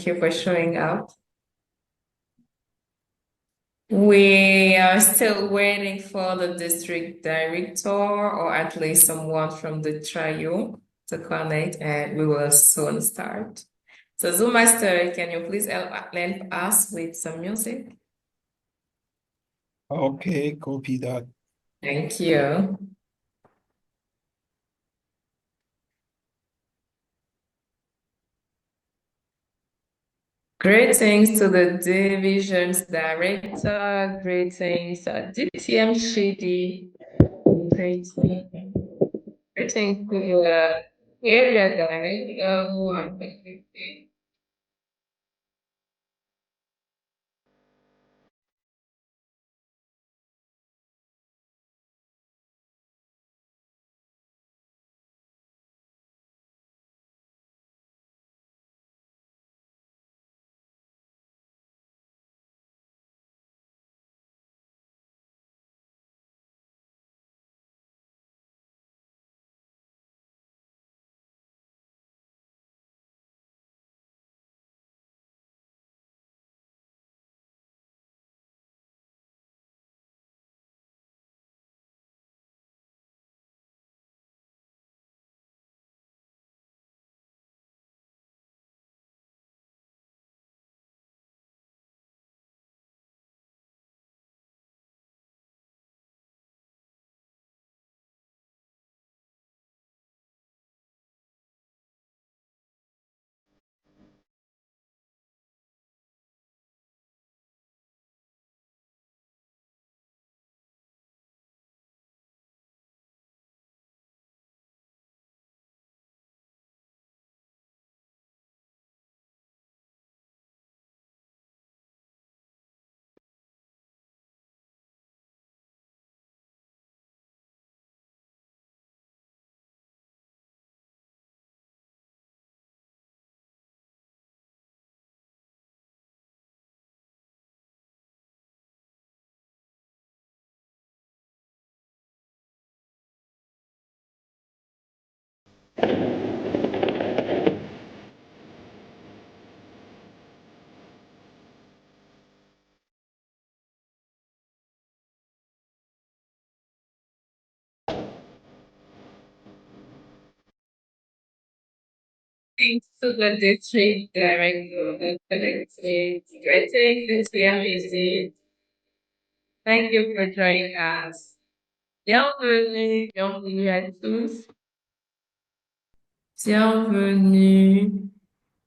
Thank you for showing up. We are still waiting for the district director or at least someone from the trio to connect, and we will soon start. So, Zoom Master, can you please help us with some music? Okay, copy that. Thank you. Greetings to the division's director. Greetings, DTM Shady. Greetings. Greetings to the area director who are participating. Thanks to the district director that connected. Greetings, DTM. Thank you for joining us. Bienvenue, bienvenue à tous. Bienvenue.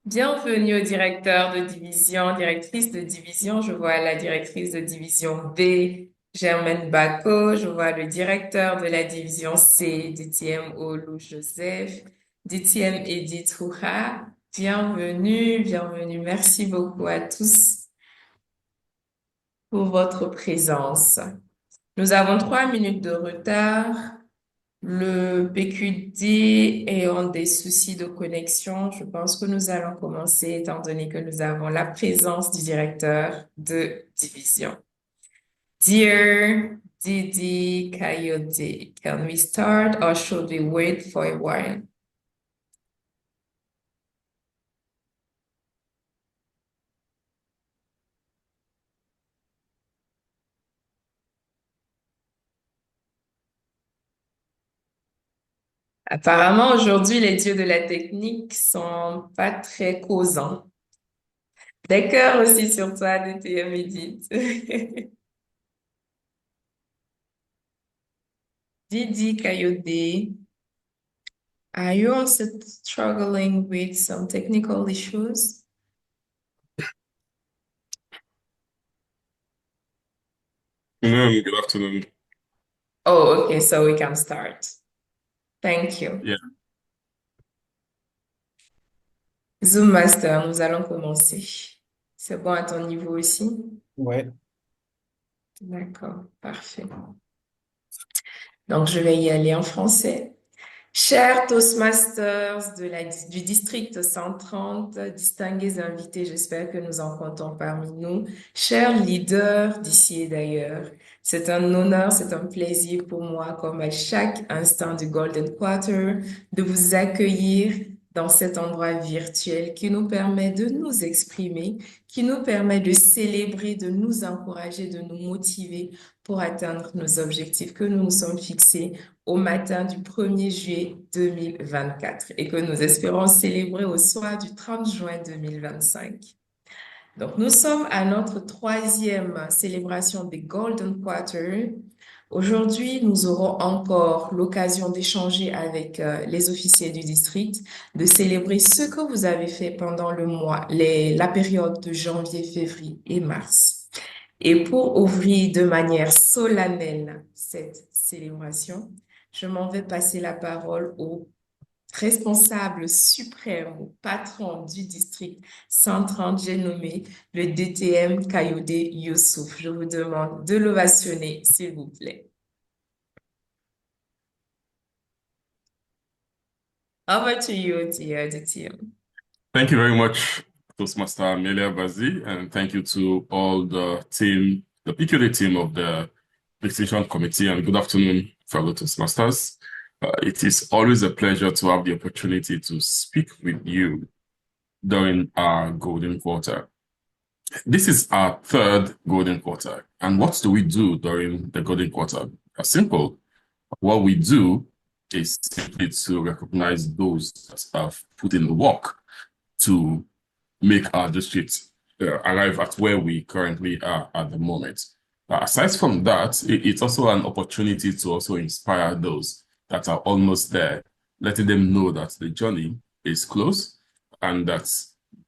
Bienvenue au directeur de division, directrice de division. Je vois la directrice de division B, Germaine Bacco. Je vois le directeur de la division C, DTM Olu Joseph, DTM Edith Rouha. Bienvenue, bienvenue. Merci beaucoup à tous pour votre présence. Nous avons 3 minutes de retard. Le PQD ayant des soucis de connexion, je pense que nous allons commencer étant donné que nous avons la présence du directeur de division. Dear Didi Coyote, can we start or should we wait for a while? Apparemment, aujourd'hui, les dieux de la technique sont pas très causants. D'accord aussi sur toi, DTM Edith. Didi Coyote. Are you also struggling with some technical issues? Good afternoon. Oh, okay, so we can start. Thank you. Yeah. Zoom Master, nous allons commencer. C'est bon à ton niveau aussi? Ouais. D'accord, parfait. Donc, je vais y aller en français. Chers Toastmasters du district 130, distingués invités, j'espère que nous en comptons parmi nous. Chers leaders d'ici et d'ailleurs, c'est un honneur, c'est un plaisir pour moi, comme à chaque instant du Golden Quarter, de vous accueillir dans cet endroit virtuel qui nous permet de nous exprimer, qui nous permet de célébrer, de nous encourager, de nous motiver pour atteindre nos objectifs que nous nous sommes fixés au matin du 1er juillet 2024 et que nous espérons célébrer au soir du 30 juin 2025. Donc, nous sommes à notre troisième célébration des Golden Quarter. Aujourd'hui, nous aurons encore l'occasion d'échanger avec les officiers du district, de célébrer ce que vous avez fait pendant le mois, la période de janvier, février et mars. Et pour ouvrir de manière solennelle cette célébration, je m'en vais passer la parole au responsable suprême, au patron du district 130, j'ai nommé le DTM Kayode Youssouf. Je vous demande de l'ovationner, s'il vous plaît. Over to you, dear DTM. Thank you very much, Toastmaster Amelia Bazi, and thank you to all the team, the PQD team of the Decision Committee, and good afternoon, fellow Toastmasters. It is always a pleasure to have the opportunity to speak with you during our Golden Quarter. This is our third Golden Quarter, and what do we do during the Golden Quarter? Simple. What we do is simply to recognize those that have put in the work to make our district arrive at where we currently are at the moment. Aside from that, it's also an opportunity to also inspire those that are almost there, letting them know that the journey is close and that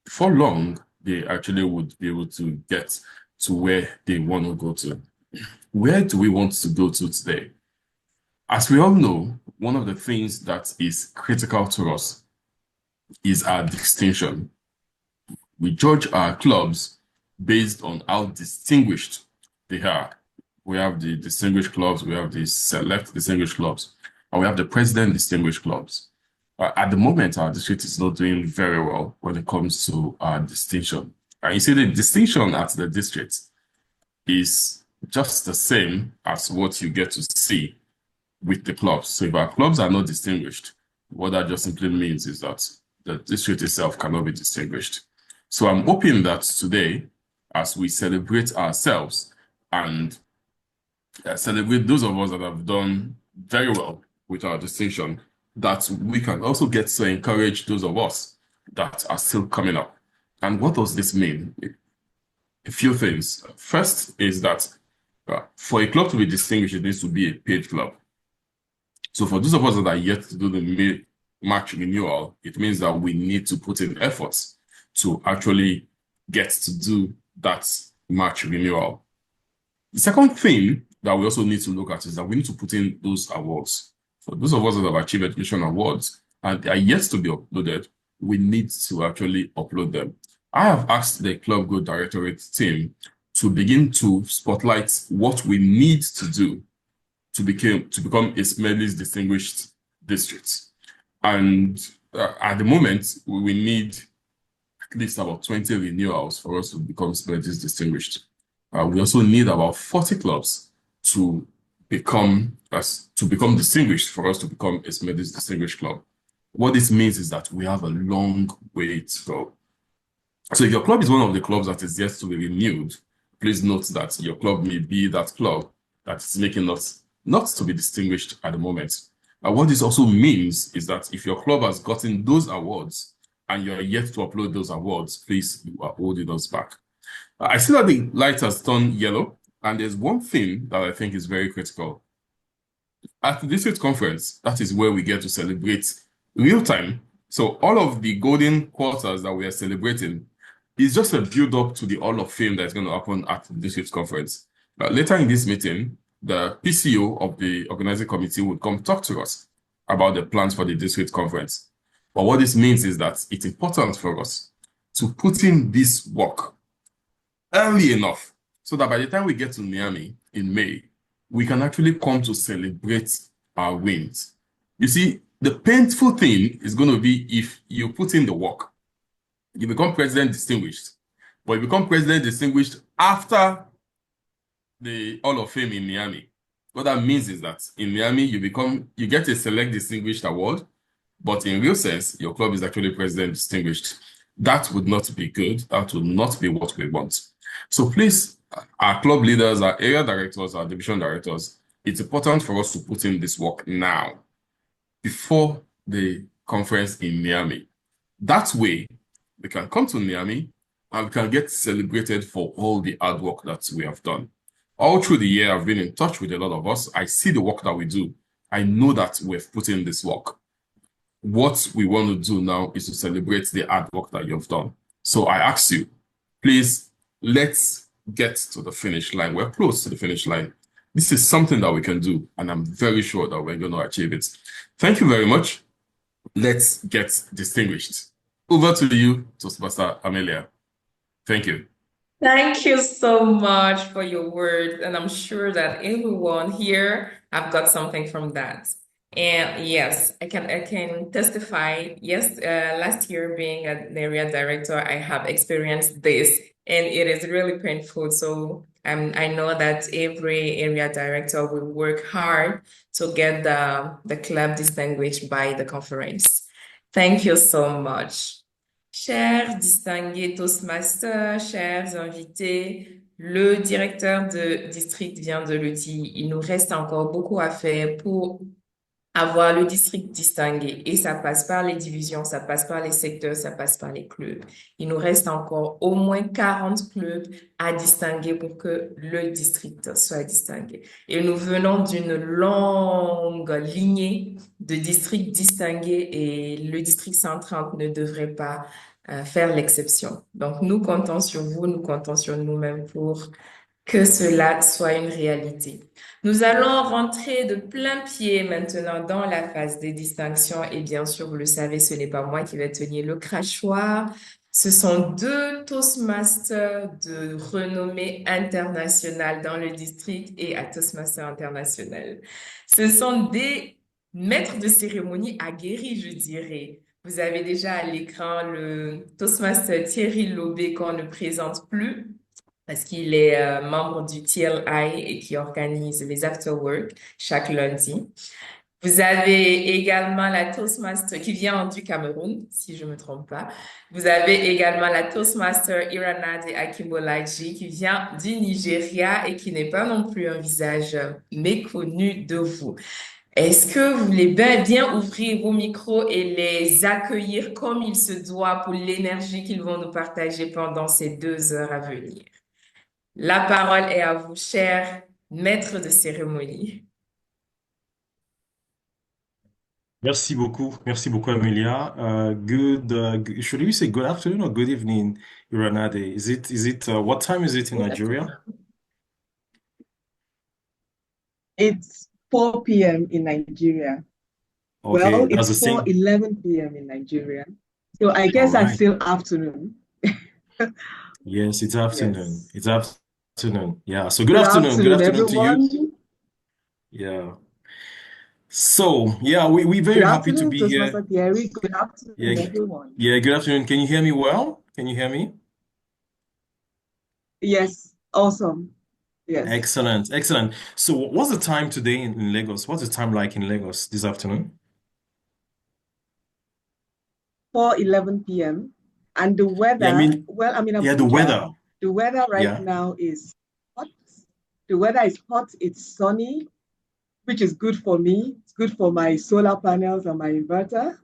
before long, they actually would be able to get to where they want to go to. Where do we want to go to today? As we all know, one of the things that is critical to us is our distinction. We judge our clubs based on how distinguished they are. We have the distinguished clubs, we have the select distinguished clubs, and we have the president distinguished clubs. At the moment, our district is not doing very well when it comes to our distinction. And you see, the distinction at the district is just the same as what you get to see with the clubs. So if our clubs are not distinguished, what that just simply means is that the district itself cannot be distinguished. So I'm hoping that today, as we celebrate ourselves and celebrate those of us that have done very well with our distinction, that we can also get to encourage those of us that are still coming up. And what does this mean? A few things. First is that for a club to be distinguished, it needs to be a paid club. So for those of us that are yet to do the match renewal, it means that we need to put in efforts to actually get to do that match renewal. The second thing that we also need to look at is that we need to put in those awards. For those of us that have achieved education awards and they are yet to be uploaded, we need to actually upload them. I have asked the Club Growth Directorate team to begin to spotlight what we need to do to become a SMEDI's distinguished district. And at the moment, we need at least about 20 renewals for us to become SMEDI's distinguished. We also need about 40 clubs to become distinguished for us to become a SMEDI's distinguished club. What this means is that we have a long way to go. So if your club is one of the clubs that is yet to be renewed, please note that your club may be that club that is making us not to be distinguished at the moment. What this also means is that if your club has gotten those awards and you're yet to upload those awards, please, you are holding us back. I see that the light has turned yellow, and there's one thing that I think is very critical. At the district conference, that is where we get to celebrate real time. So all of the golden quarters that we are celebrating is just a build up to the Hall of Fame that's going to happen at the district conference. Later in this meeting, the PCO of the organizing committee would come talk to us about the plans for the district conference. But what this means is that it's important for us to put in this work early enough so that by the time we get to Miami in May, we can actually come to celebrate our wins. You see, the painful thing is going to be if you put in the work, you become president distinguished, but you become president distinguished after the Hall of Fame in Miami. What that means is that in Miami, you get a select distinguished award, but in real sense, your club is actually president distinguished. That would not be good. That would not be what we want. So please, our club leaders, our area directors, our division directors, it's important for us to put in this work now before the conference in Niamey. That way, we can come to Niamey and we can get celebrated for all the hard work that we have done. All through the year, I've been in touch with a lot of us. I see the work that we do. I know that we've put in this work. What we want to do now is to celebrate the hard work that you've done. So I ask you, please, let's get to the finish line. We're close to the finish line. This is something that we can do, and I'm very sure that we're going to achieve it. Thank you very much. Let's get distinguished. Over to you, Toastmaster Amelia. Thank you. Thank you so much for your words, and I'm sure that everyone here have got something from that. And yes, I can testify. Yes, last year being an area director, I have experienced this, and it is really painful. So I know that every area director will work hard to get the club distinguished by the conference. Thank you so much. Chers distingués Toastmasters, chers invités, le directeur de district vient de le dire, il nous reste encore beaucoup à faire pour avoir le district distingué. Et ça passe par les divisions, ça passe par les secteurs, ça passe par les clubs. Il nous reste encore au moins 40 clubs à distinguer pour que le district soit distingué. Et nous venons d'une longue lignée de districts distingués et le district 130 ne devrait pas faire l'exception. Donc, nous comptons sur vous, nous comptons sur nous-mêmes pour que cela soit une réalité. Nous allons rentrer de plein pied maintenant dans la phase des distinctions et bien sûr, vous le savez, ce n'est pas moi qui vais tenir le crachoir. Ce sont deux Toastmasters de renommée internationale dans le district et à Toastmaster international. Ce sont des maîtres de cérémonie aguerris, je dirais. Vous avez déjà à l'écran le Toastmaster Thierry Lobé qu'on ne présente plus parce qu'il est membre du TLI et qui organise les after-work chaque lundi. Vous avez également la Toastmaster qui vient du Cameroun, si je ne me trompe pas. Vous avez également la Toastmaster Iranade Akimbolaji qui vient du Nigeria et qui n'est pas non plus un visage méconnu de vous. Est-ce que vous voulez bien ouvrir vos micros et les accueillir comme il se doit pour l'énergie qu'ils vont nous partager pendant ces 2 heures à venir? La parole est à vous, cher maître de cérémonie. Merci beaucoup, Amelia. Should we say good afternoon or good evening, Iranade? What time is it in Nigeria? It's 4 p.m. in Nigeria. Okay, Well, that's the it's same. 4:11 p.m. in Nigeria. So I All guess that's right. still afternoon. Yes, it's afternoon. Yes. It's afternoon. Yeah. So good Good afternoon. Good afternoon, afternoon to you. everyone. Yeah. So yeah, we're very Good happy to afternoon, be here. Toastmaster Thierry. Good afternoon, Yeah. everyone. Yeah. Good afternoon. Can you hear me well? Can you hear me? Yes, awesome. Yes. Excellent. Excellent. So what's the time today in Lagos? What's the time like in Lagos this afternoon? 4:11 p.m. And the Yeah, I weather, mean, well, I'm in yeah, the Abuja. weather. The weather right Yeah. now is hot. The weather is hot, it's sunny, which is good for me. It's good for my solar panels and my inverter.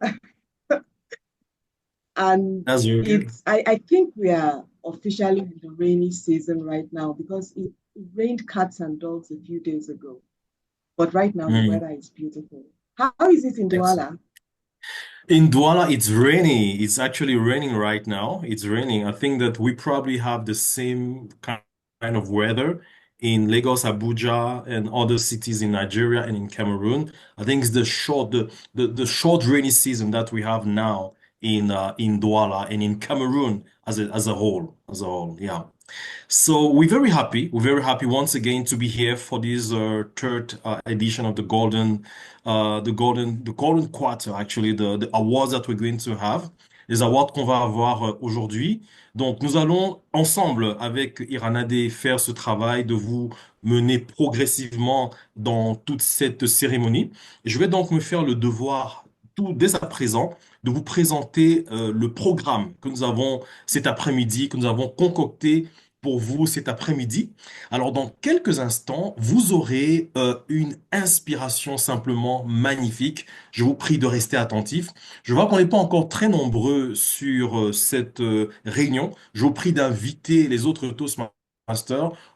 And That's very good. I think we are officially in the rainy season right now because it rained cats and dogs a few days ago. But right now the weather is beautiful. How is it in Excellent. Douala? In Douala, it's rainy. It's actually raining right now. It's raining. I think that we probably have the same kind of weather in Lagos, Abuja, and other cities in Nigeria and in Cameroon. I think it's the short rainy season that we have now in Douala and in Cameroon as a whole. Yeah. So we're very happy. We're very happy once again to be here for this third edition of the golden quarter, actually, the awards that we're going to have, les awards qu'on va avoir aujourd'hui. Donc, nous allons ensemble avec Iranade faire ce travail de vous mener progressivement dans toute cette cérémonie. Et je vais donc me faire le devoir tout dès à présent de vous présenter le programme que nous avons cet après-midi, que nous avons concocté pour vous cet après-midi. Alors, dans quelques instants, vous aurez une inspiration simplement magnifique. Je vous prie de rester attentif. Je vois qu'on n'est pas encore très nombreux sur cette réunion. Je vous prie d'inviter les autres Toastmasters.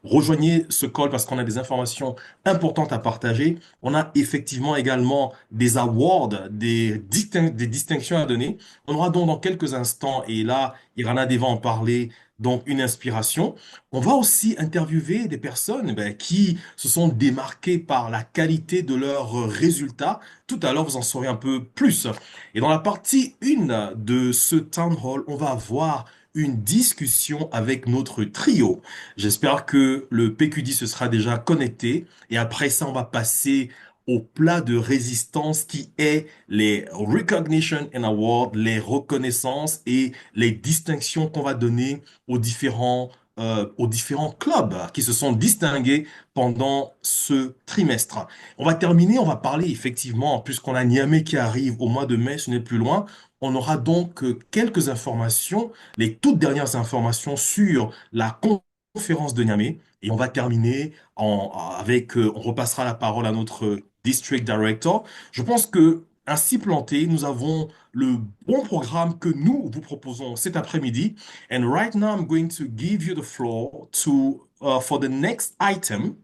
Rejoignez ce call parce qu'on a des informations importantes à partager. On a effectivement également des awards, des distinctions à donner. On aura donc dans quelques instants, et là, Irana va en parler, donc une inspiration. On va aussi interviewer des personnes qui se sont démarquées par la qualité de leurs résultats. Tout à l'heure, vous en saurez un peu plus. Et dans la partie 1 de ce town hall, on va avoir une discussion avec notre trio. J'espère que le PQD se sera déjà connecté. Et après ça, on va passer au plat de résistance qui est les Recognition and Award, les reconnaissances et les distinctions qu'on va donner aux différents clubs qui se sont distingués pendant ce trimestre. On va terminer, on va parler effectivement, puisqu'on a Niamey qui arrive au mois de mai, ce n'est plus loin. On aura donc quelques informations, les toutes dernières informations sur la conférence de Niamey. Et on va terminer on repassera la parole à notre District Director. Je pense que ainsi planté, nous avons le bon programme que nous vous proposons cet après-midi. And right now, I'm going to give you the floor for the next item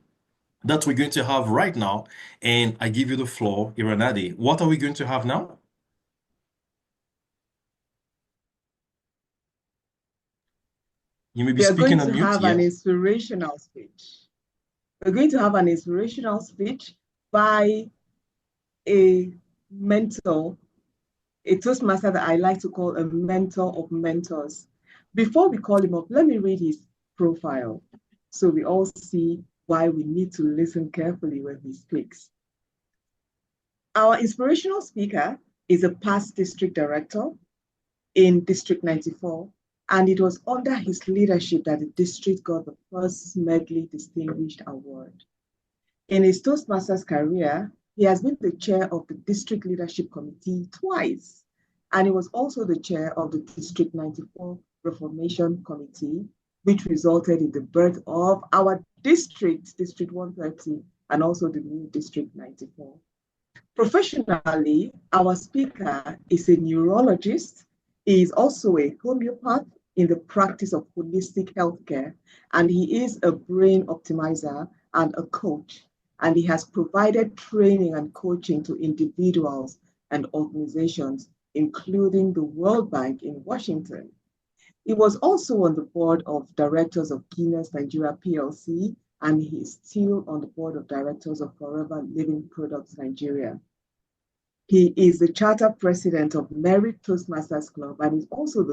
that we're going to have right now. And I give you the floor, Iranadi. What are we going to have now? You may be We are speaking going on to mute. have Yeah. an inspirational speech. We're going to have an inspirational speech by a mentor, a Toastmaster that I like to call a mentor of mentors. Before we call him up, let me read his profile so we all see why we need to listen carefully when he speaks. Our inspirational speaker is a past district director in District 94, and it was under his leadership that the district got the first Medley Distinguished Award. In his Toastmasters career, he has been the chair of the District Leadership Committee twice, and he was also the chair of the District 94 Reformation Committee, which resulted in the birth of our district, District 130, and also the new District 94. Professionally, our speaker is a neurologist. He is also a homeopath in the practice of holistic healthcare, and he is a brain optimizer and a coach. And he has provided training and coaching to individuals and organizations, including the World Bank in Washington. He was also on the board of directors of Guinness Nigeria PLC, and he is still on the board of directors of Forever Living Products Nigeria. He is the charter president of Merit Toastmasters Club, and is also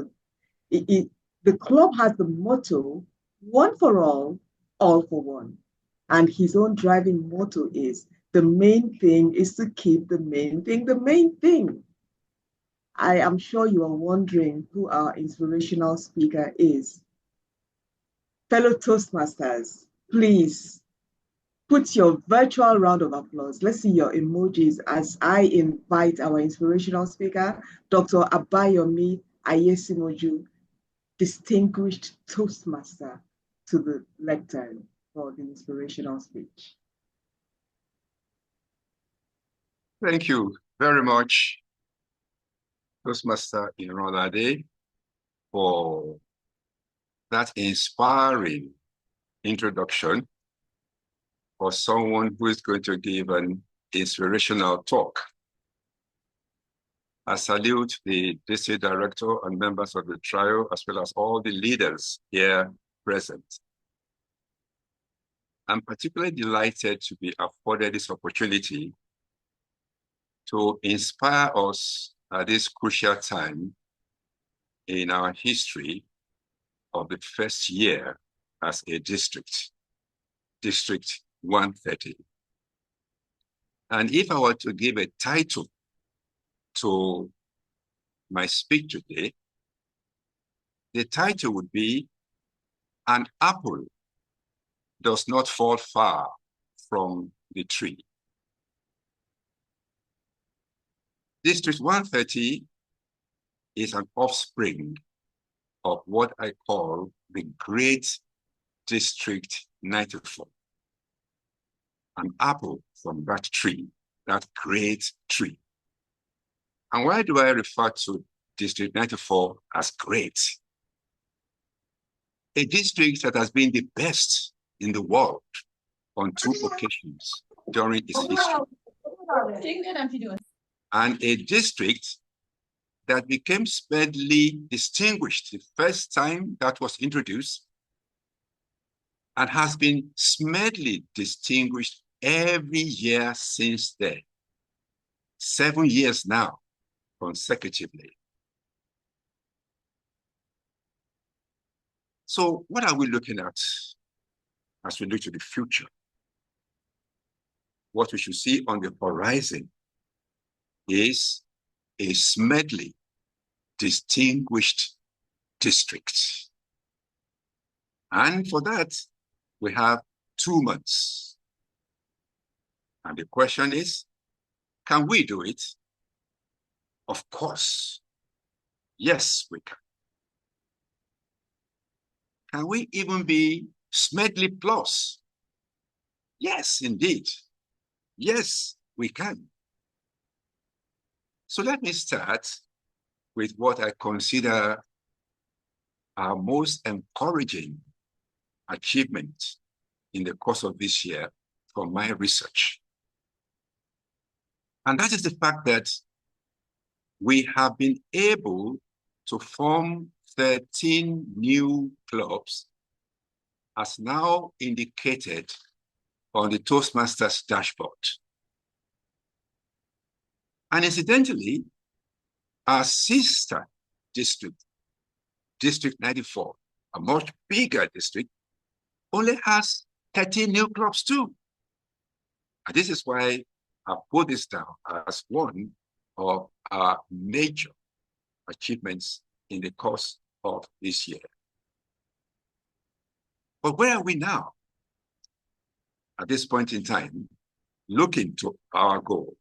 the club has the motto, one for all for one. And his own driving motto is, the main thing is to keep the main thing the main thing. I am sure you are wondering who our inspirational speaker is. Fellow Toastmasters, please put your virtual round of applause. Let's see your emojis as I invite our inspirational speaker, Dr. Abayomi Ayesimoju, distinguished Toastmaster, to the lectern for the inspirational speech. Thank you very much, Toastmaster Ironade, for that inspiring introduction for someone who is going to give an inspirational talk. I salute the district director and members of the trio, as well as all the leaders here present. I'm particularly delighted to be afforded this opportunity to inspire us at this crucial time in our history of the first year as a district, District 130. And if I were to give a title to my speech today, the title would be, An Apple Does Not Fall Far from the Tree. District 130 is an offspring of what I call the Great District 94. An apple from that tree, that great tree. And why do I refer to District 94 as great? A district that has been the best in the world on 2 occasions during its history. And a district that became speedily distinguished the first time that was introduced, and has been smedley distinguished every year since then. 7 years now, consecutively. So what are we looking at as we look to the future? What we should see on the horizon is a smedley distinguished district. And for that, we have 2 months. And the question is, can we do it? Of course. Yes, we can. Can we even be smedley plus? Yes, indeed. Yes, we can. So let me start with what I consider our most encouraging achievement in the course of this year from my research. And that is the fact that we have been able to form 13 new clubs as now indicated on the Toastmasters dashboard. And incidentally, our sister district, District 94, a much bigger district, only has 13 new clubs too. And this is why I put this down as one of our major achievements in the course of this year. But where are we now? At this point in time, looking to our goal.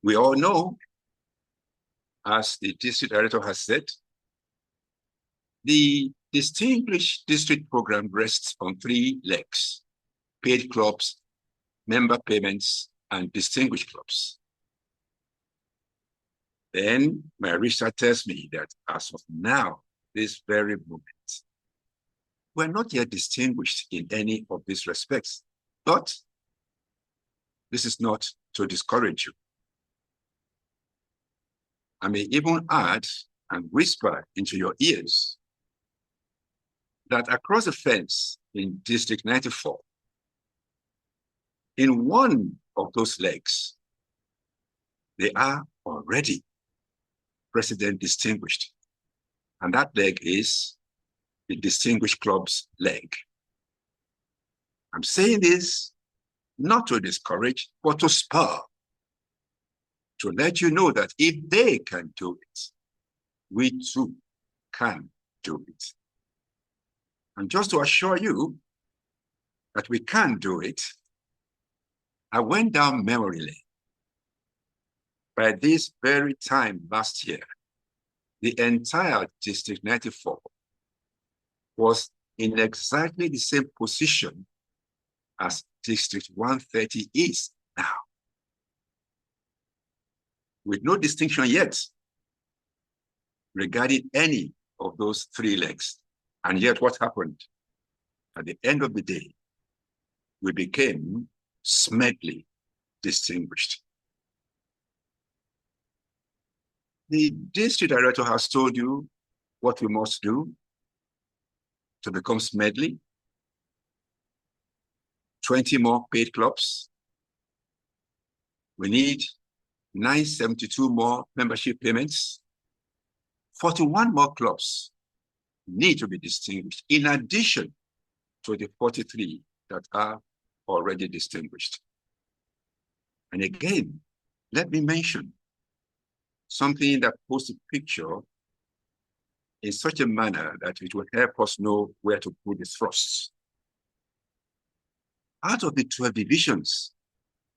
We all know, as the district director has said, the Distinguished District Program rests on 3 legs: paid clubs, member payments, and distinguished clubs. Then my research tells me that as of now, this very moment, we're not yet distinguished in any of these respects, but this is not to discourage you. I may even add and whisper into your ears that across the fence in District 94, in one of those legs, they are already President Distinguished. And that leg is the Distinguished Club's leg. I'm saying this not to discourage, but to spur, to let you know that if they can do it, we too can do it. And just to assure you that we can do it, I went down memory lane. By this very time last year, the entire District 94 was in exactly the same position as District 130 is now, with no distinction yet regarding any of those 3 legs. And yet what happened? At the end of the day, we became smedley distinguished. The district director has told you what we must do to become smedley. 20 more paid clubs. We need 972 more membership payments. 41 more clubs need to be distinguished, in addition to the 43 that are already distinguished. And again, let me mention something that posts a picture in such a manner that it will help us know where to put the thrusts. Out of the 12 divisions,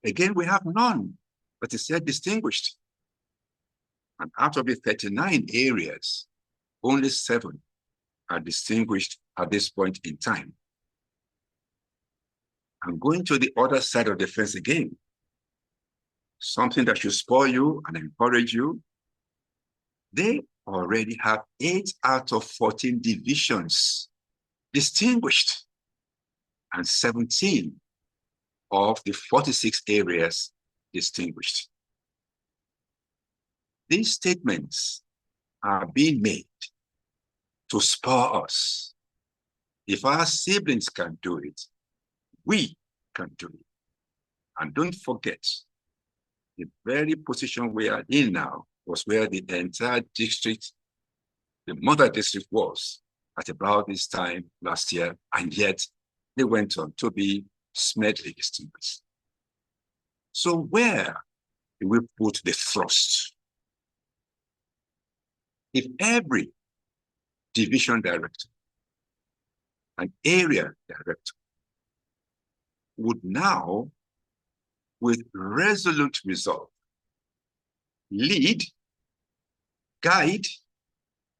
again, we have none but it said distinguished. And out of the 39 areas, only 7 are distinguished at this point in time. And going to the other side of the fence again, something that should spur you and encourage you, they already have 8 out of 14 divisions distinguished, and 17 of the 46 areas distinguished. These statements are being made to spur us. If our siblings can do it, we can do it. And don't forget, the very position we are in now was where the entire district, the mother district, was at about this time last year, and yet they went on to be Smedley distinguished. So where do we put the thrust? If every division director and area director would now, with resolute resolve, lead, guide,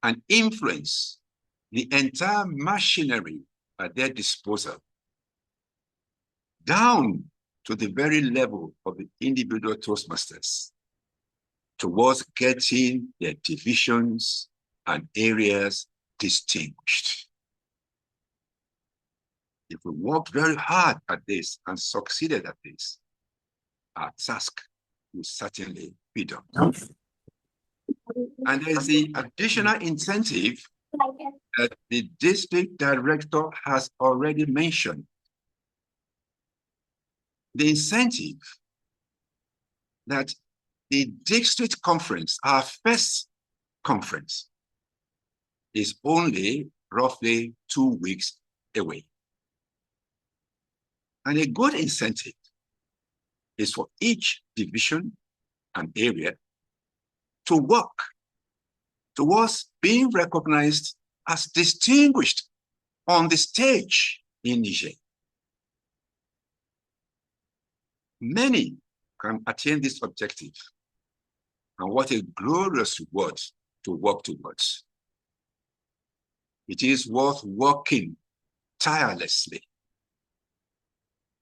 and influence the entire machinery at their disposal, down to the very level of the individual Toastmasters, towards getting their divisions and areas distinguished. If we worked very hard at this and succeeded at this, our task will certainly be done. And there's the additional incentive that the district director has already mentioned. The incentive that the district conference, our first conference, is only roughly 2 weeks away. And a good incentive is for each division and area to work towards being recognized as distinguished on the stage in Niger. Many can attain this objective, and what a glorious reward to work towards. It is worth working tirelessly,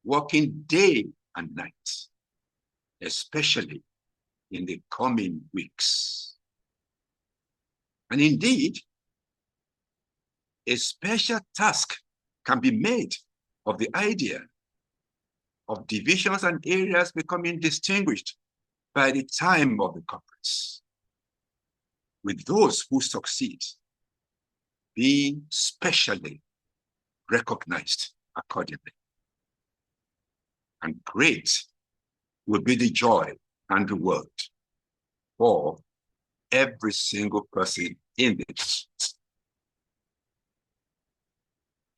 working day and night, especially in the coming weeks. And indeed, a special task can be made of the idea of divisions and areas becoming distinguished by the time of the conference, with those who succeed being specially recognized accordingly. And great will be the joy and reward for every single person in this.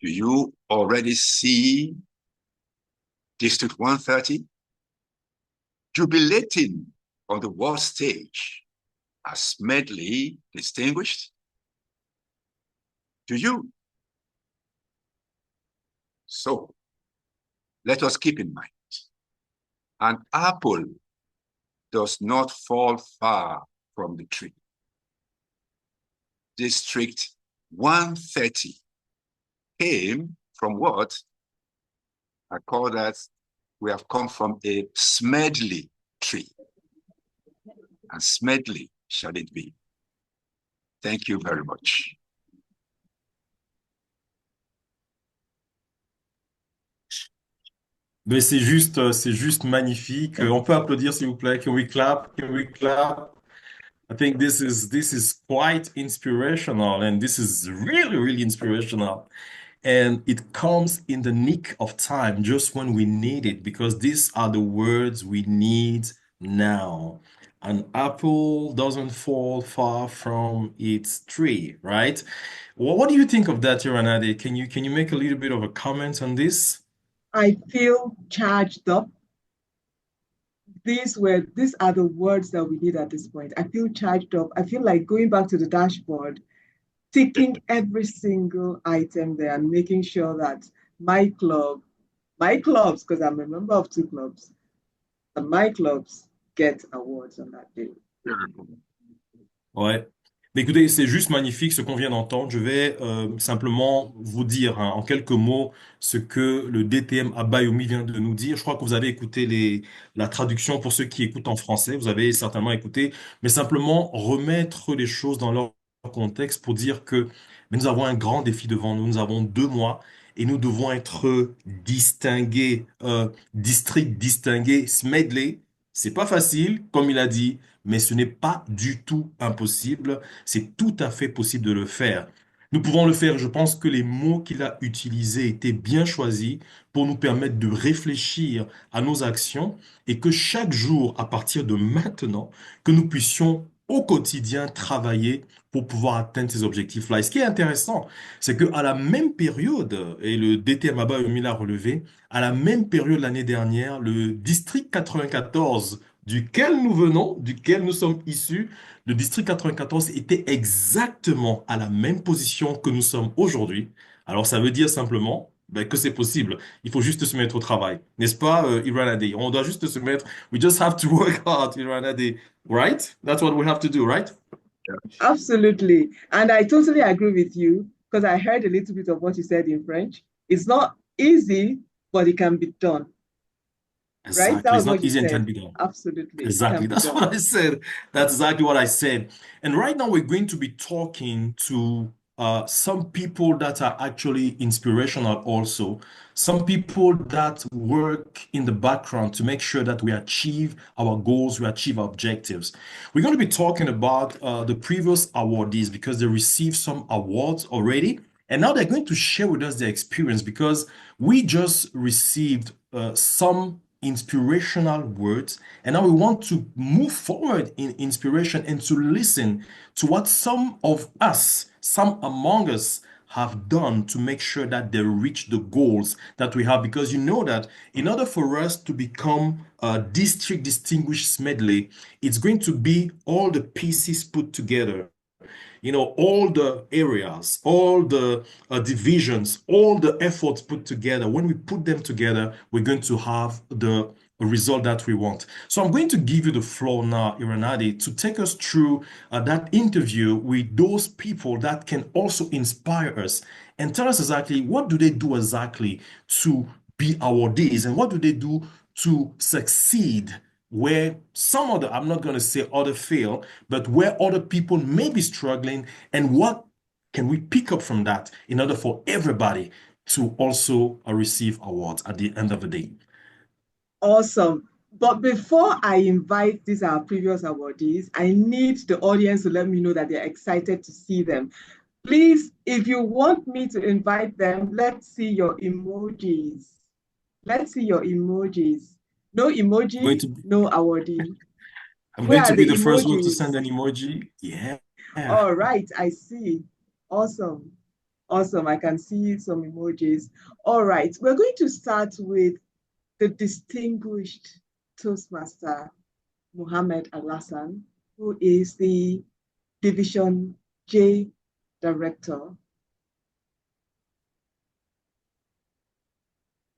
Do you already see District 130 jubilating on the world stage as Medley distinguished? Do you? So let us keep in mind, an apple does not fall far from the tree. District 130 came from what? I call that, we have come from a Smedley tree. And Smedley shall it be. Thank you very much. Mais c'est juste magnifique. On peut applaudir, s'il vous plaît. Can we clap? Can we clap? I think this is quite inspirational, and this is really, really inspirational. And it comes in the nick of time, just when we need it, because these are the words we need now. An apple doesn't fall far from its tree, right? Well, what do you think of that, Iranade? Can you make a little bit of a comment on this? I feel charged up. These are the words that we need at this point. I feel charged up. I feel like going back to the dashboard, ticking every single item there and making sure that my clubs, because I'm a member of 2 clubs, and my clubs get awards on that day. Ouais. Mais écoutez, c'est juste magnifique ce qu'on vient d'entendre. Je vais simplement vous dire en quelques mots ce que le DTM Abayomi vient de nous dire. Je crois que vous avez écouté la traduction pour ceux qui écoutent en français. Vous avez certainement écouté, mais simplement remettre les choses dans leur contexte pour dire que mais nous avons un grand défi devant nous. Nous avons 2 mois et nous devons être distingués, district distingués, medley. C'est pas facile, comme il a dit, mais ce n'est pas du tout impossible. C'est tout à fait possible de le faire. Nous pouvons le faire. Je pense que les mots qu'il a utilisés étaient bien choisis pour nous permettre de réfléchir à nos actions et que chaque jour, à partir de maintenant, que nous puissions au quotidien travailler pour pouvoir atteindre ces objectifs-là. Et ce qui est intéressant, c'est qu'à la même période, et le DTM Abba l'a relevé, à la même période l'année dernière, le district 94 duquel nous venons, duquel nous sommes issus, le district 94 était exactement à la même position que nous sommes aujourd'hui. Alors ça veut dire simplement que c'est possible. Il faut juste se mettre au travail. N'est-ce pas, Iranade? On doit juste se mettre. We just have to work hard, Iranade. Right? That's what we have to do, right? Absolutely. And I totally agree with you because I heard a little bit of what you said in French. It's not easy, but it can be done. Right? That Exactly. was It's what not you easy and can said. be done. Absolutely. It Exactly. can be That's done. what I said. That's exactly what I said. And right now we're going to be talking to some people that are actually inspirational also. Some people that work in the background to make sure that we achieve our goals, we achieve our objectives. We're going to be talking about the previous awardees because they received some awards already. And now they're going to share with us their experience because we just received some inspirational words. And now we want to move forward in inspiration and to listen to what some of us, some among us, have done to make sure that they reach the goals that we have. Because you know that in order for us to become a district distinguished medley, it's going to be all the pieces put together, all the areas, all the divisions, all the efforts put together. When we put them together, we're going to have the result that we want. So I'm going to give you the floor now, Iranadi, to take us through that interview with those people that can also inspire us and tell us exactly what do they do exactly to be awardees and what do they do to succeed where some other, I'm not going to say other fail, but where other people may be struggling, and what can we pick up from that in order for everybody to also receive awards at the end of the day? Awesome. But before I invite these our previous awardees, I need the audience to let me know that they're excited to see them. Please, if you want me to invite them, let's see your emojis. Let's see your emojis. No emoji, no awardee. I'm Where going are to be the the first one to emojis? send an emoji. Yeah. All right, I see. Awesome. Awesome. I can see some emojis. All right, we're going to start with the distinguished Toastmaster, Mohammed Al-Hassan, who is the Division J Director.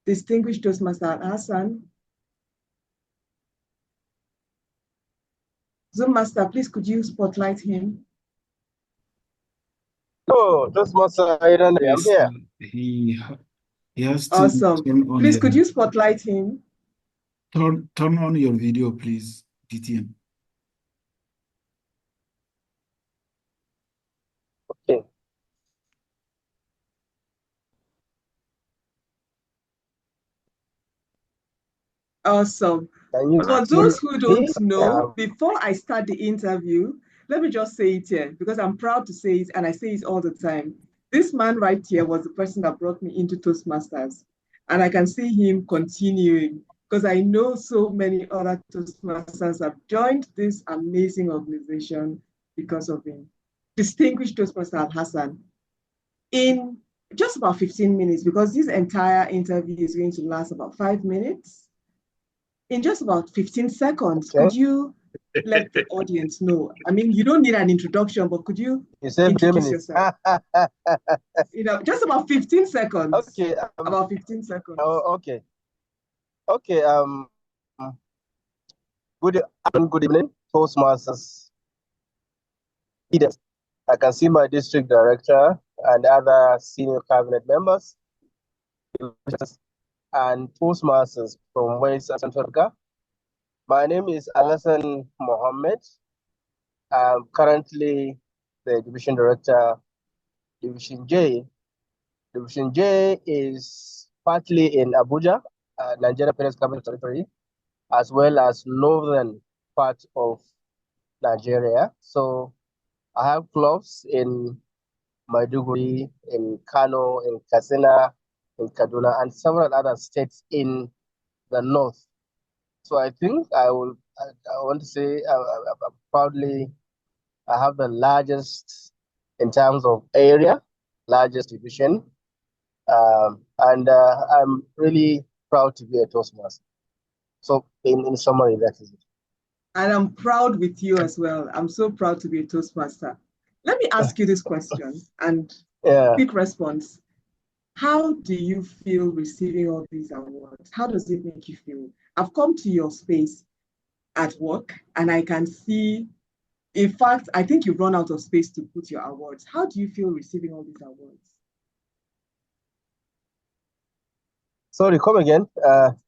Distinguished Toastmaster Al-Hassan. Zoom Master, please could you spotlight him? Oh, Toastmaster Iran, I'm here. He has to Awesome. turn on Please, could you spotlight him? turn on your video, please, DTM. Okay. Awesome. For those who don't know, before I start the interview, let me just say it here because I'm proud to say it and I say it all the time. This man right here was the person that brought me into Toastmasters. And I can see him continuing because I know so many other Toastmasters have joined this amazing organization because of him. Distinguished Toastmaster Al-Hassan, in just about 15 minutes, because this entire interview is going to last about 5 minutes, in just about 15 seconds, could you let the audience know? I mean, you don't need an introduction, but could you introduce yourself? Just about 15 seconds. Okay. About 15 seconds. Oh, okay. Okay. Good afternoon, good evening, Toastmasters leaders. I can see my district director and other senior cabinet members and Toastmasters from West and Central Africa. My name is Alassane Mohammed. I'm currently the division director, Division J. Division J is partly in Abuja, Nigeria Penal Capital Territory, as well as northern part of Nigeria. So I have clubs in Maiduguri, in Kano, in Katsina, in Kaduna, and several other states in the north. So I think I want to say proudly, I have the largest in terms of area, largest division, and I'm really proud to be a Toastmaster. So in summary, that is it. And I'm proud with you as well. I'm so proud to be a Toastmaster. Let me ask you this question and quick response. How do you feel receiving all these awards? How does it make you feel? I've come to your space at work and I can see, in fact, I think you've run out of space to put your awards. How do you feel receiving all these awards? Sorry, come again.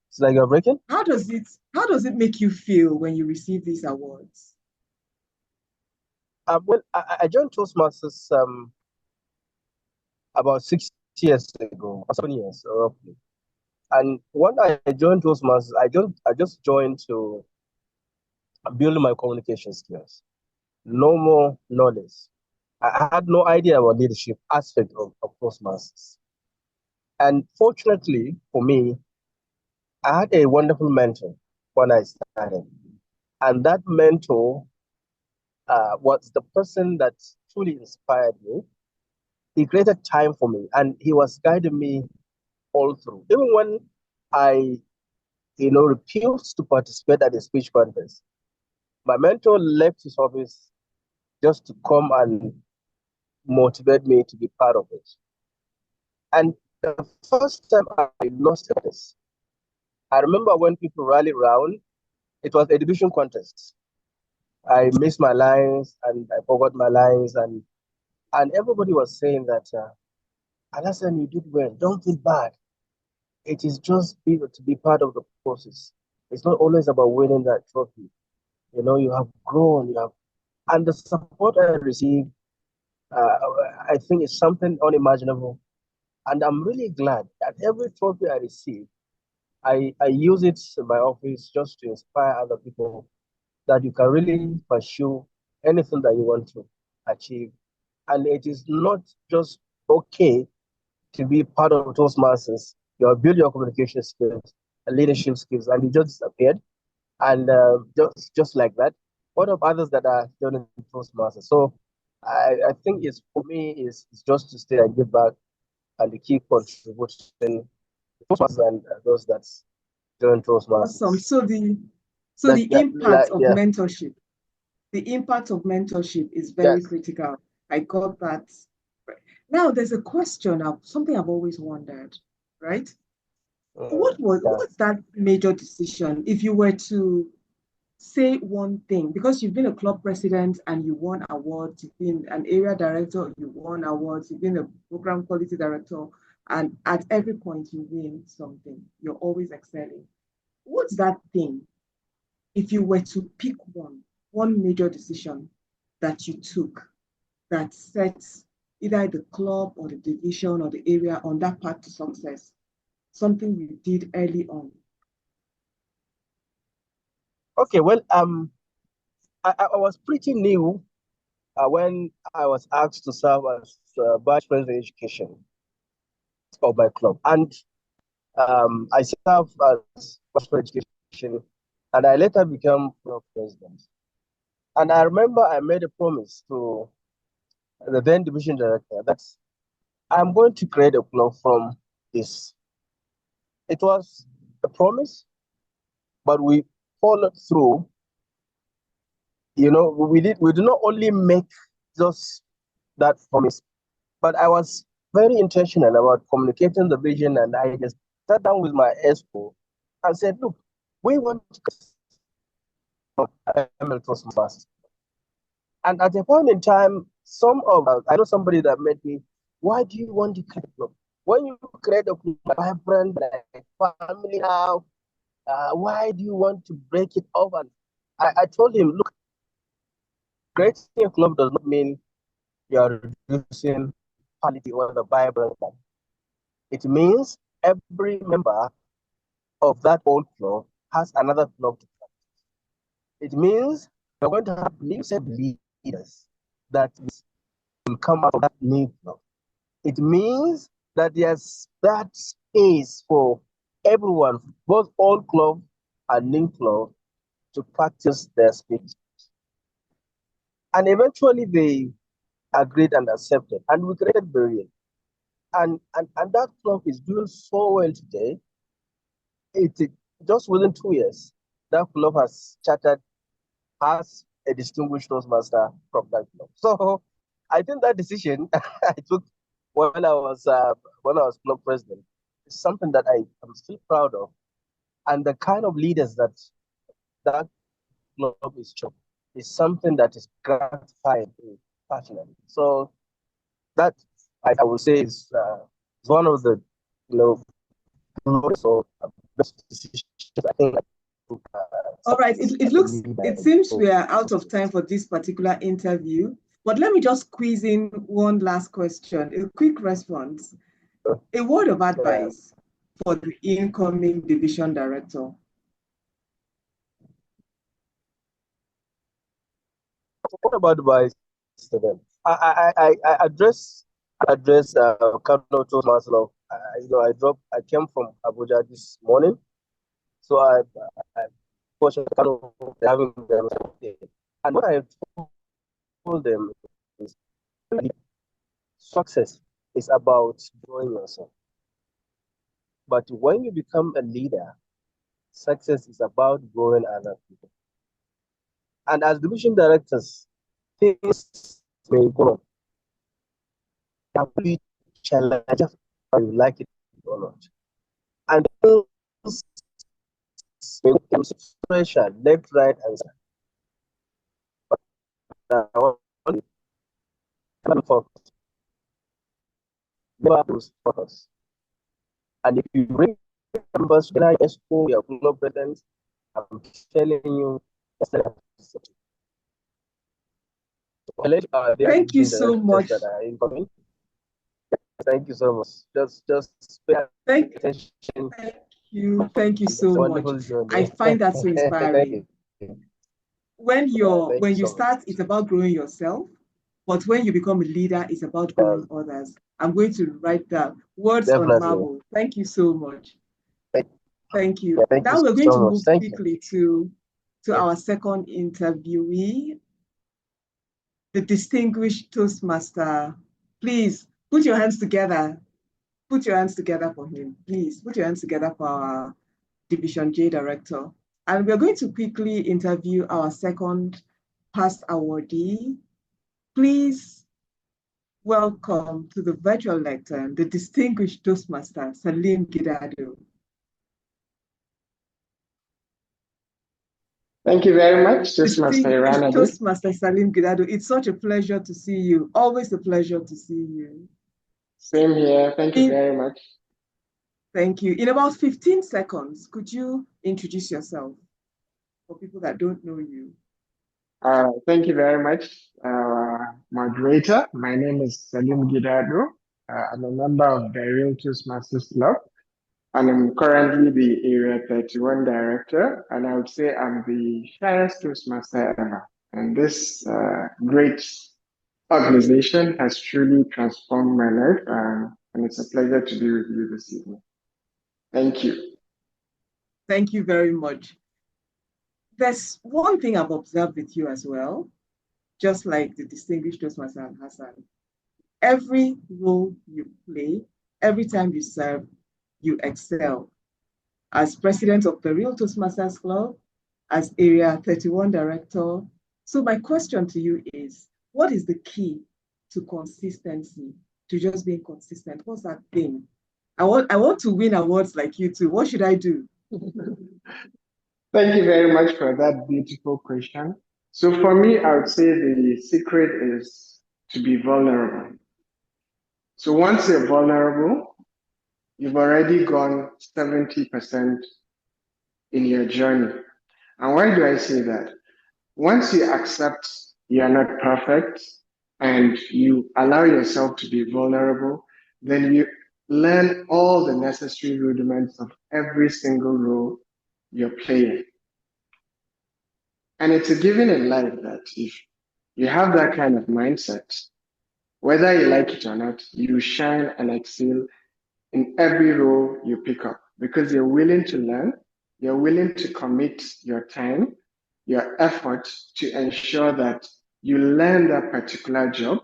It's like you're breaking. How does it make you feel when you receive these awards? Well, I joined Toastmasters about 6 years ago, or 7 years roughly. And when I joined Toastmasters, I just joined to build my communication skills. No more, no less. I had no idea about leadership aspect of Toastmasters. And fortunately for me, I had a wonderful mentor when I started. And that mentor was the person that truly inspired me. He created time for me and he was guiding me all through. Even when I, refused to participate at the speech contest, my mentor left his office just to come and motivate me to be part of it. And the first time I lost this, I remember when people rallied around, it was a division contest. I missed my lines and I forgot my lines, and everybody was saying that, Alassane, you did well. Don't feel bad. It is just to be part of the process. It's not always about winning that trophy. You have grown, and the support I received, uh, I think is something unimaginable. And I'm really glad that every trophy I receive, I use it in my office just to inspire other people that you can really pursue anything that you want to achieve. And it is not just okay to be part of Toastmasters. You have built your communication skills and leadership skills, and you just disappeared. And just like that, what of others that are joining Toastmasters? So I think it's for me is just to stay and give back and to keep contributing to Toastmasters and those that's join Toastmasters. Awesome. So the impact of mentorship, the impact of mentorship is very critical. I got that. Now there's a question of something I've always wondered, right? What's that major decision if you were to say one thing, because you've been a club president and you won awards, you've been an area director, you won awards, you've been a program quality director, and at every point you win something, you're always excelling. What's that thing, if you were to pick one major decision that you took that sets either the club or the division or the area on that path to success, something you did early on? Okay, well, I was pretty new when I was asked to serve as vice president of education of my club, and I served as vice president of education, and I later became club president. And I remember I made a promise to the then division director that I'm going to create a club from this. It was a promise, but we followed through. We did not only make just that promise, but I was very intentional about communicating the vision, and I just sat down with my expo and said, look, we want ML Toastmasters. And at a point in time, I know somebody that met me, why do you want to create a club? When you create a club, vibrant, like family now, why do you want to break it up? And I told him, look, creating a club does not mean you are reducing quality or the vibrant club. It means every member of that old club has another club to practice. It means you're going to have leaders that will come out of that new club. It means that there's that space for everyone, both old club and new club, to practice their speech. And eventually they agreed and accepted, and we created Burial. And that club is doing so well today. Just within 2 years, that club has a distinguished Toastmaster from that club. So I think that decision I took when I was club president is something that I am still proud of, and the kind of leaders that club is showing is something that is gratifying passionately. So that I would say is one of the so best decisions I think. All right, it seems we are out of time for this particular interview, but let me just squeeze in one last question, a quick response, a word of advice for the incoming division director. What about advice to them? I address Kano Toastmasters. I came from Abuja this morning, so I fortunately having them, and what I told them is success is about growing yourself. But when you become a leader, success is about growing other people. And as division directors, things may go on. We challenge whether you like it or not. And things may come pressure, left, right, and center. But I want to focus. Never lose focus. And if you bring members to the expo, your club president, I'm telling you, thank you so much. Thank you so much. Just pay attention. Thank you so much. I find that so inspiring. When you start, it's about growing yourself, but when you become a leader, it's about growing others. I'm going to write down words on marble. Thank you so much. Thank you. Now we're going to move quickly to our second interviewee, the distinguished Toastmaster. Please put your hands together. Put your hands together for him. Please put your hands together for our Division J director. And we're going to quickly interview our second past awardee. Please welcome to the virtual lectern, the distinguished Toastmaster, Salim Gidado. Thank you very much, Toastmaster Iran. Toastmaster Salim Gidado, it's such a pleasure to see you. Always a pleasure to see you. Same here. Thank you very much. Thank you. In about 15 seconds, could you introduce yourself for people that don't know you? Thank you very much, moderator. My name is Salim Gidado. I'm a member of the Real Toastmasters Club, and I'm currently the Area 31 director, and I would say I'm the shyest Toastmaster ever. And this great organization has truly transformed my life, and it's a pleasure to be with you this evening. Thank you. Thank you very much. There's one thing I've observed with you as well, just like the distinguished Toastmaster Hassan. Every role you play, every time you serve, you excel. As president of the Real Toastmasters Club, as Area 31 director. So my question to you is, what is the key to consistency, to just being consistent? What's that thing? I want to win awards like you too. What should I do? Thank you very much for that beautiful question. So for me, I would say the secret is to be vulnerable. So once you're vulnerable, you've already gone 70% in your journey. And why do I say that? Once you accept you're not perfect and you allow yourself to be vulnerable, then you learn all the necessary rudiments of every single role you're playing. And it's a given in life that if you have that kind of mindset, whether you like it or not, you shine and excel in every role you pick up because you're willing to learn, you're willing to commit your time, your effort to ensure that you learn that particular job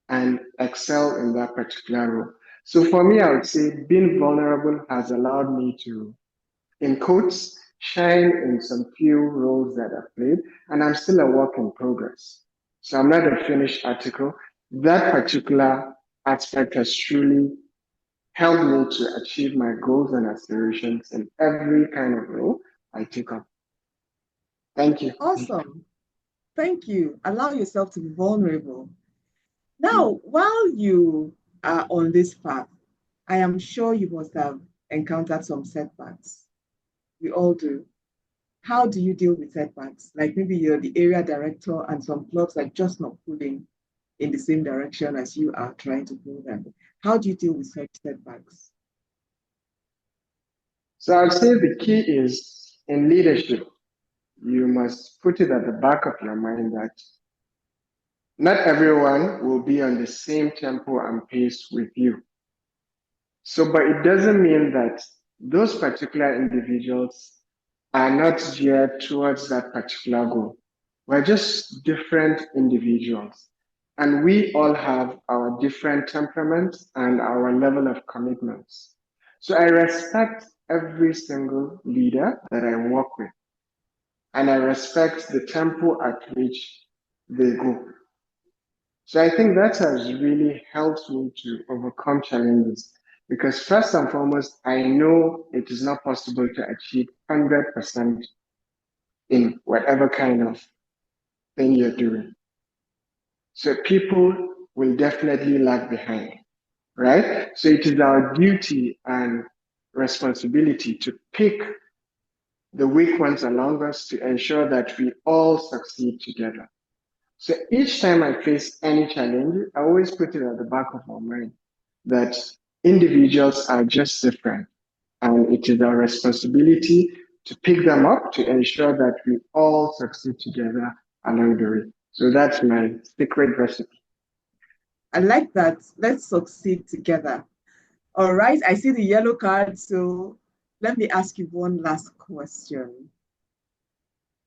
and excel in that particular role. So for me, I would say being vulnerable has allowed me to, in quotes, shine in some few roles that I've played, and I'm still a work in progress. So I'm not a finished article. That particular aspect has truly helped me to achieve my goals and aspirations in every kind of role I take up. Thank you. Awesome. Thank you. Allow yourself to be vulnerable. Now, while you are on this path, I am sure you must have encountered some setbacks. We all do. How do you deal with setbacks? Like maybe you're the area director and some clubs are just not pulling in the same direction as you are trying to pull them. How do you deal with such setbacks? So I'd say the key is in leadership, you must put it at the back of your mind that not everyone will be on the same tempo and pace with you. So, but it doesn't mean that those particular individuals are not geared towards that particular goal. We're just different individuals. And we all have our different temperaments and our level of commitments. So I respect every single leader that I work with. And I respect the tempo at which they go. So I think that has really helped me to overcome challenges because first and foremost, I know it is not possible to achieve 100% in whatever kind of thing you're doing. So people will definitely lag behind, right? So it is our duty and responsibility to pick the weak ones along us to ensure that we all succeed together. So each time I face any challenge, I always put it at the back of my mind that individuals are just different. And it is our responsibility to pick them up to ensure that we all succeed together along the way. So that's my secret recipe. I like that. Let's succeed together. All right, I see the yellow card. So let me ask you one last question.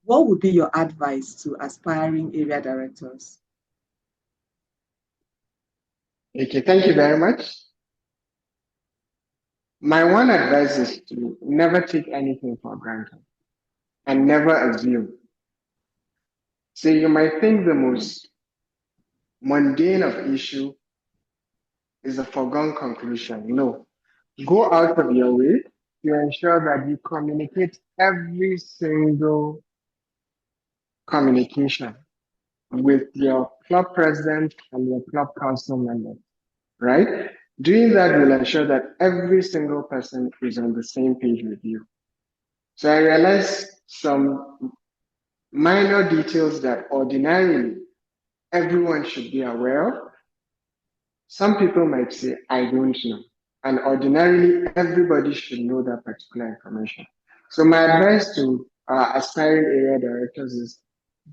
What would be your advice to aspiring area directors? Okay, thank you very much. My one advice is to never take anything for granted and never assume. So you might think the most mundane of issue is a foregone conclusion. No, go out of your way to ensure that you communicate every single communication with your club president and your club council members, right? Doing that will ensure that every single person is on the same page with you. So I realized some minor details that ordinarily everyone should be aware of. Some people might say, I don't know. And ordinarily, everybody should know that particular information. So my advice to aspiring area directors is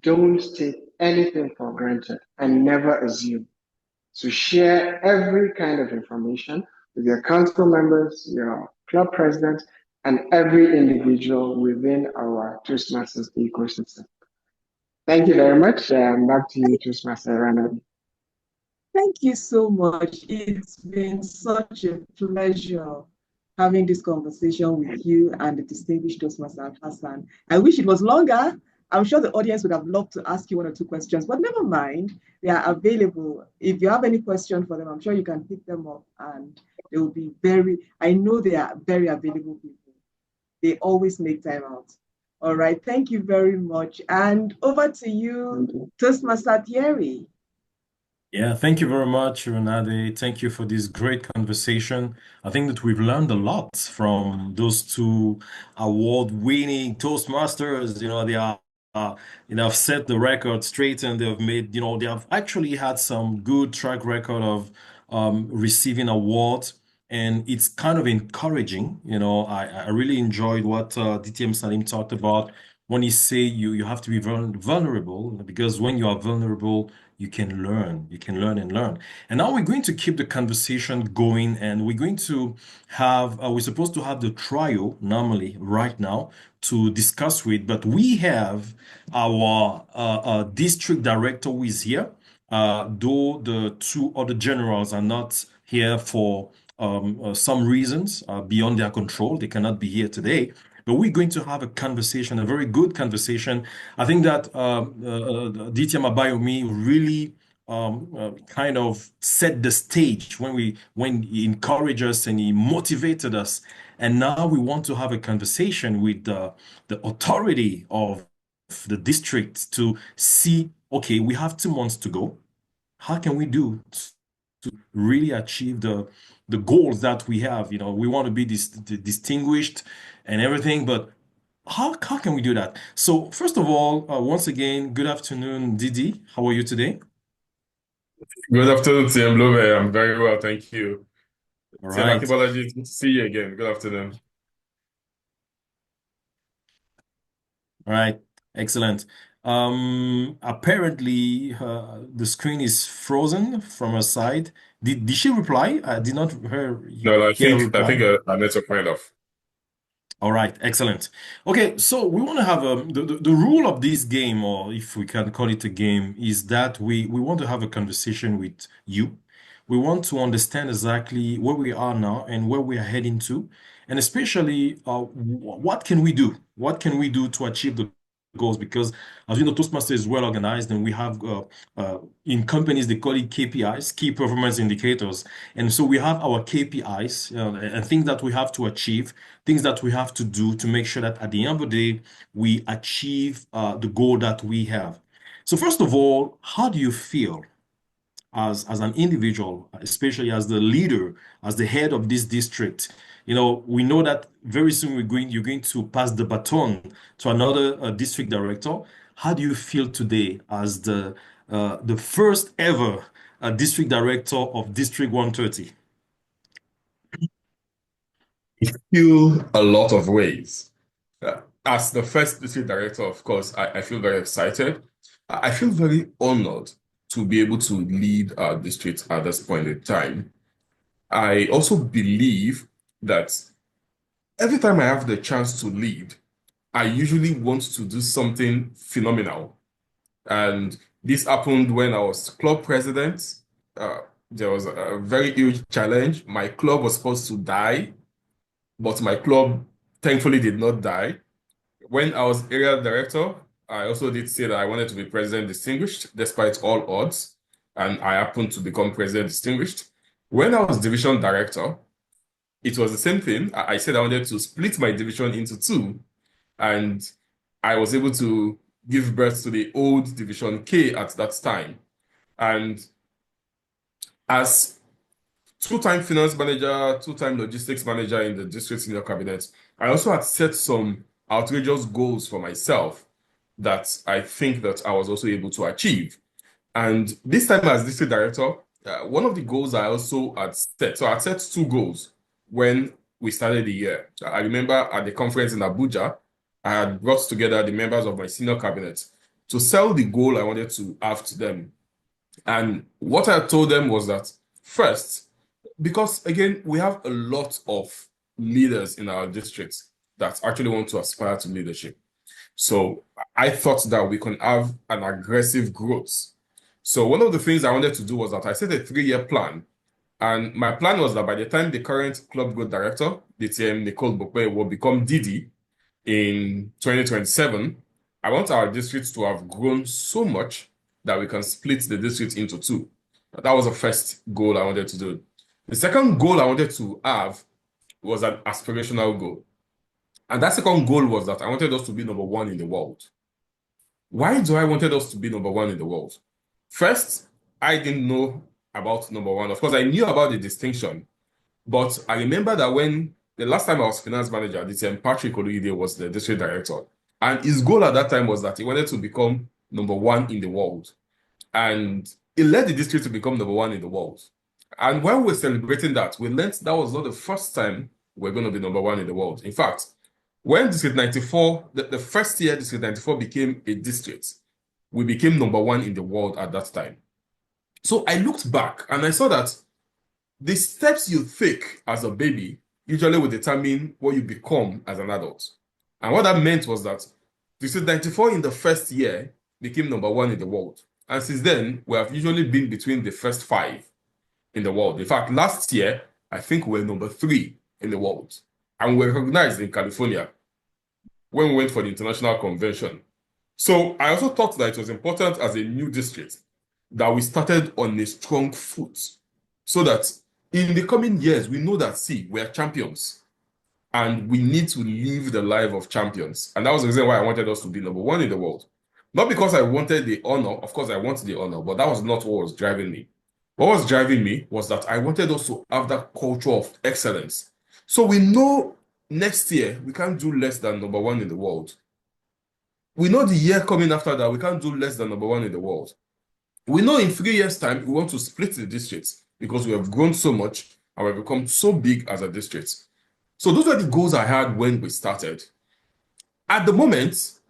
don't take anything for granted and never assume. So share every kind of information with your council members, your club president, and every individual within our Toastmasters ecosystem. Thank you very much. Back to you, Toastmaster Rana. Thank you so much. It's been such a pleasure having this conversation with you and the distinguished Toastmaster Hassan. I wish it was longer. I'm sure the audience would have loved to ask you one or two questions, but never mind. They are available. If you have any question for them, I'm sure you can pick them up and they will be I know they are very available people. They always make time out. All right, thank you very much. And over to you, Toastmaster Thierry. Yeah, thank you very much, Renade. Thank you for this great conversation. I think that we've learned a lot from those two award-winning Toastmasters. They are, have set the record straight, and they've made, they have actually had some good track record of receiving awards, and it's kind of encouraging. I really enjoyed what DTM Salim talked about when he say you have to be vulnerable, because when you are vulnerable, you can learn and learn. And now we're going to keep the conversation going, and we're going to have we're supposed to have the trio normally right now to discuss with, but we have our district director who is here, though the two other generals are not here for some reasons beyond their control. They cannot be here today. But we're going to have a conversation, a very good conversation. I think that DTM Abayomi really kind of set the stage when he encouraged us and he motivated us. And now we want to have a conversation with the authority of the district to see, okay, we have 2 months to go. How can we do to really achieve the goals that we have? We want to be distinguished and everything, but how can we do that? So first of all, once again, good afternoon, Didi. How are you today? Good afternoon, TM Blue. I'm very well, thank you. All TM right. Akibalaji, it's good to see you again. Good afternoon. All right. Excellent. Apparently, the screen is frozen from her side. Did she reply? I did not No, hear a reply. I need to find off. All right, excellent. Okay, so we want to have the rule of this game, or if we can call it a game, is that we want to have a conversation with you. We want to understand exactly where we are now and where we are heading to, and especially what can we do? What can we do to achieve the goals? Because as you know, Toastmaster is well organized, and we have in companies they call it KPIs, key performance indicators, and so we have our KPIs and things that we have to achieve, things that we have to do to make sure that at the end of the day, we achieve the goal that we have. So first of all, how do you feel as an individual, especially as the leader, as the head of this district? We know that very soon you're going to pass the baton to another district director. How do you feel today as the first ever district director of District 130? I feel a lot of ways. As the first district director, of course, I feel very excited. I feel very honored to be able to lead our district at this point in time. I also believe that every time I have the chance to lead, I usually want to do something phenomenal. And this happened when I was club president. There was a very huge challenge. My club was supposed to die, but my club thankfully did not die. When I was area director, I also did say that I wanted to be president distinguished despite all odds, and I happened to become president distinguished. When I was division director, it was the same thing. I said I wanted to split my division into two, and I was able to give birth to the old Division K at that time. And as two-time finance manager, two-time logistics manager in the district senior cabinet, I also had set some outrageous goals for myself that I think that I was also able to achieve. And this time as district director, one of the goals I also had set, so I had set 2 goals when we started the year. I remember at the conference in Abuja, I had brought together the members of my senior cabinet to sell the goal I wanted to have to them. And what I told them was that first, because again, we have a lot of leaders in our district that actually want to aspire to leadership. So I thought that we can have an aggressive growth. So one of the things I wanted to do was that I set a 3-year plan. And my plan was that by the time the current club growth director, DTM Nicole Bokwe, will become Didi in 2027, I want our district to have grown so much that we can split the district into 2. That was the first goal I wanted to do. The second goal I wanted to have was an aspirational goal. And that second goal was that I wanted us to be number one in the world. Why do I wanted us to be number one in the world? First, I didn't know about number one. Of course, I knew about the distinction, but I remember that when the last time I was finance manager, this Patrick Oluide was the district director. And his goal at that time was that he wanted to become number one in the world. And he led the district to become number one in the world. And when we were celebrating that, we learned that was not the first time we're going to be number one in the world. In fact, when District 94, the first year District 94 became a district, we became number one in the world at that time. So I looked back and I saw that the steps you take as a baby usually will determine what you become as an adult. And what that meant was that District 94 in the first year became number one in the world. And since then, we have usually been between the first 5 in the world. In fact, last year, I think we were number 3 in the world. And we were recognized in California when we went for the international convention. So I also thought that it was important as a new district that we started on a strong foot so that in the coming years, we know that, see, we are champions and we need to live the life of champions. And that was the reason why I wanted us to be number one in the world. Not because I wanted the honor, of course I wanted the honor, but that was not what was driving me. What was driving me was that I wanted us to have that culture of excellence. So we know next year we can't do less than number one in the world. We know the year coming after that we can't do less than number one in the world. We know in 3 years' time we want to split the districts because we have grown so much and we've become so big as a district. So those are the goals I had when we started. At the moment,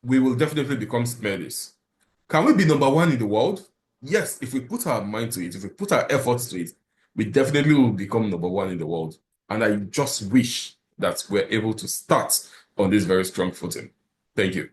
we will definitely become smarties. Can we be number one in the world? Yes, if we put our mind to it, if we put our efforts to it, we definitely will become number one in the world. And I just wish that we're able to start on this very strong footing. Thank you.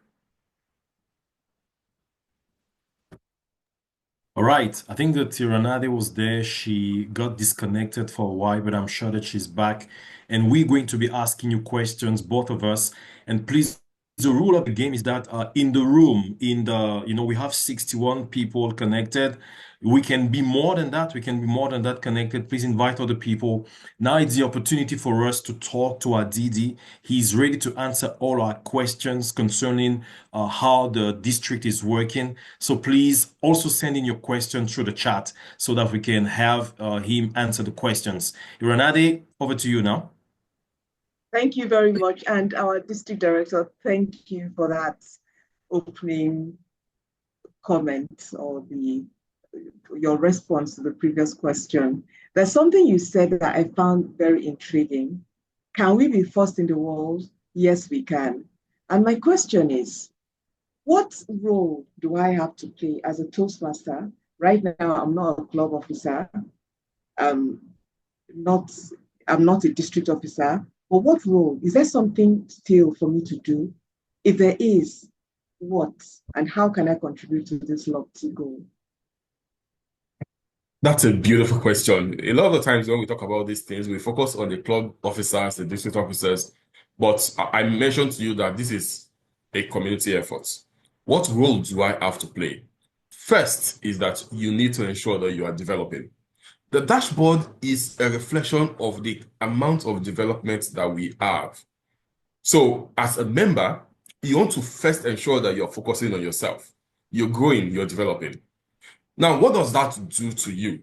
All right. I think that Tiranade was there. She got disconnected for a while, but I'm sure that she's back. And we're going to be asking you questions, both of us. And please, the rule of the game is that in the room, we have 61 people connected. We can be more than that. We can be more than that connected. Please invite other people. Now it's the opportunity for us to talk to our DD. He's ready to answer all our questions concerning how the district is working. So please also send in your questions through the chat so that we can have him answer the questions. Iranade, over to you now. Thank you very much. And our district director, thank you for that opening comment or your response to the previous question. There's something you said that I found very intriguing. Can we be first in the world? Yes, we can. And my question is, what role do I have to play as a Toastmaster? Right now, I'm not a club officer. I'm not a district officer. But what role? Is there something still for me to do? If there is, what? And how can I contribute to this lofty goal? That's a beautiful question. A lot of the times when we talk about these things, we focus on the club officers, the district officers. But I mentioned to you that this is a community effort. What role do I have to play? First is that you need to ensure that you are developing. The dashboard is a reflection of the amount of development that we have. So as a member, you want to first ensure that you're focusing on yourself. You're growing, you're developing. Now, what does that do to you?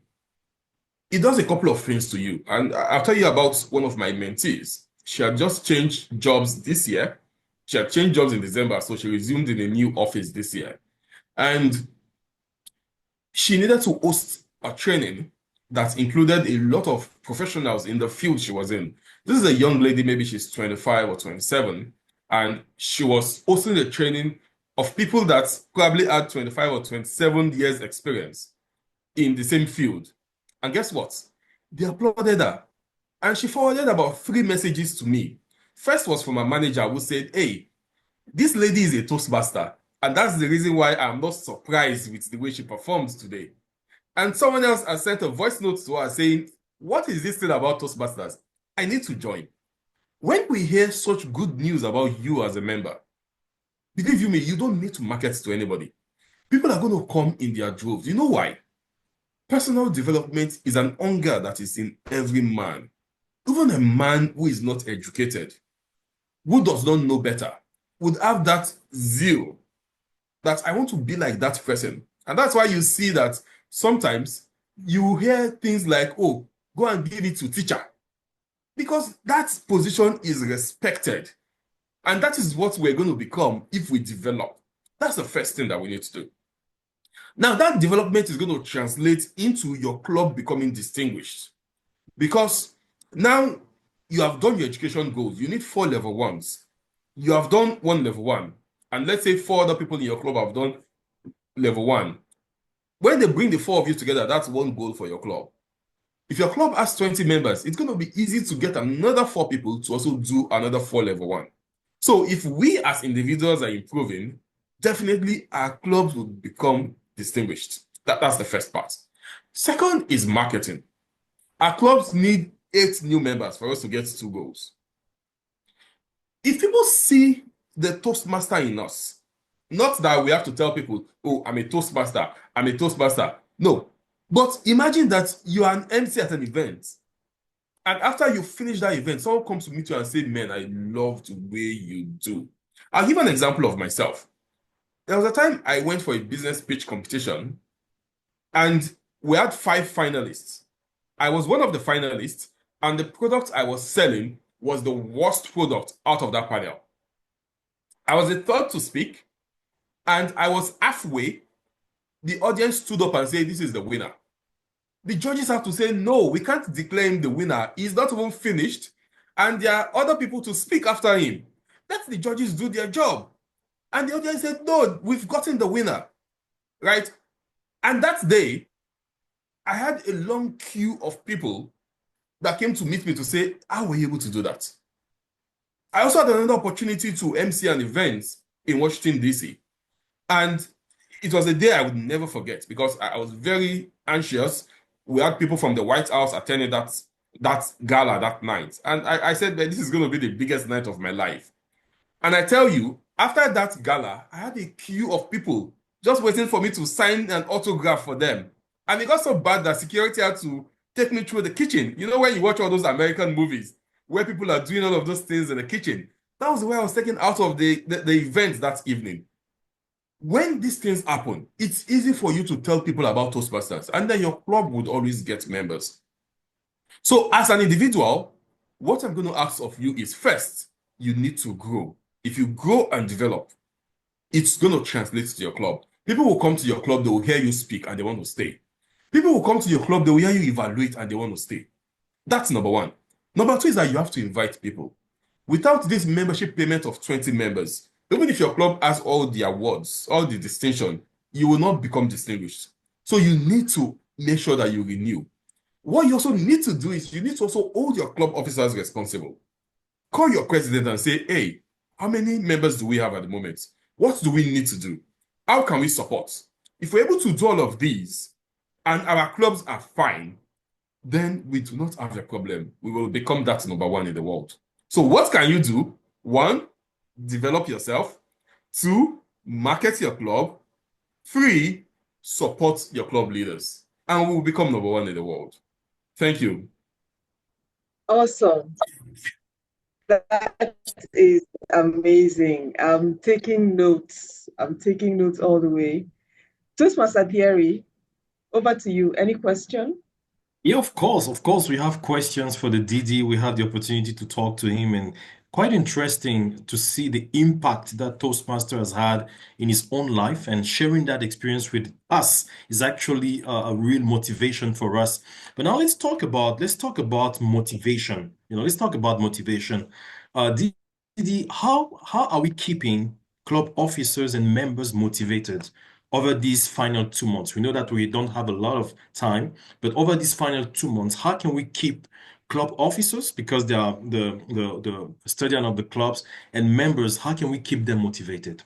It does a couple of things to you. And I'll tell you about one of my mentees. She had just changed jobs this year. She had changed jobs in December, so she resumed in a new office this year. And she needed to host a training that included a lot of professionals in the field she was in. This is a young lady, maybe she's 25 or 27, and she was hosting a training of people that probably had 25 or 27 years experience in the same field. And guess what? They applauded her. And she forwarded about 3 messages to me. First was from a manager who said, hey, this lady is a Toastmaster. And that's the reason why I'm not surprised with the way she performed today. And someone else has sent a voice note to her saying, what is this thing about Toastmasters? I need to join. When we hear such good news about you as a member, believe you me, you don't need to market to anybody. People are going to come in their droves. You know why? Personal development is an hunger that is in every man, even a man who is not educated. who does not know better would have that zeal that I want to be like that person. And that's why you see that sometimes you hear things like, oh, go and give it to teacher. Because that position is respected. And that is what we're going to become if we develop. That's the first thing that we need to do. Now, that development is going to translate into your club becoming distinguished. Because now you have done your education goals. You need 4 level 1s. You have done 1 level 1. And let's say 4 other people in your club have done level 1. When they bring the 4 of you together, that's 1 goal for your club. If your club has 20 members, it's going to be easy to get another 4 people to also do another 4 level 1. So if we as individuals are improving, definitely our clubs will become distinguished. That's the first part. Second is marketing. Our clubs need 8 new members for us to get 2 goals. If people see the Toastmaster in us, not that we have to tell people, oh, I'm a Toastmaster, I'm a Toastmaster. No. But imagine that you are an MC at an event. And after you finish that event, someone comes to meet you and say, man, I love the way you do. I'll give an example of myself. There was a time I went for a business pitch competition and we had 5 finalists. I was one of the finalists and the product I was selling was the worst product out of that panel. I was the third to speak and I was halfway. The audience stood up and said, this is the winner. The judges have to say, no, we can't declare him the winner. He's not even finished. And there are other people to speak after him. Let the judges do their job. And the audience said, no, we've gotten the winner. Right? And that day, I had a long queue of people that came to meet me to say, how were you able to do that? I also had another opportunity to MC an event in Washington, D.C. And it was a day I would never forget because I was very anxious. We had people from the White House attending that gala that night. And I said, man, this is going to be the biggest night of my life. And I tell you, after that gala, I had a queue of people just waiting for me to sign an autograph for them. And it got so bad that security had to take me through the kitchen. You know, when you watch all those American movies where people are doing all of those things in the kitchen, that was the way I was taken out of the event that evening. When these things happen, it's easy for you to tell people about Toastmasters, and then your club would always get members. So as an individual, what I'm going to ask of you is first, you need to grow. If you grow and develop, it's going to translate to your club. People will come to your club, they will hear you speak and they want to stay. People will come to your club, they will hear you evaluate and they want to stay. That's number 1. Number 2 is that you have to invite people. Without this membership payment of 20 members, even if your club has all the awards, all the distinction, you will not become distinguished. So you need to make sure that you renew. What you also need to do is you need to also hold your club officers responsible. Call your president and say, hey, how many members do we have at the moment? What do we need to do? How can we support? If we're able to do all of these and our clubs are fine, then we do not have a problem. We will become that number 1 in the world. So what can you do? 1, develop yourself. 2, market your club. 3, support your club leaders. And we will become number 1 in the world. Thank you. Awesome. That is amazing. I'm taking notes. I'm taking notes all the way. Toastmaster Thierry, over to you. Any question? Yeah, of course. Of course, we have questions for the DD. We had the opportunity to talk to him, and quite interesting to see the impact that Toastmaster has had in his own life, and sharing that experience with us is actually a real motivation for us. But now let's talk about motivation. Let's talk about motivation. DD, how are we keeping club officers and members motivated over these final 2 months? We know that we don't have a lot of time, but over these final 2 months, how can we keep club officers, because they are the custodian of the clubs, and members, how can we keep them motivated?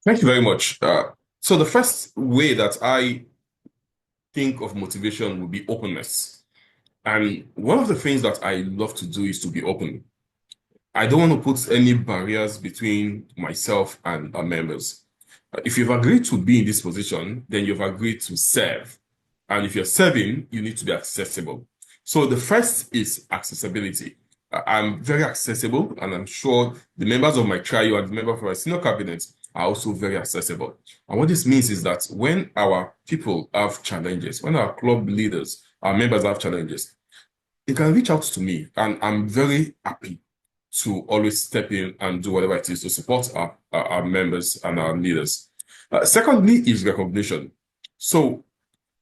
Thank you very much. So the first way that I think of motivation would be openness. And one of the things that I love to do is to be open. I don't want to put any barriers between myself and our members. If you've agreed to be in this position, then you've agreed to serve. And if you're serving, you need to be accessible. So the first is accessibility. I'm very accessible, and I'm sure the members of my trio and the members of my senior cabinet are also very accessible. And what this means is that when our people have challenges, when our club leaders, our members have challenges, they can reach out to me, and I'm very happy to always step in and do whatever it is to support our members and our leaders. Secondly is recognition. So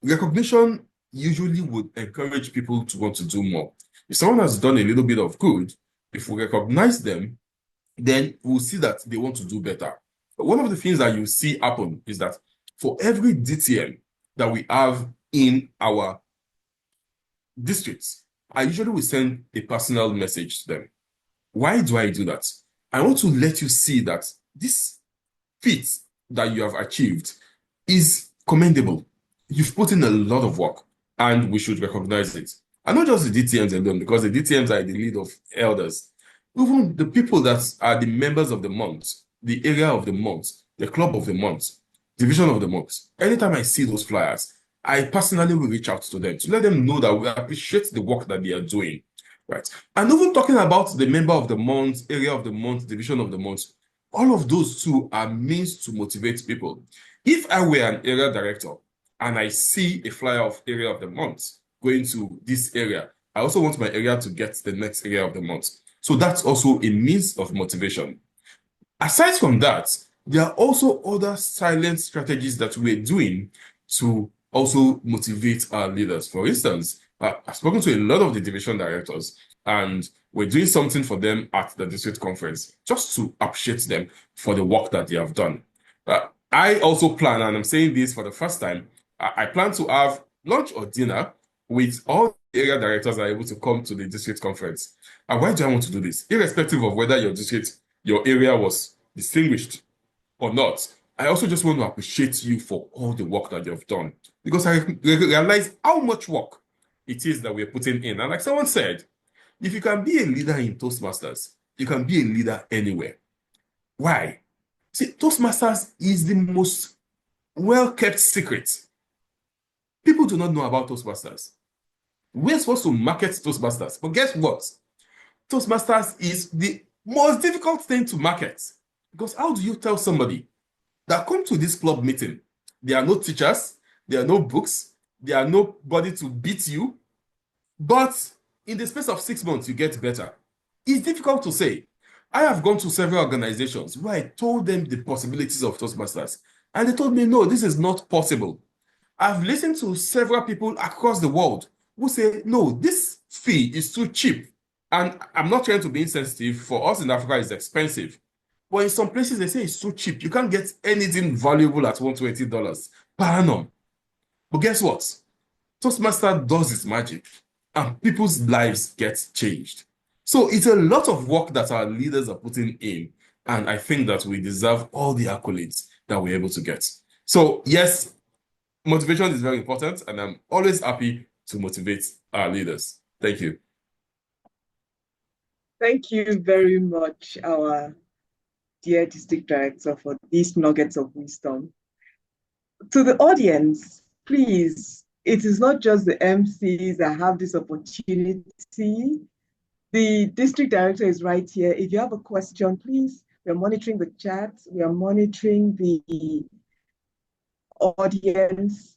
recognition usually would encourage people to want to do more. If someone has done a little bit of good, if we recognize them, then we'll see that they want to do better. But one of the things that you see happen is that for every DTM that we have in our districts, I usually will send a personal message to them. Why do I do that? I want to let you see that this feat that you have achieved is commendable. You've put in a lot of work, and we should recognize it. And not just the DTMs alone, because the DTMs are the lead of elders. Even the people that are the members of the month, the area of the month, the club of the month, division of the month. Anytime I see those flyers, I personally will reach out to them to let them know that we appreciate the work that they are doing. Right. And even talking about the member of the month, area of the month, division of the month, all of those two are means to motivate people. If I were an area director and I see a flyer of area of the month going to this area, I also want my area to get the next area of the month. So that's also a means of motivation. Aside from that, there are also other silent strategies that we're doing to also motivate our leaders. For instance, I've spoken to a lot of the division directors, and we're doing something for them at the district conference just to appreciate them for the work that they have done. I also plan, and I'm saying this for the first time, I plan to have lunch or dinner with all the area directors are able to come to the district conference. And why do I want to do this? Irrespective of whether your district, your area was distinguished or not, I also just want to appreciate you for all the work that you've done, because I realize how much work it is that we're putting in. And like someone said, if you can be a leader in Toastmasters, you can be a leader anywhere. Why? See, Toastmasters is the most well-kept secret. People do not know about Toastmasters. We're supposed to market Toastmasters, but guess what? Toastmasters is the most difficult thing to market, because how do you tell somebody that come to this club meeting, there are no teachers, there are no books, there are nobody to beat you, but in the space of 6 months, you get better? It's difficult to say. I have gone to several organizations where I told them the possibilities of Toastmasters, and they told me, no, this is not possible. I've listened to several people across the world who say, no, this fee is too cheap. And I'm not trying to be insensitive. For us in Africa, it's expensive. But in some places, they say it's too cheap. You can't get anything valuable at $120 per annum. But guess what? Toastmaster does its magic, and people's lives get changed. So it's a lot of work that our leaders are putting in, and I think that we deserve all the accolades that we're able to get. So yes, motivation is very important, and I'm always happy to motivate our leaders. Thank you. Thank you very much, our dear district director, for these nuggets of wisdom. To the audience, please, it is not just the MCs that have this opportunity. The district director is right here. If you have a question, please, we are monitoring the chat. We are monitoring the audience.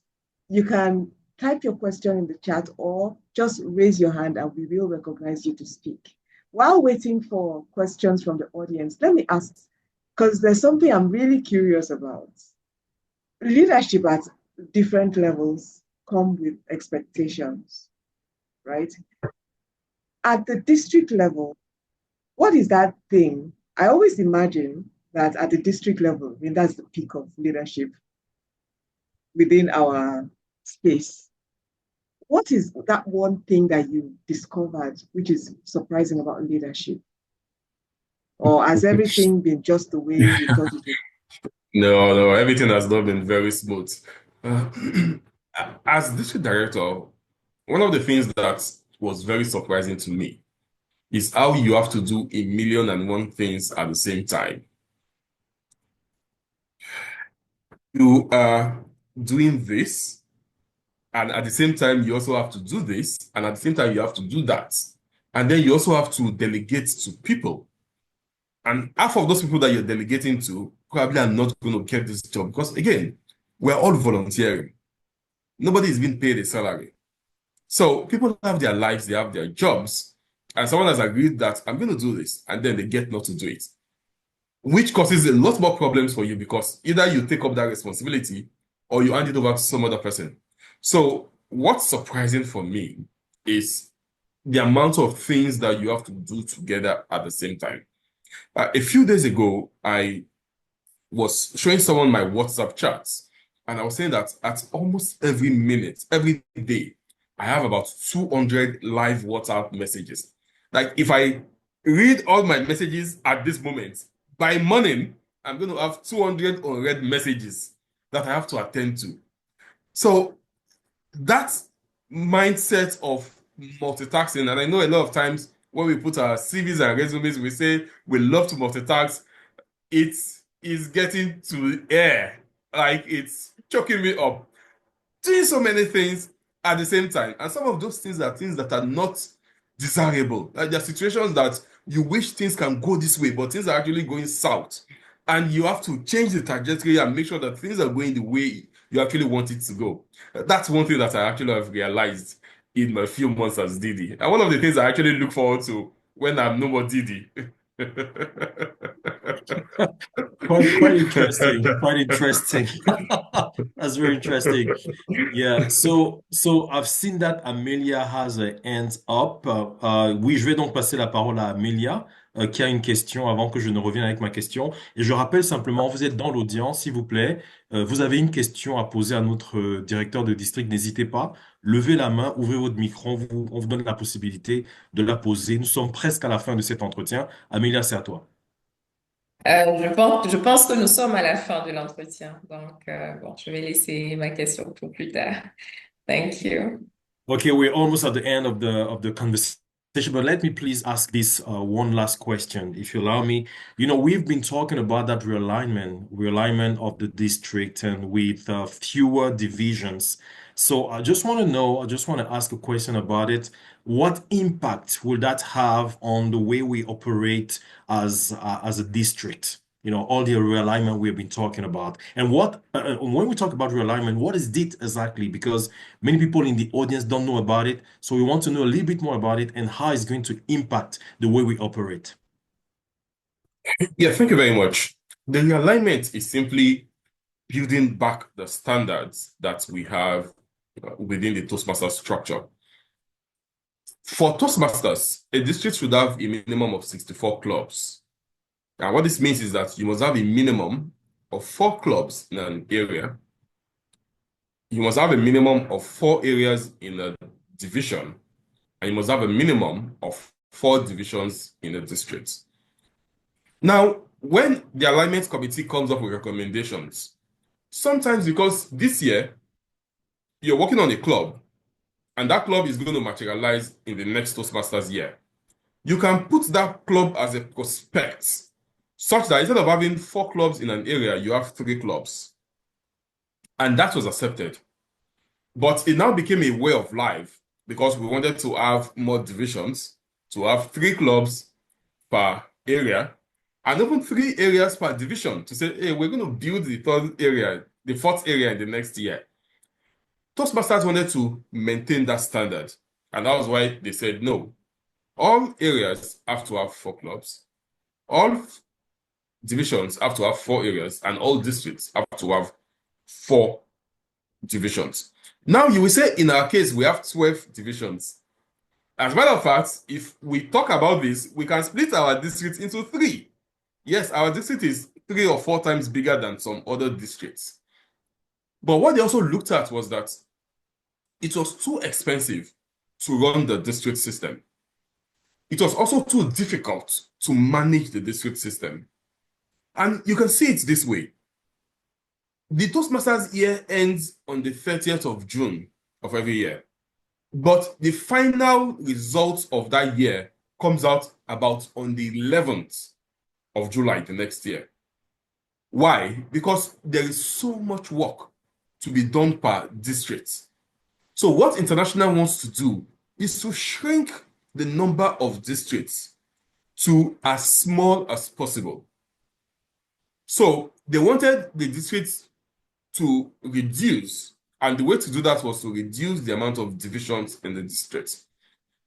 You can type your question in the chat or just raise your hand and we will recognize you to speak. While waiting for questions from the audience, let me ask, because there's something I'm really curious about. Leadership at different levels come with expectations, right? At the district level, what is that thing? I always imagine that at the district level, I mean, that's the peak of leadership within our space. What is that one thing that you discovered which is surprising about leadership? Or has everything been just the way you thought it would? No, everything has not been very smooth. As district director, one of the things that was very surprising to me is how you have to do 1,000,001 things at the same time. You are doing this, and at the same time, you also have to do this, and at the same time, you have to do that. And then you also have to delegate to people. And half of those people that you're delegating to probably are not going to get this job because, again, we're all volunteering. Nobody is being paid a salary. So people have their lives, they have their jobs, and someone has agreed that I'm going to do this, and then they get not to do it, which causes a lot more problems for you because either you take up that responsibility or you hand it over to some other person. So what's surprising for me is the amount of things that you have to do together at the same time. A few days ago, I was showing someone my WhatsApp chats, and I was saying that at almost every minute, every day, I have about 200 live WhatsApp messages. Like if I read all my messages at this moment, by morning, I'm going to have 200 unread messages that I have to attend to. So that mindset of multitasking, and I know a lot of times when we put our CVs and resumes, we say we love to multitask. It is getting to air, like it's choking me up. Doing so many things at the same time, and some of those things are not desirable. Like there are situations that you wish things can go this way, but things are actually going south, and you have to change the trajectory and make sure that things are going the way you actually want it to go. That's one thing that I actually have realized in my few months as Didi, and one of the things I actually look forward to when I'm no more Didi. Quite interesting. Quite interesting. That's very interesting. Yeah. So I've seen that Amelia has a hands up. Oui, je vais donc passer la parole à Amelia, qui a une question avant que je ne revienne avec ma question. Et je rappelle simplement, vous êtes dans l'audience, s'il vous plaît. Vous avez une question à poser à notre directeur de district, n'hésitez pas. Levez la main, ouvrez votre micro, on vous donne la possibilité de la poser. Nous sommes presque à la fin de cet entretien. Amelia, c'est à toi. Je pense que nous sommes à la fin de l'entretien. Donc, bon, je vais laisser ma question pour plus tard. Thank you. Okay, we're almost at the end of the conversation, but let me please ask this one last question, if you allow me. You know, we've been talking about that realignment of the district and with fewer divisions. So I just want to know, I just want to ask a question about it. What impact will that have on the way we operate as a district? You know, all the realignment we've been talking about. And when we talk about realignment, what is it exactly? Because many people in the audience don't know about it. So we want to know a little bit more about it and how it's going to impact the way we operate. Yeah, thank you very much. The realignment is simply building back the standards that we have within the Toastmasters structure. For Toastmasters, a district should have a minimum of 64 clubs. And what this means is that you must have a minimum of 4 clubs in an area. You must have a minimum of 4 areas in a division. And you must have a minimum of 4 divisions in a district. Now, when the alignment committee comes up with recommendations, sometimes because this year you're working on a club and that club is going to materialize in the next Toastmasters year, you can put that club as a prospect such that instead of having 4 clubs in an area, you have 3 clubs. And that was accepted. But it now became a way of life because we wanted to have more divisions, to have 3 clubs per area, and even 3 areas per division to say, hey, we're going to build the 3rd area, the 4th area in the next year. Toastmasters wanted to maintain that standard. And that was why they said, no, all areas have to have 4 clubs. All divisions have to have 4 areas, and all districts have to have 4 divisions. Now, you will say, in our case, we have 12 divisions. As a matter of fact, if we talk about this, we can split our district into 3. Yes, our district is 3 or 4 times bigger than some other districts. But what they also looked at was that it was too expensive to run the district system. It was also too difficult to manage the district system. And you can see it this way. The Toastmasters year ends on the 30th of June of every year. But the final result of that year comes out about on the 11th of July the next year. Why? Because there is so much work to be done per district. So what International wants to do is to shrink the number of districts to as small as possible. So they wanted the districts to reduce, and the way to do that was to reduce the amount of divisions in the district.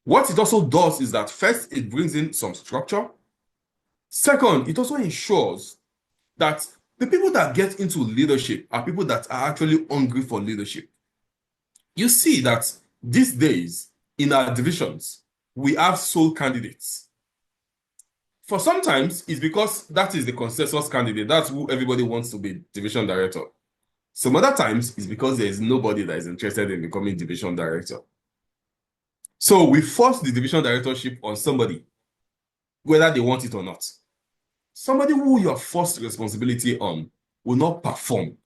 What it also does is that first, it brings in some structure. Second, it also ensures that the people that get into leadership are people that are actually hungry for leadership. You see that these days in our divisions, we have sole candidates. For sometimes, it's because that is the consensus candidate. That's who everybody wants to be division director. Some other times, it's because there is nobody that is interested in becoming division director. So we force the division directorship on somebody, whether they want it or not. Somebody who you have forced responsibility on will not perform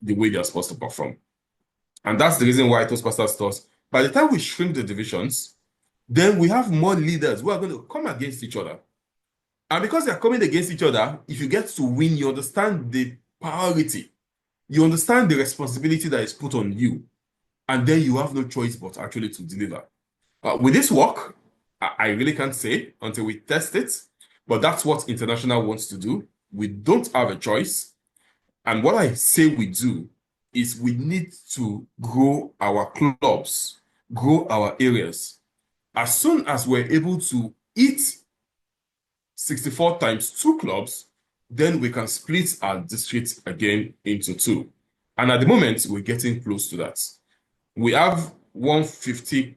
the way they are supposed to perform. And that's the reason why Toastmasters thought, by the time we shrink the divisions, then we have more leaders who are going to come against each other. And because they're coming against each other, if you get to win, you understand the priority. You understand the responsibility that is put on you. And then you have no choice but actually to deliver. With this work, I really can't say until we test it, but that's what International wants to do. We don't have a choice. And what I say we do is we need to grow our clubs, grow our areas. As soon as we're able to hit 64 times 2 clubs, then we can split our district again into 2. And at the moment, we're getting close to that. We have 140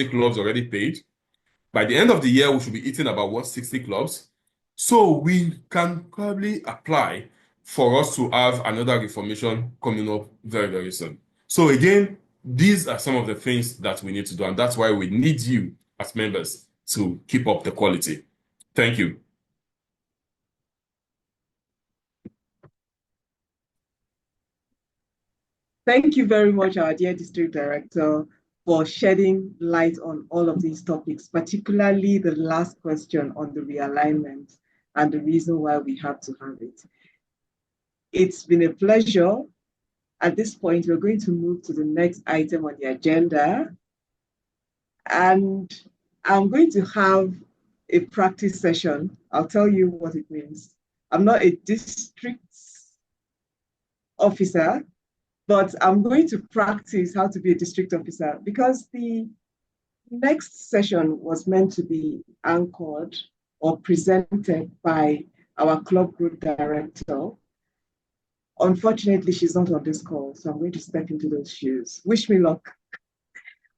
clubs already paid. By the end of the year, we should be hitting about 160 clubs. So we can probably apply for us to have another reformation coming up very, very soon. So again, these are some of the things that we need to do. And that's why we need you as members to keep up the quality. Thank you. Thank you very much, our dear District Director, for shedding light on all of these topics, particularly the last question on the realignment and the reason why we have to have it. It's been a pleasure. At this point, we're going to move to the next item on the agenda. And I'm going to have a practice session. I'll tell you what it means. I'm not a district officer, but I'm going to practice how to be a district officer because the next session was meant to be anchored or presented by our club group director. Unfortunately, she's not on this call, so I'm going to step into those shoes. Wish me luck.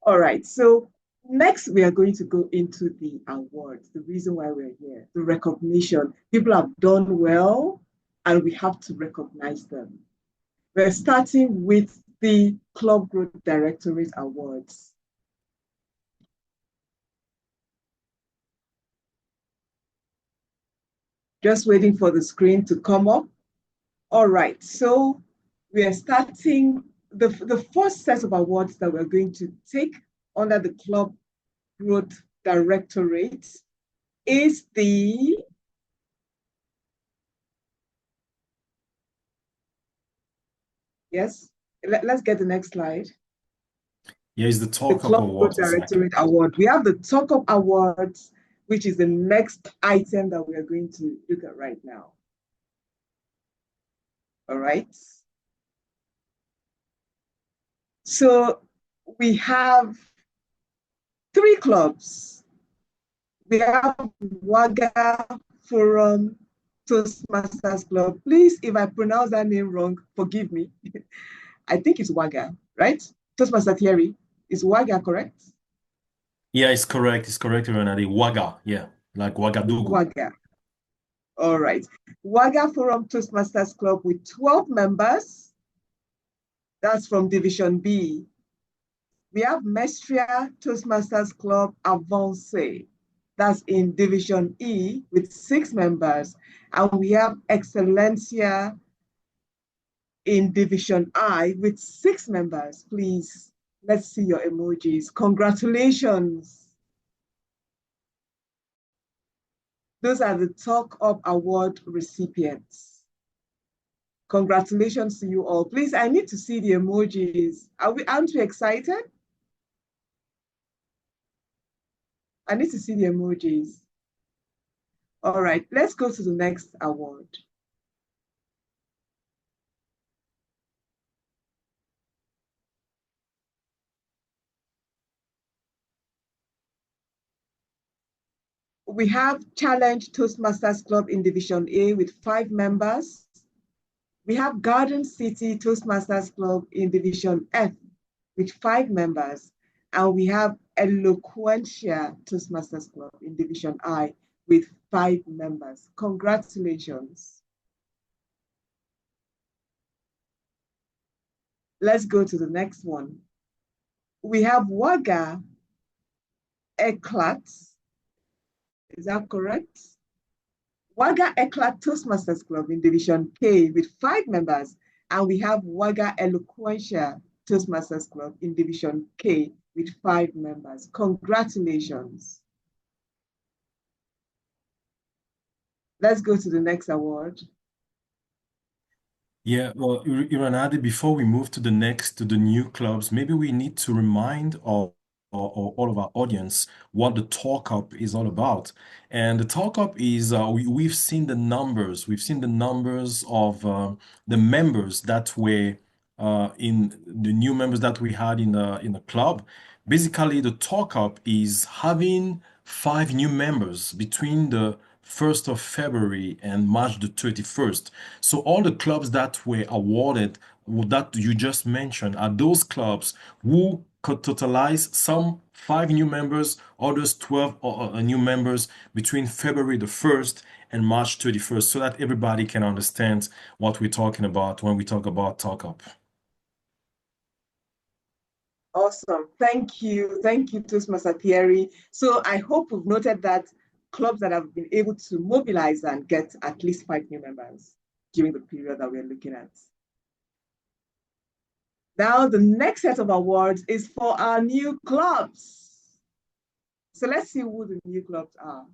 All right, so next we are going to go into the awards, the reason why we're here, the recognition. People have done well, and we have to recognize them. We're starting with the Club Group Directorate Awards. Just waiting for the screen to come up. All right, so we are starting the first set of awards that we're going to take under the Club Growth Directorate is the yes, let's get the next slide. Yeah, it's the Talk Up Club Awards. Growth Directorate Award. We have the Talk Up Awards, which is the next item that we are going to look at right now. All right. So we have 3 clubs. We have Waga Forum Toastmasters Club. Please, if I pronounce that name wrong, forgive me. I think it's Waga, right? Toastmaster theory. Is Waga correct? Yeah, it's correct. It's correct, Renati. Waga, yeah, like Ouagadougou. Waga. All right. Waga Forum Toastmasters Club with 12 members. That's from Division B. We have Mestria Toastmasters Club Avancé. That's in Division E with 6 members. And we have Excellencia in Division I with 6 members. Please, let's see your emojis. Congratulations. Those are the Talk Up Award recipients. Congratulations to you all. Please, I need to see the emojis. Aren't we excited? I need to see the emojis. All right, let's go to the next award. We have Challenge Toastmasters Club in Division A with 5 members. We have Garden City Toastmasters Club in Division F with 5 members. And we have Eloquentia Toastmasters Club in Division I with 5 members. Congratulations. Let's go to the next one. We have Waga Eclat. Is that correct? Waga Eclat Toastmasters Club in Division K with 5 members. And we have Waga Eloquentia Toastmasters Club in Division K with 5 members. Congratulations. Let's go to the next award. Yeah, well, Iranade, before we move to the new clubs, maybe we need to remind all of our audience what the talk up is all about. And the talk up is we've seen the numbers. We've seen the numbers of the members that were in the new members that we had in the club. Basically, the talk up is having 5 new members between the 1st of February and March the 31st. So all the clubs that were awarded, that you just mentioned, are those clubs who could totalize some 5 new members, others 12 new members between February the 1st and March 31st, so that everybody can understand what we're talking about when we talk about talk up. Awesome. Thank you. Thank you, Toastmaster Thierry. So I hope we've noted that clubs that have been able to mobilize and get at least 5 new members during the period that we're looking at. Now, the next set of awards is for our new clubs. So let's see who the new clubs are.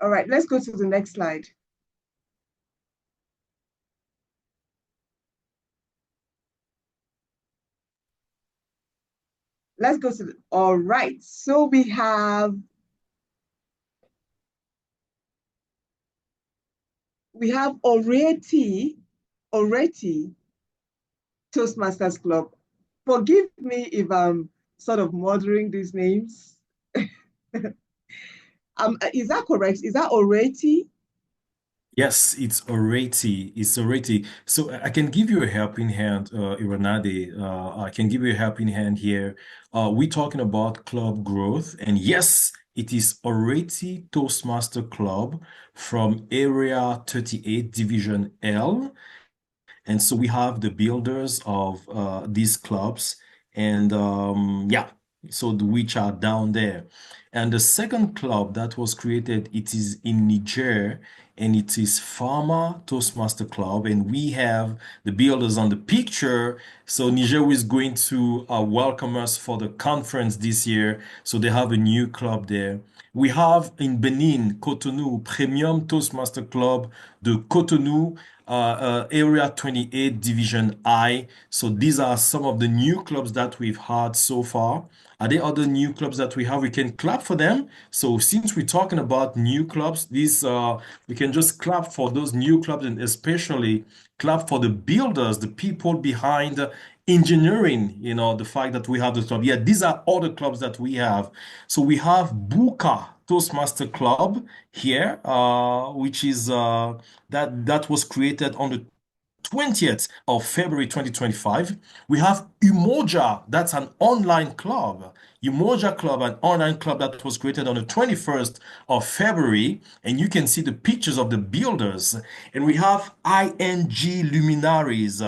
All right, let's go to the next slide. Let's go to the, all right. So we have Oreti Toastmasters Club. Forgive me if I'm sort of murdering these names. Is that correct? Is that Oreti? Yes, it's already. It's already. So I can give you a helping hand, Iranade. I can give you a helping hand here. We're talking about club growth, and yes, it is already Toastmaster Club from Area 38 Division L. And so we have the builders of these clubs, and yeah, so which are down there. And the second club that was created, it is in Niger, and it is Farmer Toastmaster Club, and we have the builders on the picture. So Niger is going to welcome us for the conference this year. So they have a new club there. We have in Benin, Cotonou, Premium Toastmaster Club de Cotonou, Area 28 Division I. So these are some of the new clubs that we've had so far. Are there other new clubs that we have? We can clap for them. So since we're talking about new clubs, we can just clap for those new clubs, and especially clap for the builders, the people behind engineering, the fact that we have the club. Yeah, these are all the clubs that we have. So we have Buka Toastmaster Club here, which is that was created on the 20th of February 2025. We have Umoja, that's an online club. Umoja Club, an online club that was created on the 21st of February, and you can see the pictures of the builders. And we have ING Luminaries.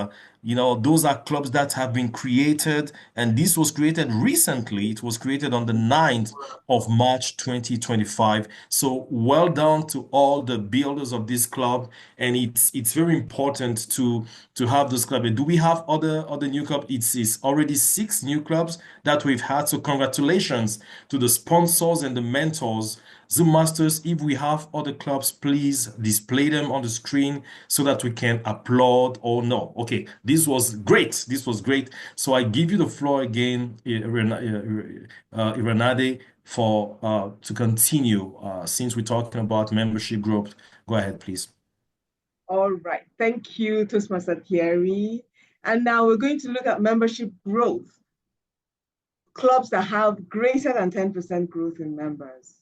Those are clubs that have been created, and this was created recently. It was created on the 9th of March 2025. So well done to all the builders of this club, and it's very important to have this club. And do we have other new clubs? It's already 6 new clubs that we've had. So congratulations to the sponsors and the mentors Zoom Masters, if we have other clubs, please display them on the screen so that we can applaud or no. Okay, this was great. This was great. So I give you the floor again, Iranade, for to continue since we're talking about membership growth. Go ahead, please. All right. Thank you, Toastmaster Thierry. And now we're going to look at membership growth. Clubs that have greater than 10% growth in members.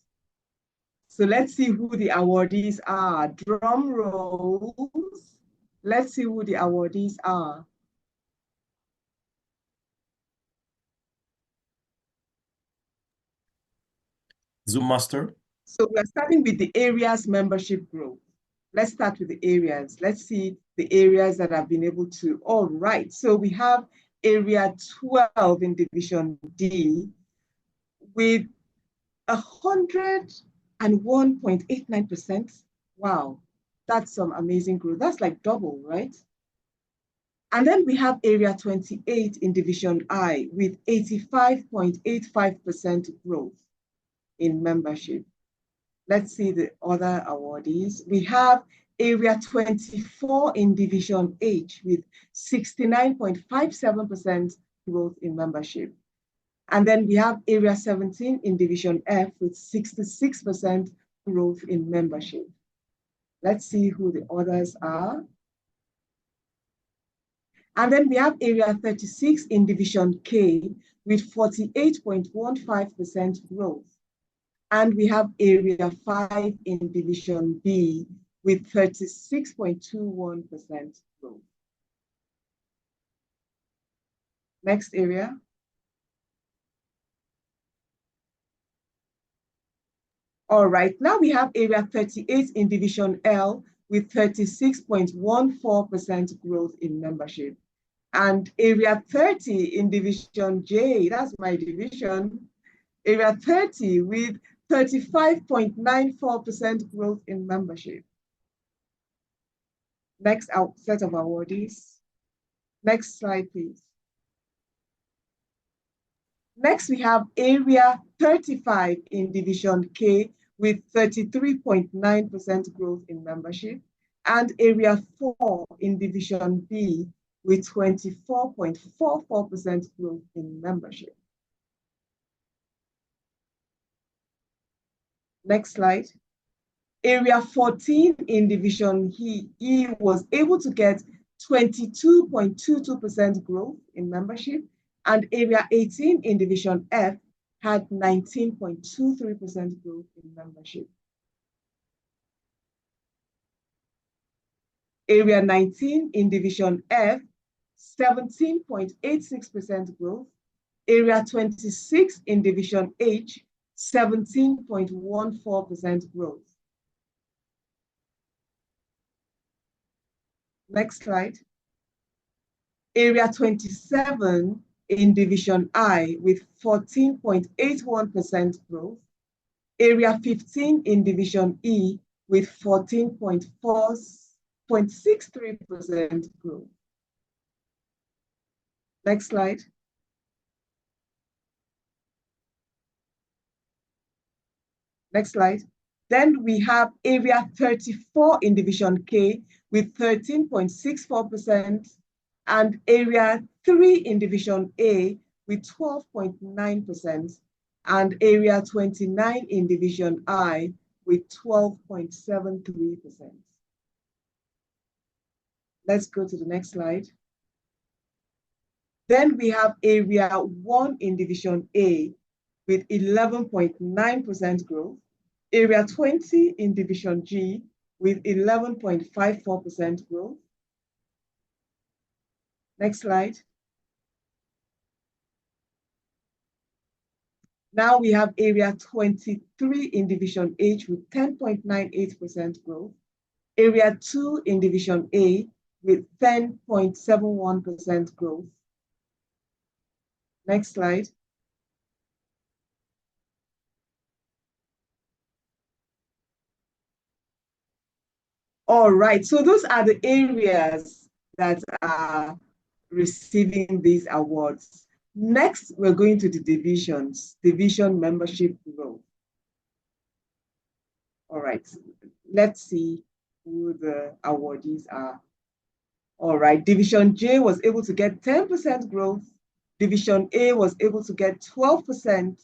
So let's see who the awardees are. Drum rolls. Let's see who the awardees are. Zoom Master. So we're starting with the areas membership growth. Let's start with the areas. Let's see the areas that have been able to. All right. So we have area 12 in Division D with 101.89%. Wow, that's some amazing growth. That's like double, right? And then we have area 28 in Division I with 85.85% growth in membership. Let's see the other awardees. We have area 24 in Division H with 69.57% growth in membership. And then we have area 17 in Division F with 66% growth in membership. Let's see who the others are. And then we have area 36 in Division K with 48.15% growth. And we have area 5 in Division B with 36.21% growth. Next area. All right, now we have area 38 in Division L with 36.14% growth in membership. And area 30 in Division J, that's my division, area 30 with 35.94% growth in membership. Next set of awardees. Next slide, please. Next, we have area 35 in Division K with 33.9% growth in membership, and area 4 in Division B with 24.44% growth in membership. Next slide. Area 14 in Division E was able to get 22.22% growth in membership, and area 18 in Division F had 19.23% growth in membership. Area 19 in Division F, 17.86% growth. Area 26 in Division H, 17.14% growth. Next slide. Area 27 in Division I with 14.81% growth. Area 15 in Division E with 14.63% growth. Next slide. Next slide. Then we have area 34 in Division K with 13.64%, and area 3 in Division A with 12.9%, and area 29 in Division I with 12.73%. Let's go to the next slide. Then we have area 1 in Division A with 11.9% growth, area 20 in Division G with 11.54% growth. Next slide. Now we have area 23 in Division H with 10.98% growth, area 2 in Division A with 10.71% growth. Next slide. All right, so those are the areas that are receiving these awards. Next, we're going to the divisions, division membership growth. All right, let's see who the awardees are. All right, Division J was able to get 10% growth. Division A was able to get 12%.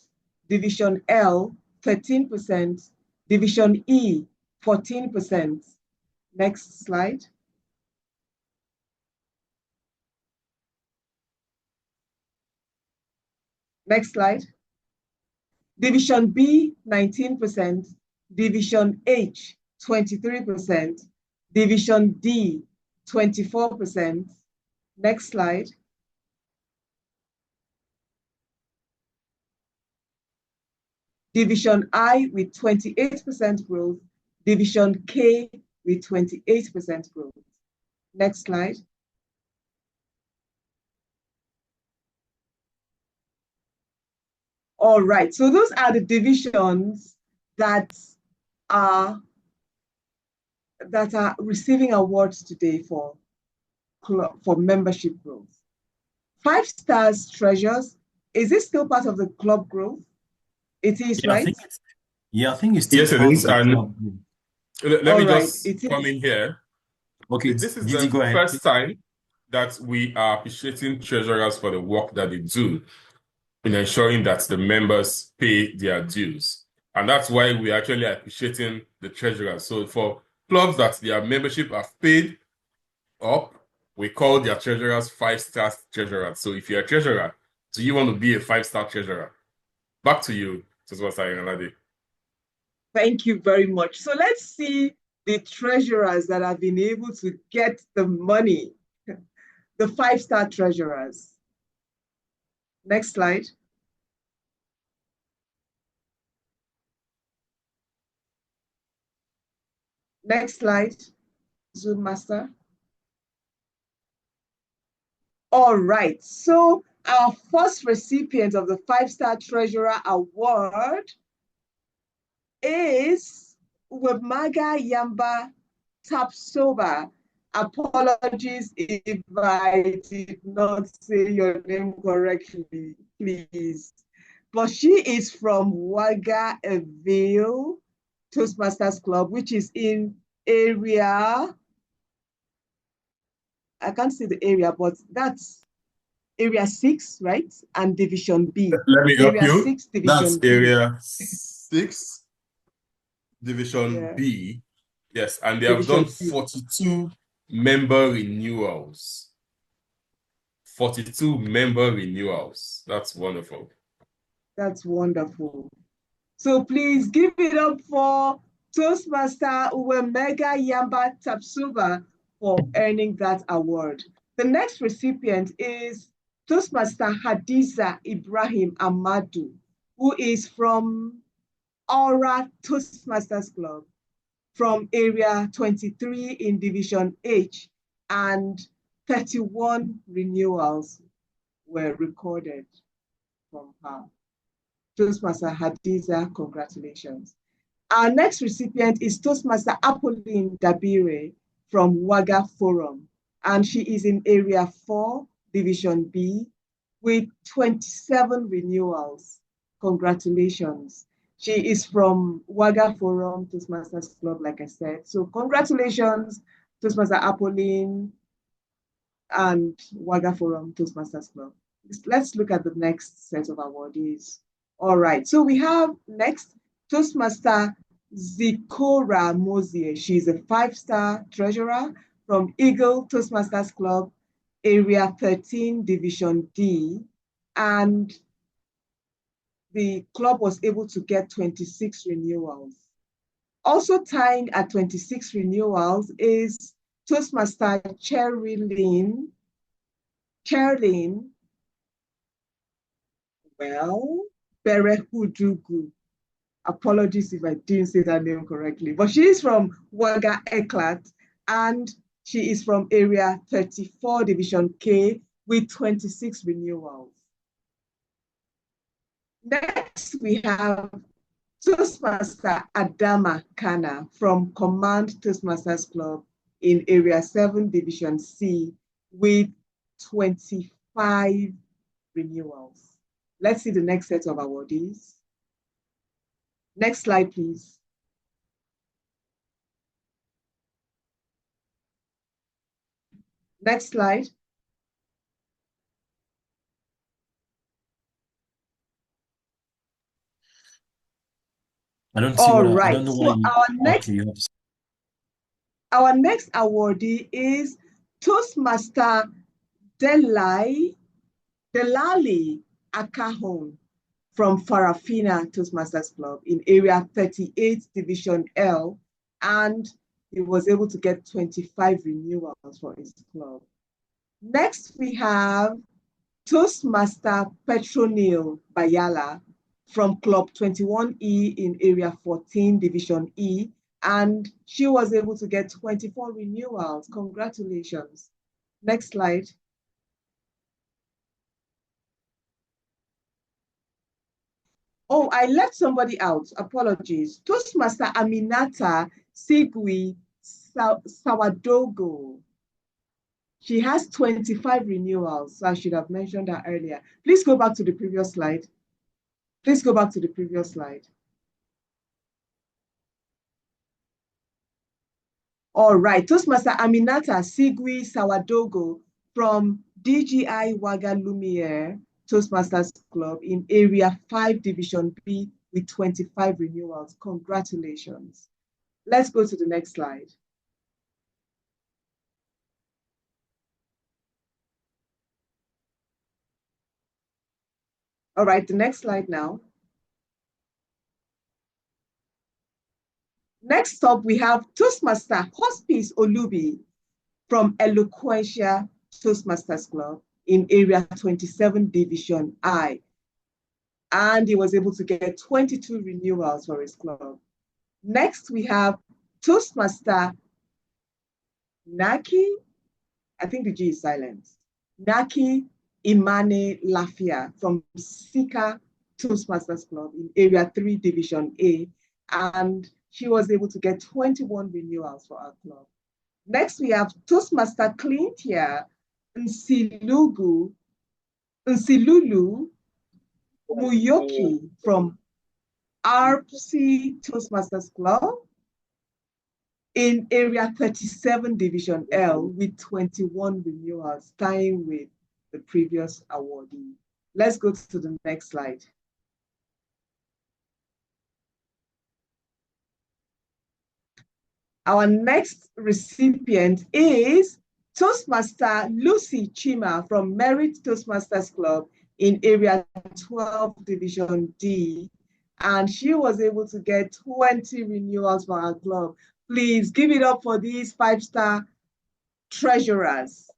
Division L, 13%. Division E, 14%. Next slide. Next slide. Division B, 19%. Division H, 23%. Division D, 24%. Next slide. Division I with 28% growth. Division K with 28% growth. Next slide. All right, so those are the divisions that are receiving awards today for membership growth. 5 Stars Treasures, is it still part of the club growth? It is, Yeah, right? I think it's still Yes, it part is. of the And club. let me just come in here. Okay, This is Didi, the go ahead. first time that we are appreciating treasurers for the work that they do in ensuring that the members pay their dues. And that's why we're actually appreciating the treasurers. So for clubs that their membership have paid up, we call their treasurers 5-star treasurers. So if you're a treasurer, do you want to be a 5-star treasurer? Back to you, Toastmaster. Thank you very much. So let's see the treasurers that have been able to get the money, the 5-star treasurers. Next slide. Next slide, Zoom Master. All right, so our first recipient of the 5-star treasurer award is Wemaga Yamba Tapsoba. Apologies if I did not say your name correctly, please. But she is from Waga Eville Toastmasters Club, which is in area, I can't see the area, but that's area 6, right? And Division B. Let me help Area you. 6, Division That's B. area 6, Division B. Yes, and they have done 42 member renewals. 42 member renewals. That's wonderful. That's wonderful. So please give it up for Toastmaster Uwemega Yamba Tapsuba for earning that award. The next recipient is Toastmaster Hadiza Ibrahim Amadu, who is from Aura Toastmasters Club from area 23 in Division H, and 31 renewals were recorded from her. Toastmaster Hadiza, congratulations. Our next recipient is Toastmaster Apolline Dabire from Waga Forum, and she is in area 4, Division B, with 27 renewals. Congratulations. She is from Waga Forum Toastmasters Club, like I said. So congratulations, Toastmaster Apolline and Waga Forum Toastmasters Club. Let's look at the next set of awardees. All right, so we have next Toastmaster Zikora Mozie. She's a 5-star treasurer from Eagle Toastmasters Club, Area 13, Division D, and the club was able to get 26 renewals. Also tying at 26 renewals is Toastmaster Cherlyn, Berehudugu. Apologies if I didn't say that name correctly, but she is from Waga Eklat, and she is from Area 34, Division K, with 26 renewals. Next, we have Toastmaster Adama Kana from Command Toastmasters Club in Area 7, Division C, with 25 renewals. Let's see the next set of awardees. Next slide, please. Next slide. I don't see All what I right. don't know why So you our okay. You have next awardee is Toastmaster Delali Akahon from Farafina Toastmasters Club in Area 38, Division L, and he was able to get 25 renewals for his club. Next, we have Toastmaster Petronil Bayala from Club 21E in Area 14, Division E, and she was able to get 24 renewals. Congratulations. Next slide. Oh, I left somebody out. Apologies. Toastmaster Aminata Sigwi Sawadogo. She has 25 renewals. So I should have mentioned that earlier. Please go back to the previous slide. Please go back to the previous slide. All right. Toastmaster Aminata Sigwi Sawadogo from DGI Waga Lumiere Toastmasters Club in Area 5, Division B with 25 renewals. Congratulations. Let's go to the next slide. All right, the next slide now. Next up, we have Toastmaster Hospice Olubi from Eloquentia Toastmasters Club in Area 27, Division I. And he was able to get 22 renewals for his club. Next, we have Toastmaster Naki, I think the G is silent, Naki Imane Lafia from Sika Toastmasters Club in Area 3, Division A, and she was able to get 21 renewals for our club. Next, we have Toastmaster Clintia Nsilulu Muyoki from RC Toastmasters Club in Area 37, Division L, with 21 renewals, tying with the previous awardee. Let's go to the next slide. Our next recipient is Toastmaster Lucy Chima from Merit Toastmasters Club in Area 12, Division D. And she was able to get 20 renewals for our club. Please give it up for these 5-star treasurers.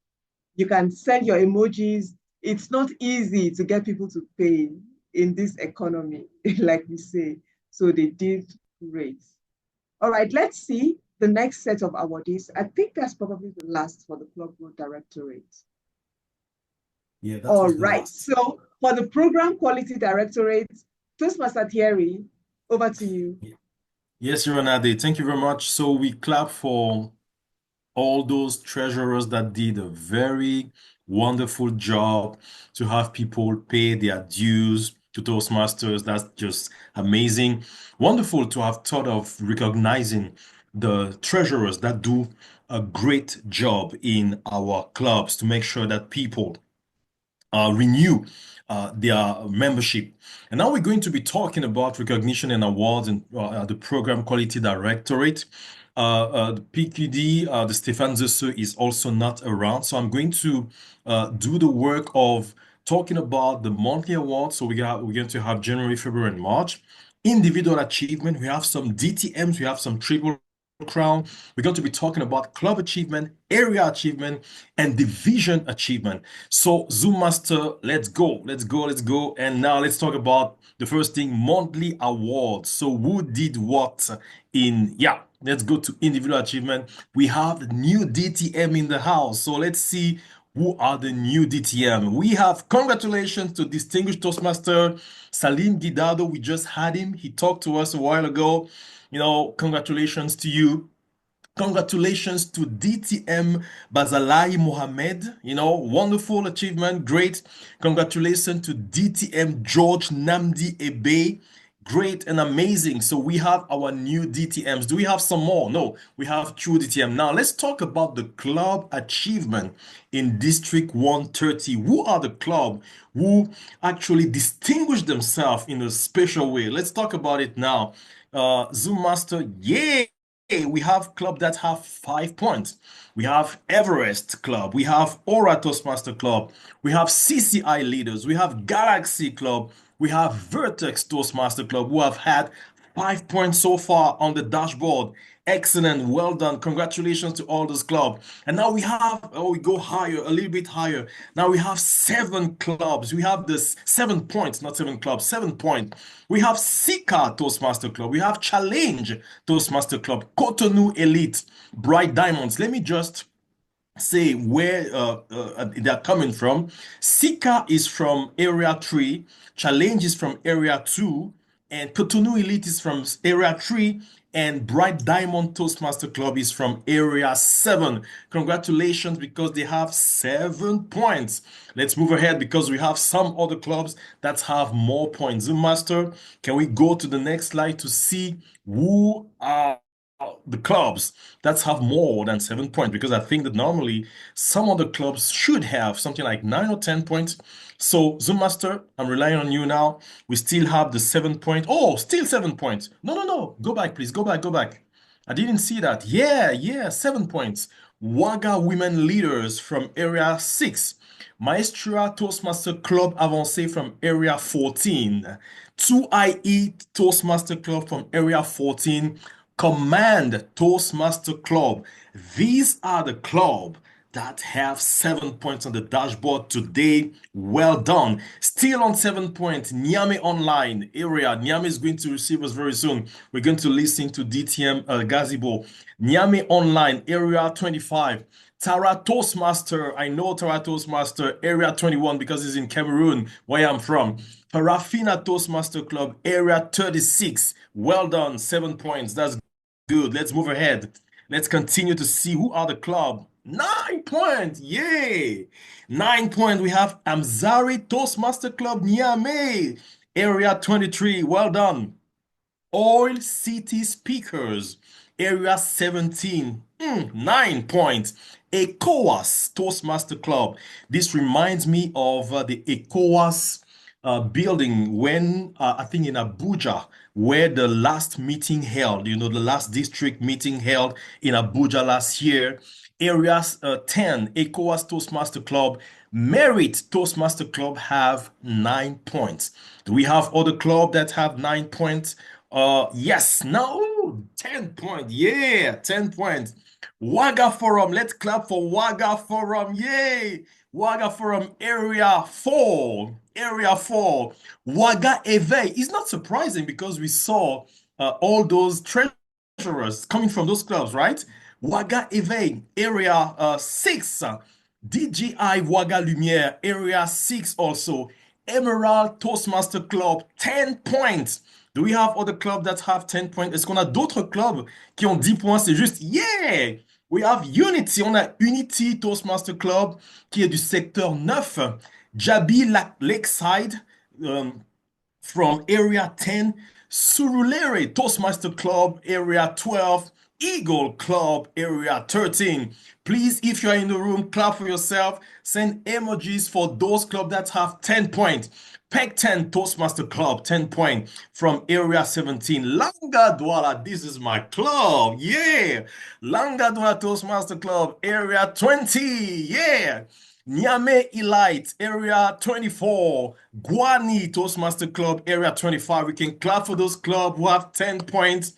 You can send your emojis. It's not easy to get people to pay in this economy, like we say. So they did great. All right, let's see the next set of awardees. I think that's probably the last for the Club Growth Directorate. Yeah, that All was the right, last. so for the Program Quality Directorate, Toastmaster Thierry, over to you. Yes, Ade, thank you very much. So we clap for all those treasurers that did a very wonderful job to have people pay their dues to Toastmasters. That's just amazing. Wonderful to have thought of recognizing the treasurers that do a great job in our clubs to make sure that people renew their membership. And now we're going to be talking about recognition and awards and the Program Quality Directorate. The PQD, the Stefan Zesse is also not around. So I'm going to do the work of talking about the monthly awards. So we're going to have January, February, and March. Individual achievement, we have some DTMs, we have some triple crown. We're going to be talking about club achievement, area achievement, and division achievement. So Zoom Master, let's go, let's go, let's go. And now let's talk about the first thing, monthly awards. So who did what let's go to individual achievement. We have the new DTM in the house. So let's see who are the new DTM. We have congratulations to distinguished Toastmaster Salim Guidado. We just had him. He talked to us a while ago. Congratulations to you. Congratulations to DTM Bazalai Mohammed. Wonderful achievement. Great. Congratulations to DTM George Namdi Ebe. Great and amazing. So we have our new DTMs. Do we have some more? No, we have two DTM. Now let's talk about the club achievement in District 130. Who are the club who actually distinguish themselves in a special way? Let's talk about it now. Zoom Master, yay! We have club that have 5 points. We have Everest Club. We have Aura Toastmaster Club. We have CCI Leaders. We have Galaxy Club. We have Vertex Toastmaster Club who have had 5 points so far on the dashboard. Excellent. Well done. Congratulations to all those clubs. And now we have, oh, we go higher, a little bit higher. Now we have 7 clubs. We have this 7 points, not 7 clubs, 7 points. We have Sika Toastmaster Club. We have Challenge Toastmaster Club, Cotonou Elite, Bright Diamonds. Let me just say where they're coming from. Sika is from Area 3, Challenge is from Area 2, and Cotonou Elite is from Area 3, and Bright Diamond Toastmaster Club is from Area 7. Congratulations because they have 7 points. Let's move ahead because we have some other clubs that have more points. Zoom Master, can we go to the next slide to see who are the clubs that have more than 7 points? Because I think that normally some other clubs should have something like 9 or 10 points. So Zoom Master, I'm relying on you now. We still have the 7 point. Oh, still 7 points. No, no, no. Go back, please. Go back, go back. I didn't see that. Yeah, 7 points. Waga Women Leaders from Area 6. Maestra Toastmaster Club Avancé from Area 14. 2IE Toastmaster Club from Area 14. Command Toastmaster Club. These are the club that have 7 points on the dashboard today. Well done. Still on 7 points, Niamey Online area. Niamey is going to receive us very soon. We're going to listen to DTM Gazebo. Niamey Online area 25. Tara Toastmaster, I know Tara Toastmaster, area 21 because it's in Cameroon, where I'm from. Parafina Toastmaster Club, area 36. Well done, 7 points. That's good. Let's move ahead. Let's continue to see who are the club. 9 points. Yay. 9 points. We have Amzari Toastmaster Club Niamey, area 23. Well done. Oil City Speakers, area 17. 9 points. ECOWAS Toastmaster Club. This reminds me of the ECOWAS building when I think in Abuja, where the last meeting held, the last district meeting held in Abuja last year. Areas 10, ECOWAS Toastmaster Club. Merit Toastmaster Club have 9 points. Do we have other club that have 9 points? Yes, no, 10 points. Yeah, 10 points. Waga Forum, let's clap for Waga Forum. Yay! Waga Forum, area 4. Area 4. Waga Eve. It's not surprising because we saw all those treasurers coming from those clubs, right? Waga Eve, area 6. DJI Waga Lumière, area 6 also. Emerald Toastmaster Club, 10 points. Do we have other clubs that have 10 points? Est-ce qu'on a d'autres clubs qui ont 10 points? C'est juste, yeah! We have Unity. On a Unity Toastmaster Club qui est du secteur 9. Jabi Lakeside from area 10. Surulere Toastmaster Club, area 12. Eagle Club, area 13. Please, if you're in the room, clap for yourself. Send emojis for those clubs that have 10 points. PEC 10 Toastmaster Club, 10 points from area 17. Langa Douala, this is my club. Yeah. Langa Douala Toastmaster Club, area 20. Yeah. Niamey Elite, area 24. Guani Toastmaster Club, area 25. We can clap for those clubs who have 10 points.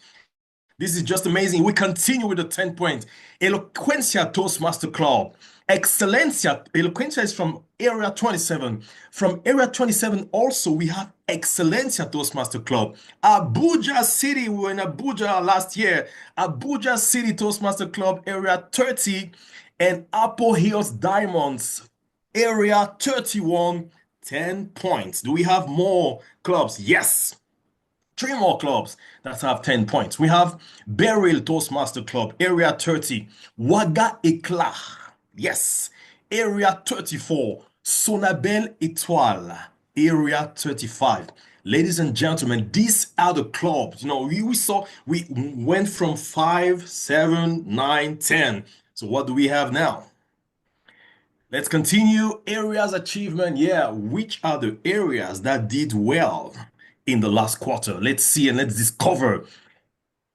This is just amazing. We continue with the 10 points. Eloquencia Toastmaster Club. Excellencia. Eloquencia is from area 27. From area 27 also we have Excellencia Toastmaster Club. Abuja City. We were in Abuja last year. Abuja City Toastmaster Club, area 30. And Apple Hills Diamonds, area 31. 10 points. Do we have more clubs? Yes. 3 more clubs that have 10 points. We have Beryl Toastmaster Club, area 30. Waga Eclat, yes. Area 34. Sonabel Étoile, Area 35. Ladies and gentlemen, these are the clubs. You know, we went from 5, 7, 9, 10. So what do we have now? Let's continue. Areas achievement. Yeah, which are the areas that did well in the last quarter? Let's see and let's discover.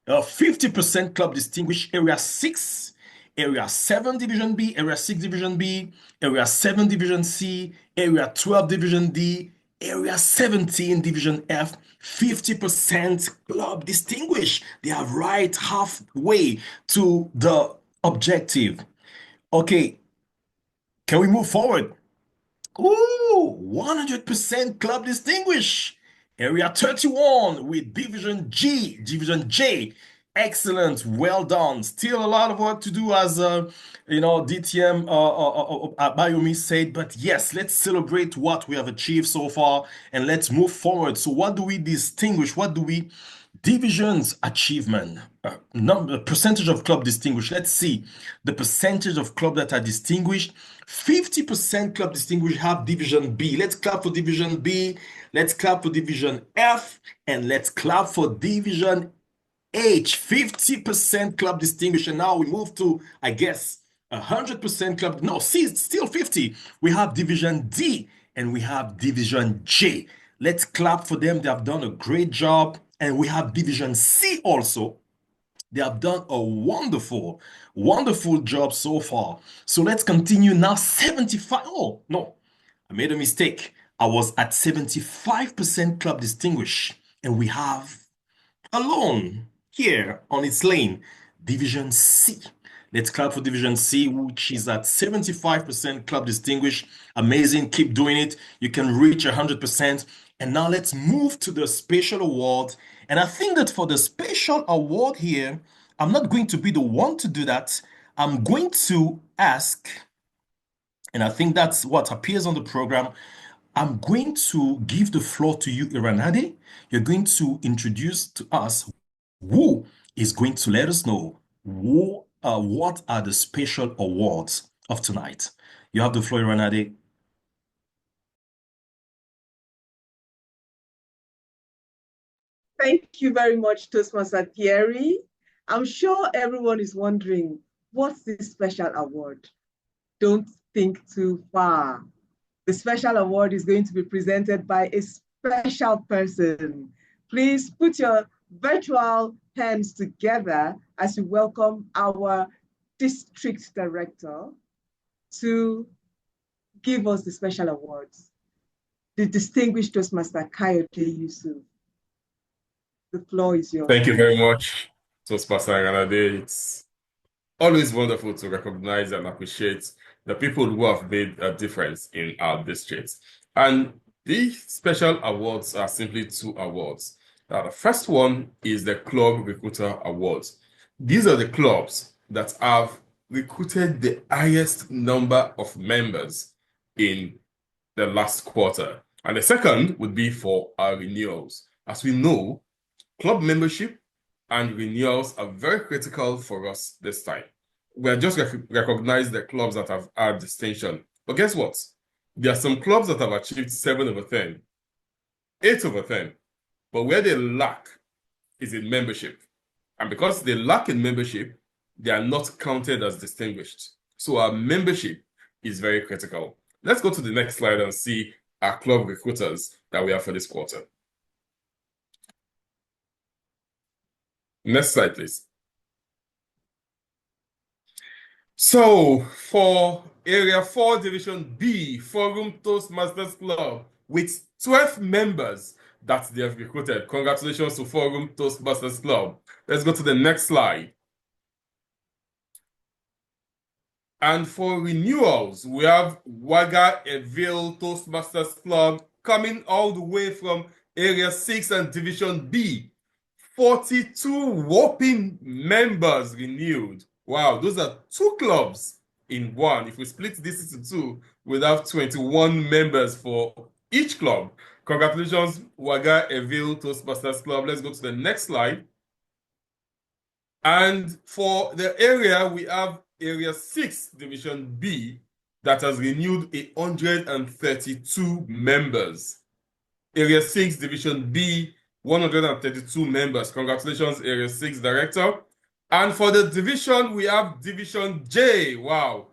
50% club distinguished area 6, area 7 division B, area 6 division B, area 7 division C, area 12 division D, area 17 division F. 50% club distinguished. They are right halfway to the objective. Okay, can we move forward? Ooh, 100% club distinguished. Area 31 with Division G, Division J. Excellent, well done. Still a lot of work to do, as DTM Bayomi said. But yes, let's celebrate what we have achieved so far and let's move forward. So, what do we distinguish? What do we divisions achievement? Number percentage of club distinguished. Let's see the percentage of club that are distinguished. 50% club distinguished have division B. Let's clap for division B. Let's clap for division F, and let's clap for division H. 50% club distinguished. And now we move to, I guess, 100% club. No, see, it's still 50. We have division D and we have division J. Let's clap for them. They have done a great job. And we have division C also. They have done a wonderful, wonderful job so far. So let's continue now. 75. Oh, no, I made a mistake. I was at 75% club distinguished. And we have alone here on its lane, Division C. Let's clap for Division C, which is at 75% club distinguished. Amazing. Keep doing it. You can reach 100%. And now let's move to the special award. And I think that for the special award here, I'm not going to be the one to do that. I'm going to ask, and I think that's what appears on the program. I'm going to give the floor to you, Iranade. You're going to introduce to us who is going to let us know what are the special awards of tonight. You have the floor, Iranade. Thank you very much, Toastmaster Thierry. I'm sure everyone is wondering, what's this special award? Don't think too far. The special award is going to be presented by a special person. Please put your virtual hands together as we welcome our district director to give us the special awards, the distinguished Toastmaster Kayode Yusuf. The floor is yours. Thank you very much, Toastmaster Aganade. It's always wonderful to recognize and appreciate the people who have made a difference in our district. And these special awards are simply 2 awards. Now, the first one is the Club Recruiter Awards. These are the clubs that have recruited the highest number of members in the last quarter. And the second would be for our renewals. As we know, club membership and renewals are very critical for us this time. We are just recognize the clubs that have had distinction. But guess what? There are some clubs that have achieved 7 over 10, 8 over 10. But where they lack is in membership. And because they lack in membership, they are not counted as distinguished. So our membership is very critical. Let's go to the next slide and see our club recruiters that we have for this quarter. Next slide, please. So for Area 4 Division B, Forum Toastmasters Club, with 12 members that they have recruited. Congratulations to Forum Toastmasters Club. Let's go to the next slide. And for renewals, we have Waga Eville Toastmasters Club coming all the way from Area 6 and Division B. 42 whopping members renewed. Wow, those are 2 clubs in one. If we split this into 2, we'd have 21 members for each club. Congratulations, Waga Eville Toastmasters Club. Let's go to the next slide. And for the area, we have Area 6, Division B, that has renewed 132 members. Area 6, Division B, 132 members. Congratulations, Area 6 Director. And for the division, we have Division J. Wow.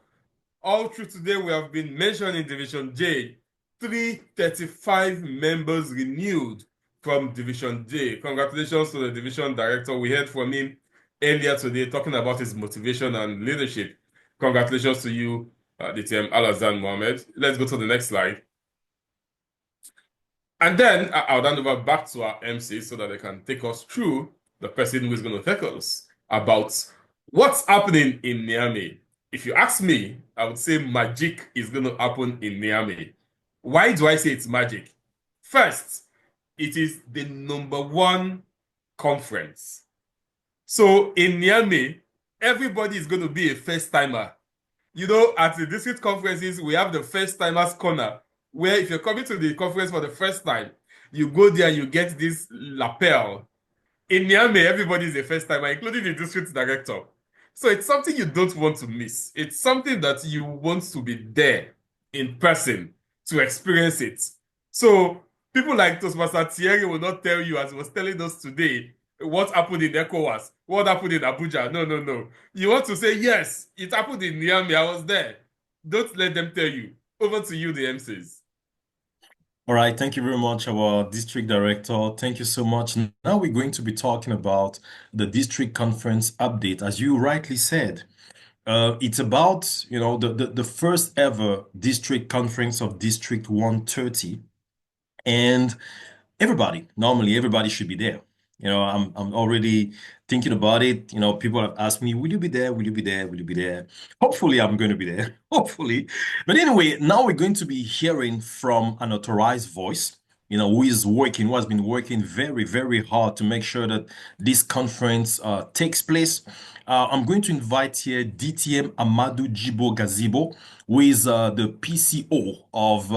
All through today, we have been mentioning Division J. 335 members renewed from Division J. Congratulations to the Division Director. We heard from him earlier today talking about his motivation and leadership. Congratulations to you, DTM Alazan Mohammed. Let's go to the next slide. And then I'll hand over back to our MC so that they can take us through the person who is going to take us about what's happening in Niamey. If you ask me, I would say magic is going to happen in Niamey. Why do I say it's magic? First, it is the #1 conference. So in Niamey, everybody is going to be a first timer. You know, at the district conferences, we have the first timers corner, where if you're coming to the conference for the first time, you go there and you get this lapel. In Niamey, everybody is a first timer, including the district director. So it's something you don't want to miss. It's something that you want to be there in person to experience it. So people like Toastmaster Thierry will not tell you, as he was telling us today, what happened in ECOWAS, what happened in Abuja. No, no, no. You want to say, yes, it happened in Niamey, I was there. Don't let them tell you. Over to you, the MCs. All right, thank you very much, our district director. Thank you so much. Now we're going to be talking about the district conference update. As you rightly said, it's about, the first ever district conference of District 130. And normally everybody should be there. I'm already thinking about it. People have asked me, will you be there? Will you be there? Will you be there? Hopefully, I'm going to be there. Hopefully. But anyway, now we're going to be hearing from an authorized voice, who has been working very, very hard to make sure that this conference takes place. I'm going to invite here DTM Amadou Jibo Gazibo, who is the PCO of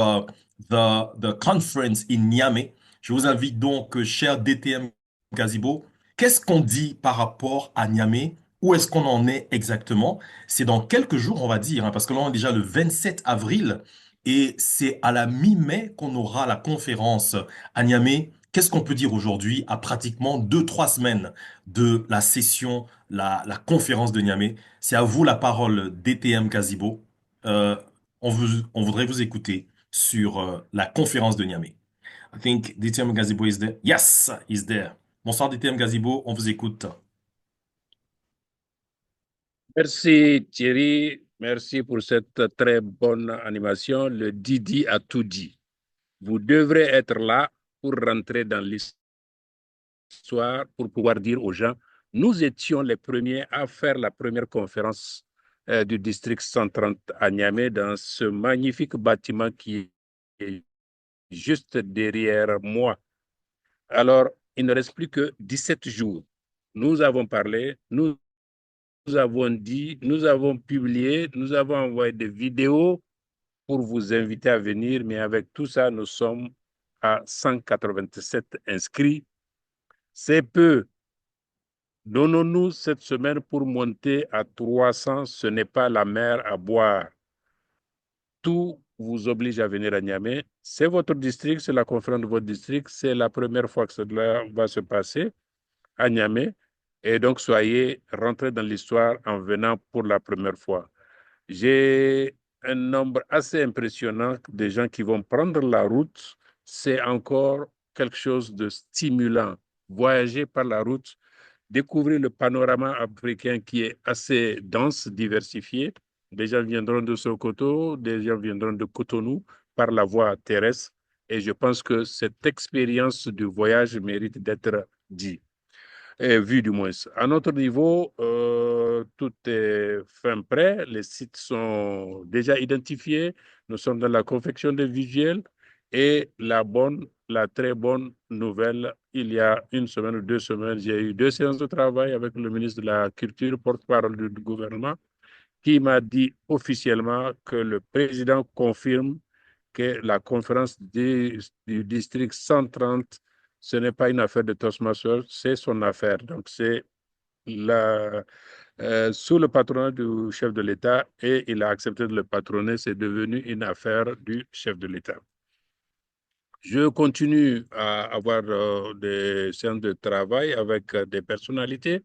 the conference in Niamey. Je vous invite donc, cher DTM Gazibo, qu'est-ce qu'on dit par rapport à Niamey? Où est-ce qu'on en est exactement? C'est dans quelques jours, on va dire, parce que là, on est déjà le 27 avril et c'est à la mi-mai qu'on aura la conférence à Niamey. Qu'est-ce qu'on peut dire aujourd'hui à pratiquement 2-3 semaines de la session, la conférence de Niamey? C'est à vous la parole, DTM Gazibo. Euh, on voudrait vous écouter sur la conférence de Niamey. I think DTM Gazibo is there. Yes, he's there. Bonsoir DTM Gazibo, on vous écoute. Merci Thierry, merci pour cette très bonne animation. Le Didi a tout dit. Vous devrez être là pour rentrer dans l'histoire, pour pouvoir dire aux gens, nous étions les premiers à faire la première conférence du district 130 à Niamey dans ce magnifique bâtiment qui est juste derrière moi. Alors, il ne reste plus que 17 jours. Nous avons parlé, nous avons dit, nous avons publié, nous avons envoyé des vidéos pour vous inviter à venir, mais avec tout ça, nous sommes à 187 inscrits. C'est peu. Donnons-nous cette semaine pour monter à 300. Ce n'est pas la mer à boire. Tout vous oblige à venir à Niamey. C'est votre district, c'est la conférence de votre district. C'est la première fois que cela va se passer à Niamey. Et donc, soyez rentrés dans l'histoire en venant pour la première fois. J'ai un nombre assez impressionnant de gens qui vont prendre la route. C'est encore quelque chose de stimulant. Voyager par la route, découvrir le panorama africain qui est assez dense, diversifié. Des gens viendront de Sokoto, des gens viendront de Cotonou par la voie terrestre. Et je pense que cette expérience du voyage mérite d'être dit. Vu du moins. À notre niveau, tout est fin prêt. Les sites sont déjà identifiés. Nous sommes dans la confection des visuels. Et la très bonne nouvelle, il y a une semaine ou 2 semaines, j'ai eu 2 séances de travail avec le ministre de la Culture, porte-parole du gouvernement, qui m'a dit officiellement que le président confirme que la conférence du district 130, ce n'est pas une affaire de Toastmasters, c'est son affaire. Donc, c'est sous le patronat du chef de l'État et il a accepté de le patronner. C'est devenu une affaire du chef de l'État. Je continue à avoir des séances de travail avec des personnalités.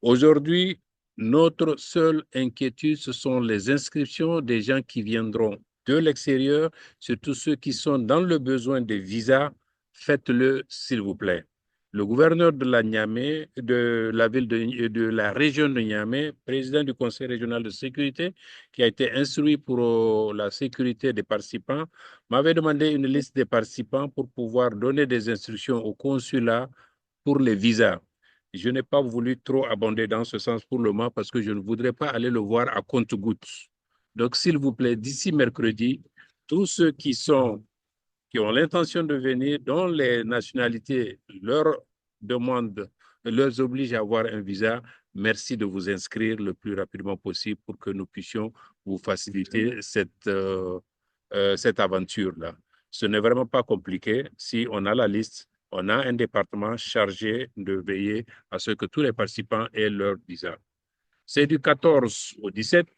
Aujourd'hui, notre seule inquiétude, ce sont les inscriptions des gens qui viendront de l'extérieur, surtout ceux qui sont dans le besoin de visa. Faites-le, s'il vous plaît. Le gouverneur de la Niamey, de la ville de la région de Niamey, président du Conseil régional de sécurité, qui a été instruit pour la sécurité des participants, m'avait demandé une liste des participants pour pouvoir donner des instructions au consulat pour les visas. Je n'ai pas voulu trop abonder dans ce sens pour le moment parce que je ne voudrais pas aller le voir à compte-gouttes. Donc, s'il vous plaît, d'ici mercredi, tous ceux qui ont l'intention de venir, dont les nationalités leur demandent, leur obligent à avoir un visa, merci de vous inscrire le plus rapidement possible pour que nous puissions vous faciliter cette aventure-là. Ce n'est vraiment pas compliqué. Si on a la liste, on a un département chargé de veiller à ce que tous les participants aient leur visa. C'est du 14 au 17.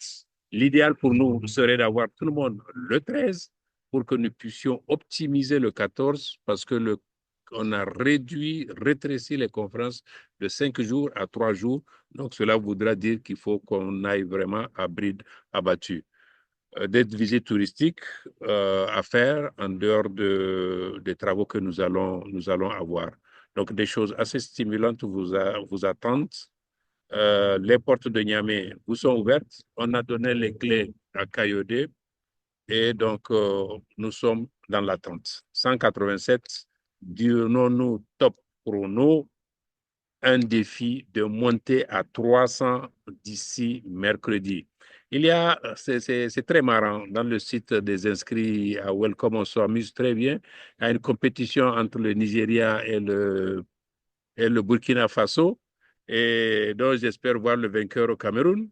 L'idéal pour nous serait d'avoir tout le monde le 13 pour que nous puissions optimiser le 14 parce que on a rétréci les conférences de 5 jours à 3 jours. Donc, cela voudra dire qu'il faut qu'on aille vraiment à bride abattue. Des visites touristiques à faire en dehors des travaux que nous allons avoir. Donc, des choses assez stimulantes vous attendent. Les portes de Niamey vous sont ouvertes. On a donné les clés à Kayode et donc nous sommes dans l'attente. 187, dirions-nous top chrono, un défi de monter à 300 d'ici mercredi. C'est très marrant, dans le site des inscrits à Welcome, on s'amuse très bien. Il y a une compétition entre le Nigeria et le Burkina Faso, et donc j'espère voir le vainqueur au Cameroun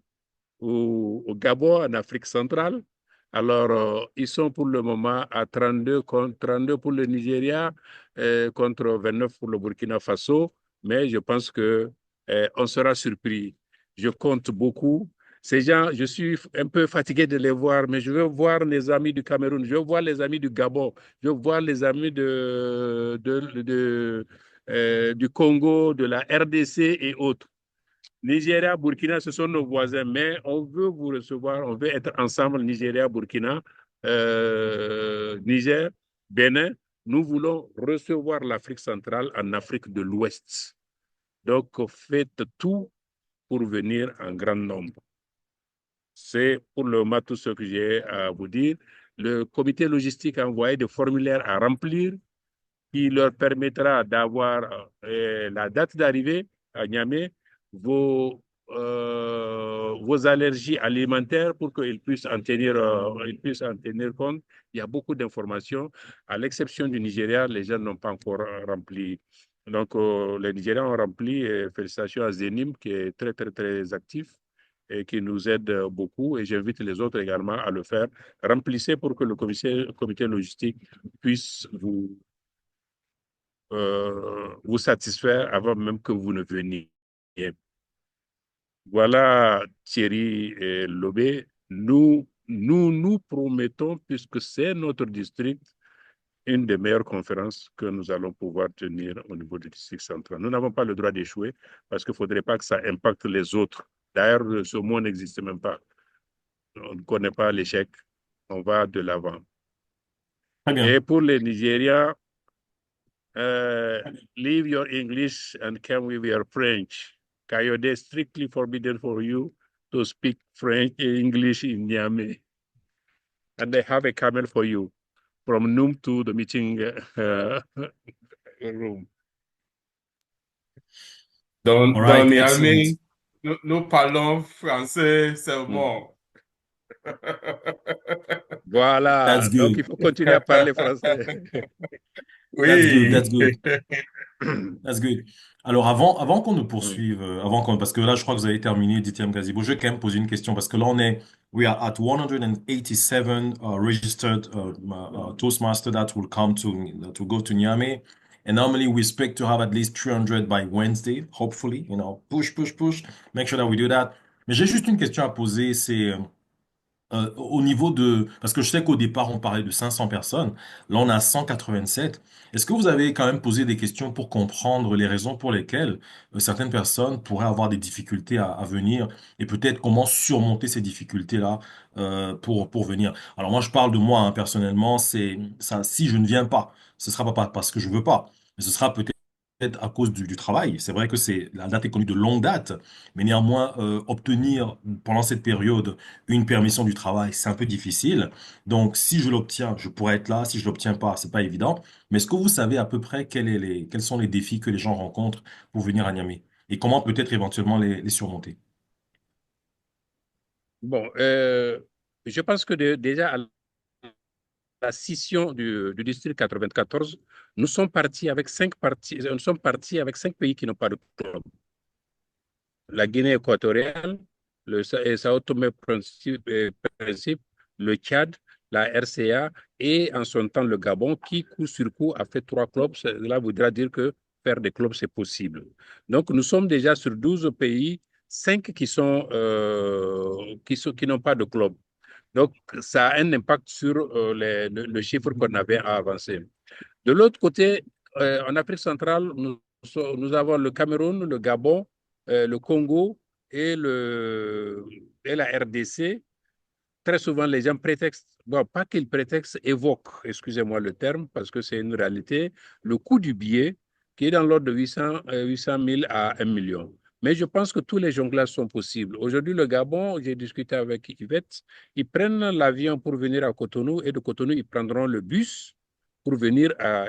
ou au Gabon, en Afrique centrale. Alors, ils sont pour le moment à 32 pour le Nigeria, contre 29 pour le Burkina Faso, mais je pense que on sera surpris. Je compte beaucoup. Ces gens, je suis un peu fatigué de les voir, mais je veux voir les amis du Cameroun, je veux voir les amis du Gabon, je veux voir les amis du Congo, de la RDC et autres. Nigeria, Burkina, ce sont nos voisins, mais on veut vous recevoir, on veut être ensemble, Nigeria, Burkina, Niger, Bénin. Nous voulons recevoir l'Afrique centrale en Afrique de l'Ouest. Donc, faites tout pour venir en grand nombre. C'est pour le moment tout ce que j'ai à vous dire. Le comité logistique a envoyé des formulaires à remplir qui leur permettra d'avoir la date d'arrivée à Niamey, vos allergies alimentaires pour ils puissent en tenir compte. Il y a beaucoup d'informations. À l'exception du Nigeria, les gens n'ont pas encore rempli. Donc, les Nigériens ont rempli, et félicitations à Zenim, qui est très, très, très actif et qui nous aide beaucoup. Et j'invite les autres également à le faire. Remplissez pour que le comité logistique puisse vous satisfaire avant même que vous ne veniez. Voilà, Thierry et Lobé, nous promettons, puisque c'est notre district, une des meilleures conférences que nous allons pouvoir tenir au niveau du district central. Nous n'avons pas le droit d'échouer parce qu'il ne faudrait pas que ça impacte les autres. D'ailleurs, ce mot n'existe même pas. On ne connaît pas l'échec. On va de l'avant. Très Et bien. pour les Nigériens, leave your English and come with your French. Kayode, strictly forbidden for you to speak French, English in Niamey. And they have a camel for you from noon to the meeting room. All Dans right, excellent. Niamey, nous parlons français Mm. seulement. Voilà, That's donc il good. faut continuer à parler français. That's good. Oui. That's good. That's good. Alors, avant qu'on ne poursuive, parce que là, je crois que vous avez terminé, DTM Gazebo, je vais quand même poser une question parce que là, we are at 187 registered Toastmasters that will go to Niamey. And normally we expect to have at least 300 by Wednesday, hopefully, push, push, push, make sure that we do that. Mais j'ai juste une question à poser, c'est, Au niveau de, parce que je sais qu'au départ, on parlait de 500 personnes. Là, on a 187. Est-ce que vous avez quand même posé des questions pour comprendre les raisons pour lesquelles certaines personnes pourraient avoir des difficultés à venir et peut-être comment surmonter ces difficultés-là pour venir? Alors moi, je parle de moi, hein, personnellement, c'est ça. Si je ne viens pas, ce sera pas parce que je veux pas, mais ce sera peut-être à cause du travail. C'est vrai que c'est la date est connue de longue date, mais néanmoins, obtenir pendant cette période une permission du travail, c'est un peu difficile. Donc, si je l'obtiens, je pourrais être là. Si je l'obtiens pas, c'est pas évident. Mais est-ce que vous savez à peu près quels sont les défis que les gens rencontrent pour venir à Niamey et comment peut-être éventuellement les surmonter? Bon, je pense que déjà à la scission du district 94, nous sommes partis avec 5 pays qui n'ont pas de club. La Guinée équatoriale, le Sao Tomé Principe, le Tchad, la RCA et en son temps le Gabon, qui coup sur coup a fait 3 clubs. Cela voudra dire que faire des clubs, c'est possible. Donc nous sommes déjà sur 12 pays, 5 qui n'ont pas de club. Donc ça a un impact sur le chiffre qu'on avait à avancer. De l'autre côté, en Afrique centrale, nous avons le Cameroun, le Gabon, le Congo et la RDC. Très souvent, les gens prétextent, bon, pas qu'ils prétextent, évoquent, excusez-moi le terme, parce que c'est une réalité, le coût du billet qui est dans l'ordre de 800 000 à 1 million. Mais je pense que tous les jonglages sont possibles. Aujourd'hui, le Gabon, j'ai discuté avec Yvette, ils prennent l'avion pour venir à Cotonou et de Cotonou, ils prendront le bus pour venir à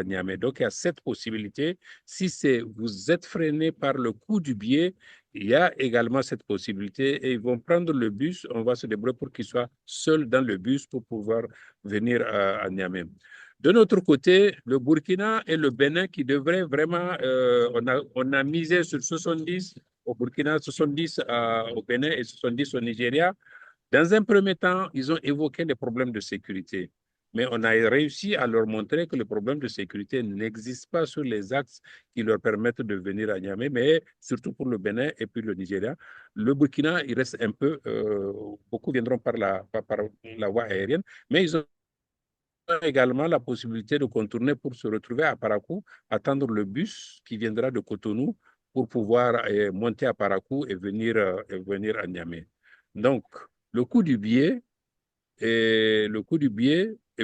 Niamey. Donc, il y a cette possibilité. Si vous êtes freiné par le coût du billet, il y a également cette possibilité et ils vont prendre le bus. On va se débrouiller pour qu'ils soient seuls dans le bus pour pouvoir venir à Niamey. De notre côté, le Burkina et le Bénin qui devraient vraiment, on a misé sur 70 au Burkina, 70 au Bénin et 70 au Nigeria. Dans un premier temps, ils ont évoqué les problèmes de sécurité. Mais on a réussi à leur montrer que le problème de sécurité n'existe pas sur les axes qui leur permettent de venir à Niamey, mais surtout pour le Bénin et puis le Nigeria. Le Burkina, il reste un peu, beaucoup viendront par la voie aérienne, mais ils ont également la possibilité de contourner pour se retrouver à Parakou, attendre le bus qui viendra de Cotonou pour pouvoir monter à Parakou et venir à Niamey. Donc, le coût du billet et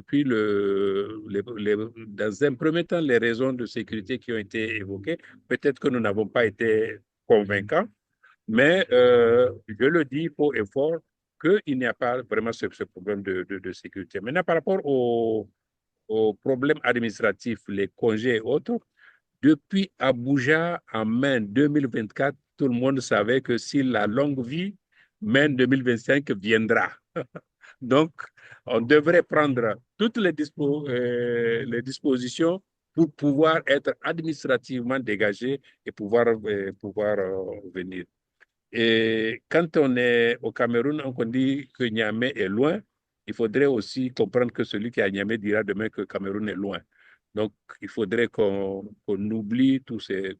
puis dans un premier temps, les raisons de sécurité qui ont été évoquées, peut-être que nous n'avons pas été convaincants, mais je le dis haut et fort qu'il n'y a pas vraiment ce problème de sécurité. Maintenant, par rapport aux problèmes administratifs, les congés et autres, depuis Abuja en mai 2024, tout le monde savait que si la longue vie, mai 2025 viendra. Donc, on devrait prendre toutes les dispositions pour pouvoir être administrativement dégagé et pouvoir venir. Et quand on est au Cameroun, on dit que Niamey est loin. Il faudrait aussi comprendre que celui qui est à Niamey dira demain que Cameroun est loin. Donc, il faudrait qu'on oublie tous ces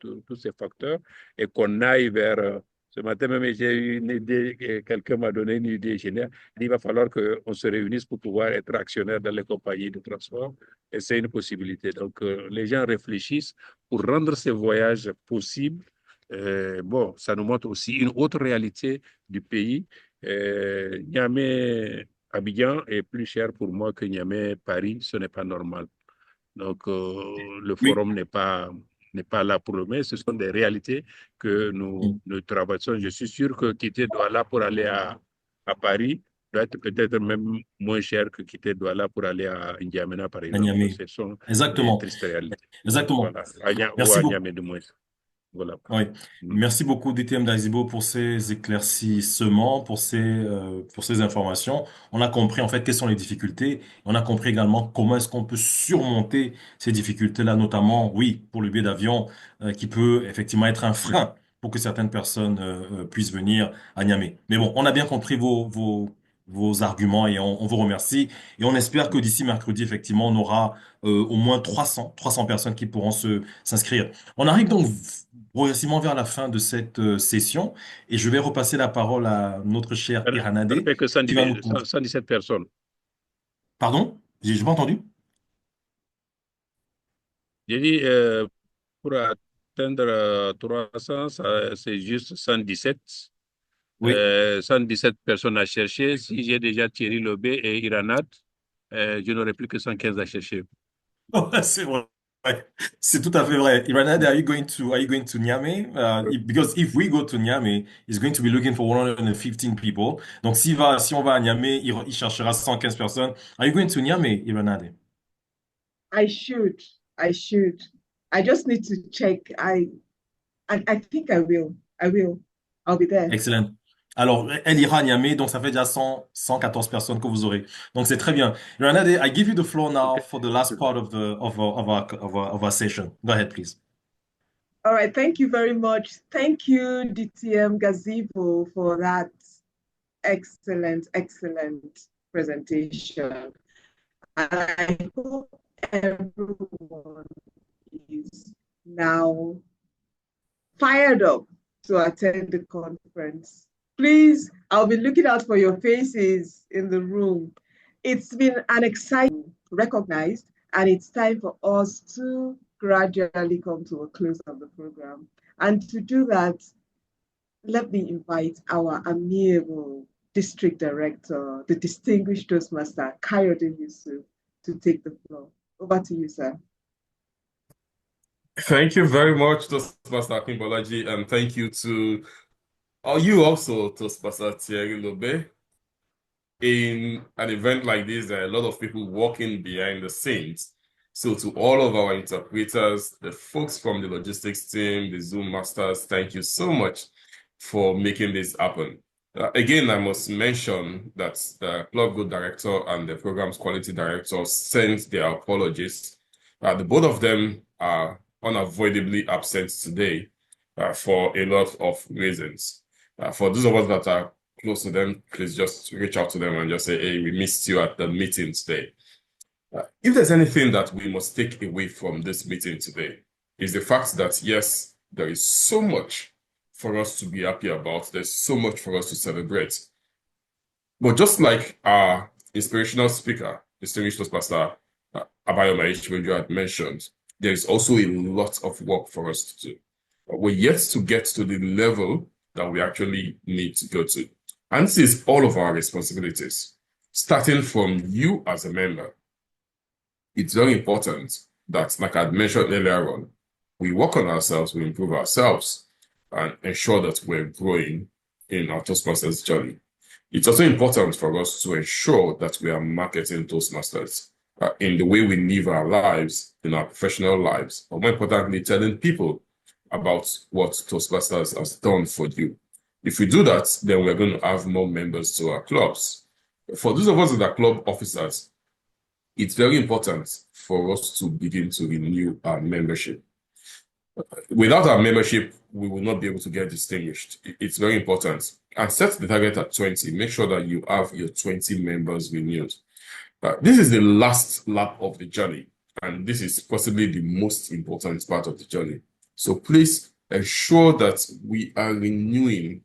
facteurs et qu'on aille vers. Ce matin même, j'ai eu une idée, quelqu'un m'a donné une idée géniale. Il va falloir qu'on se réunisse pour pouvoir être actionnaire dans les compagnies de transport. Et c'est une possibilité. Donc, les gens réfléchissent pour rendre ces voyages possibles. Bon, ça nous montre aussi une autre réalité du pays. Niamey, Abidjan est plus cher pour moi que Niamey, Paris. Ce n'est pas normal. Donc, le Oui, forum n'est pas là pour le moment. Ce sont des réalités que nous traversons. Je suis sûr que quitter Douala pour aller à Paris doit être peut-être même moins cher que quitter Douala pour aller à N'Djamena, par à exemple. Niamey. Ce sont des Exactement. tristes réalités. Exactement. Voilà. Ou Merci à beaucoup. Niamey, du moins. Voilà. Oui. Mm. Merci beaucoup, DTM Dazibo, pour ces éclaircissements, pour ces informations. On a compris, en fait, quelles sont les difficultés. On a compris également comment est-ce qu'on peut surmonter ces difficultés-là, notamment, oui, pour le billet d'avion, qui peut effectivement être un frein pour que certaines personnes, puissent venir à Niamey. Mais bon, on a bien compris vos arguments et on vous remercie. Et on espère que d'ici mercredi, effectivement, on aura au moins 300 personnes qui pourront s'inscrire. On arrive donc progressivement vers la fin de cette session et je vais repasser la parole à notre cher Ça ne Iranade fait que qui va nous... 117 personnes. Pardon? J'ai pas entendu? J'ai dit, pour atteindre 300, c'est juste 117. Oui. 117 personnes à chercher. Si j'ai déjà Thierry Lobé et Iranat, je n'aurai plus que 115 à chercher. Ouais, c'est vrai. C'est tout à fait vrai. Iranade, are you going to Niamey? Because if we go to Niamey, he's going to be looking for 115 people. Donc si on va à Niamey, il cherchera 115 personnes. Are you going to Niamey, Iranade? I should. I should. I just need to check. I think I will. I will. I'll be there. Excellent. Alors, elle ira à Niamey, donc ça fait déjà 114 personnes que vous aurez. Donc c'est très bien. Iranade, I give you the floor now for the last part of our session. Go ahead, please. All right. Thank you very much. Thank you, DTM Gazebo, for that excellent presentation. I hope everyone is now fired up to attend the conference. Please, I'll be looking out for your faces in the room. It's been an exciting, recognized, and it's time for us to gradually come to a close of the program. And to do that, let me invite our amiable district director, the distinguished Toastmaster, Kayode Yusuf, to take the floor. Over to you, sir. Thank you very much, Toastmaster Akinbolaji, and thank you to you also, Toastmaster Thierry Lobe. In an event like this, there are a lot of people working behind the scenes. So to all of our interpreters, the folks from the logistics team, the Zoom masters, thank you so much for making this happen. Again, I must mention that the Club Good Director and the program's quality director sent their apologies. The both of them are unavoidably absent today for a lot of reasons. For those of us that are close to them, please just reach out to them and just say, hey, we missed you at the meeting today. If there's anything that we must take away from this meeting today, is the fact that, yes, there is so much for us to be happy about. There's so much for us to celebrate. But just like our inspirational speaker, distinguished Toastmaster Abayoma Ishmeju had mentioned, there is also a lot of work for us to do. We're yet to get to the level that we actually need to go to. And this is all of our responsibilities, starting from you as a member. It's very important that, like I had mentioned earlier on, we work on ourselves, we improve ourselves, and ensure that we're growing in our Toastmasters journey. It's also important for us to ensure that we are marketing Toastmasters in the way we live our lives, in our professional lives, or more importantly, telling people about what Toastmasters has done for you. If we do that, then we're going to have more members to our clubs. For those of us that are club officers, it's very important for us to begin to renew our membership. Without our membership, we will not be able to get distinguished. It's very important. And set the target at 20. Make sure that you have your 20 members renewed. This is the last lap of the journey, and this is possibly the most important part of the journey. So please ensure that we are renewing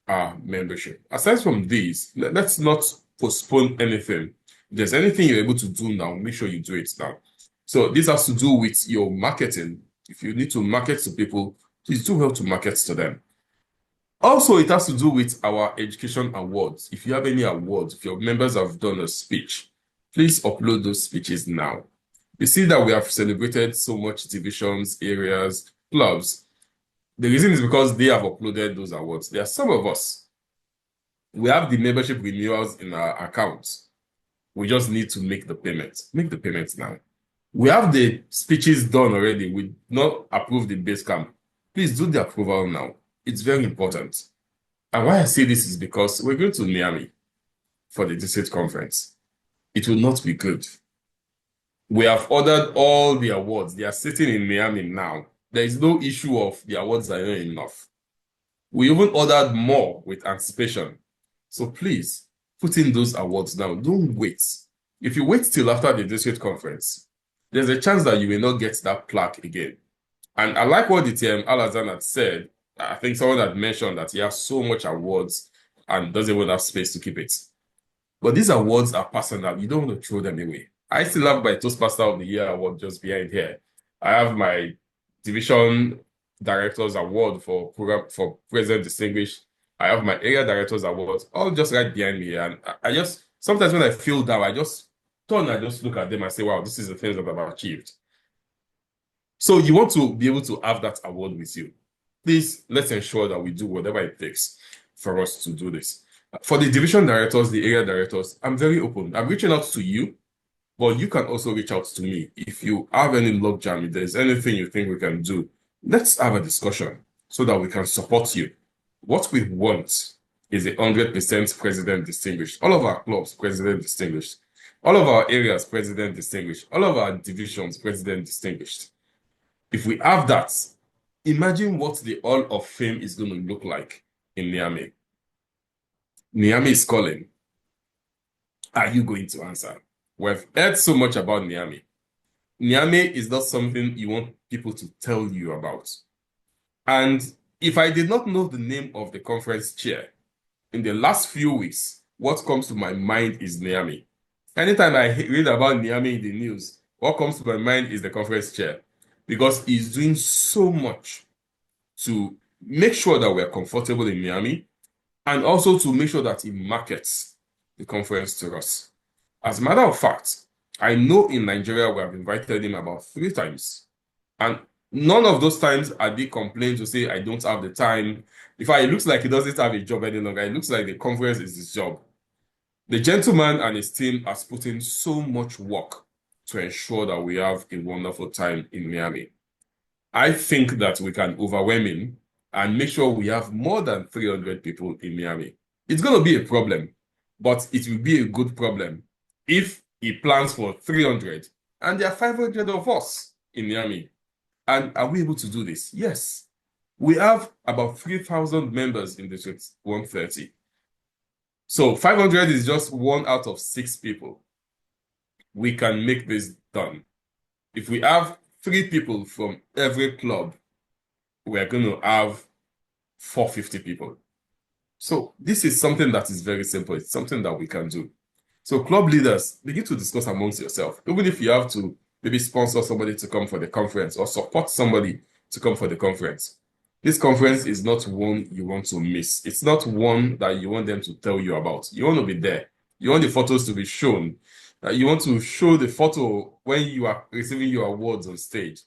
our membership. Aside from this, let's not postpone anything. If there's anything you're able to do now, make sure you do it now. So this has to do with your marketing. If you need to market to people, please do well to market to them. Also, it has to do with our education awards. If you have any awards, if your members have done a speech, please upload those speeches now. You see that we have celebrated so much divisions, areas, clubs. The reason is because they have uploaded those awards. There are some of us. We have the membership renewals in our accounts. We just need to make the payment. Make the payments now. We have the speeches done already. We not approved the base camp. Please do the approval now. It's very important. And why I say this is because we're going to Miami for the district conference. It will not be good. We have ordered all the awards. They are sitting in Miami now. There is no issue of the awards are not enough. We even ordered more with anticipation. So please, put in those awards now. Don't wait. If you wait till after the district conference, there's a chance that you will not get that plaque again. And I like what the TM Alazan had said. I think someone had mentioned that he has so much awards and doesn't even have space to keep it. But these awards are personal. You don't want to throw them away. I still have my Toastmaster of the Year award just behind here. I have my Division Directors Award for program for President Distinguished. I have my Area Directors Award, all just right behind me. And I just sometimes when I feel down, I just turn and just look at them and say, wow, this is the things that I've achieved. So you want to be able to have that award with you. Please, let's ensure that we do whatever it takes for us to do this. For the division directors, the area directors, I'm very open. I'm reaching out to you, but you can also reach out to me. If you have any logjam, if there's anything you think we can do, let's have a discussion so that we can support you. What we want is 100% president distinguished. All of our clubs, president distinguished. All of our areas, president distinguished. All of our divisions, president distinguished. If we have that, imagine what the Hall of Fame is going to look like in Niamey. Niamey is calling. Are you going to answer? We've heard so much about Niamey. Niamey is not something you want people to tell you about. And if I did not know the name of the conference chair, in the last few weeks, what comes to my mind is Niamey. Anytime I read about Niamey in the news, what comes to my mind is the conference chair, because he's doing so much to make sure that we're comfortable in Niamey and also to make sure that he markets the conference to us. As a matter of fact, I know in Nigeria we have invited him about 3 times, and none of those times had he complained to say, I don't have the time. In fact, it looks like he doesn't have a job any longer. It looks like the conference is his job. The gentleman and his team has put in so much work to ensure that we have a wonderful time in Miami. I think that we can overwhelm him and make sure we have more than 300 people in Miami. It's going to be a problem, but it will be a good problem if he plans for 300 and there are 500 of us in Miami. And are we able to do this? Yes. We have about 3,000 members in District 130. So 500 is just 1 out of 6 people. We can make this done. If we have 3 people from every club, we're going to have 450 people. So this is something that is very simple. It's something that we can do. So club leaders, begin to discuss amongst yourself. Even if you have to maybe sponsor somebody to come for the conference or support somebody to come for the conference. This conference is not one you want to miss. It's not one that you want them to tell you about. You want to be there. You want the photos to be shown. You want to show the photo when you are receiving your awards on stage.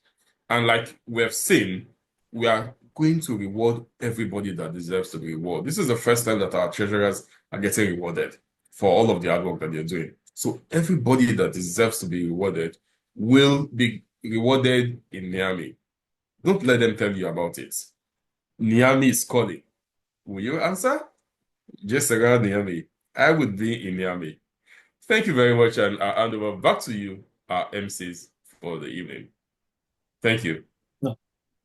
And like we have seen, we are going to reward everybody that deserves to be rewarded. This is the first time that our treasurers are getting rewarded for all of the hard work that they're doing. So everybody that deserves to be rewarded will be rewarded in Niamey. Don't let them tell you about it. Niamey is calling. Will you answer? Just around Niamey. I would be in Niamey. Thank you very much, and I'll hand over back to you, our MCs, for the evening. Thank you.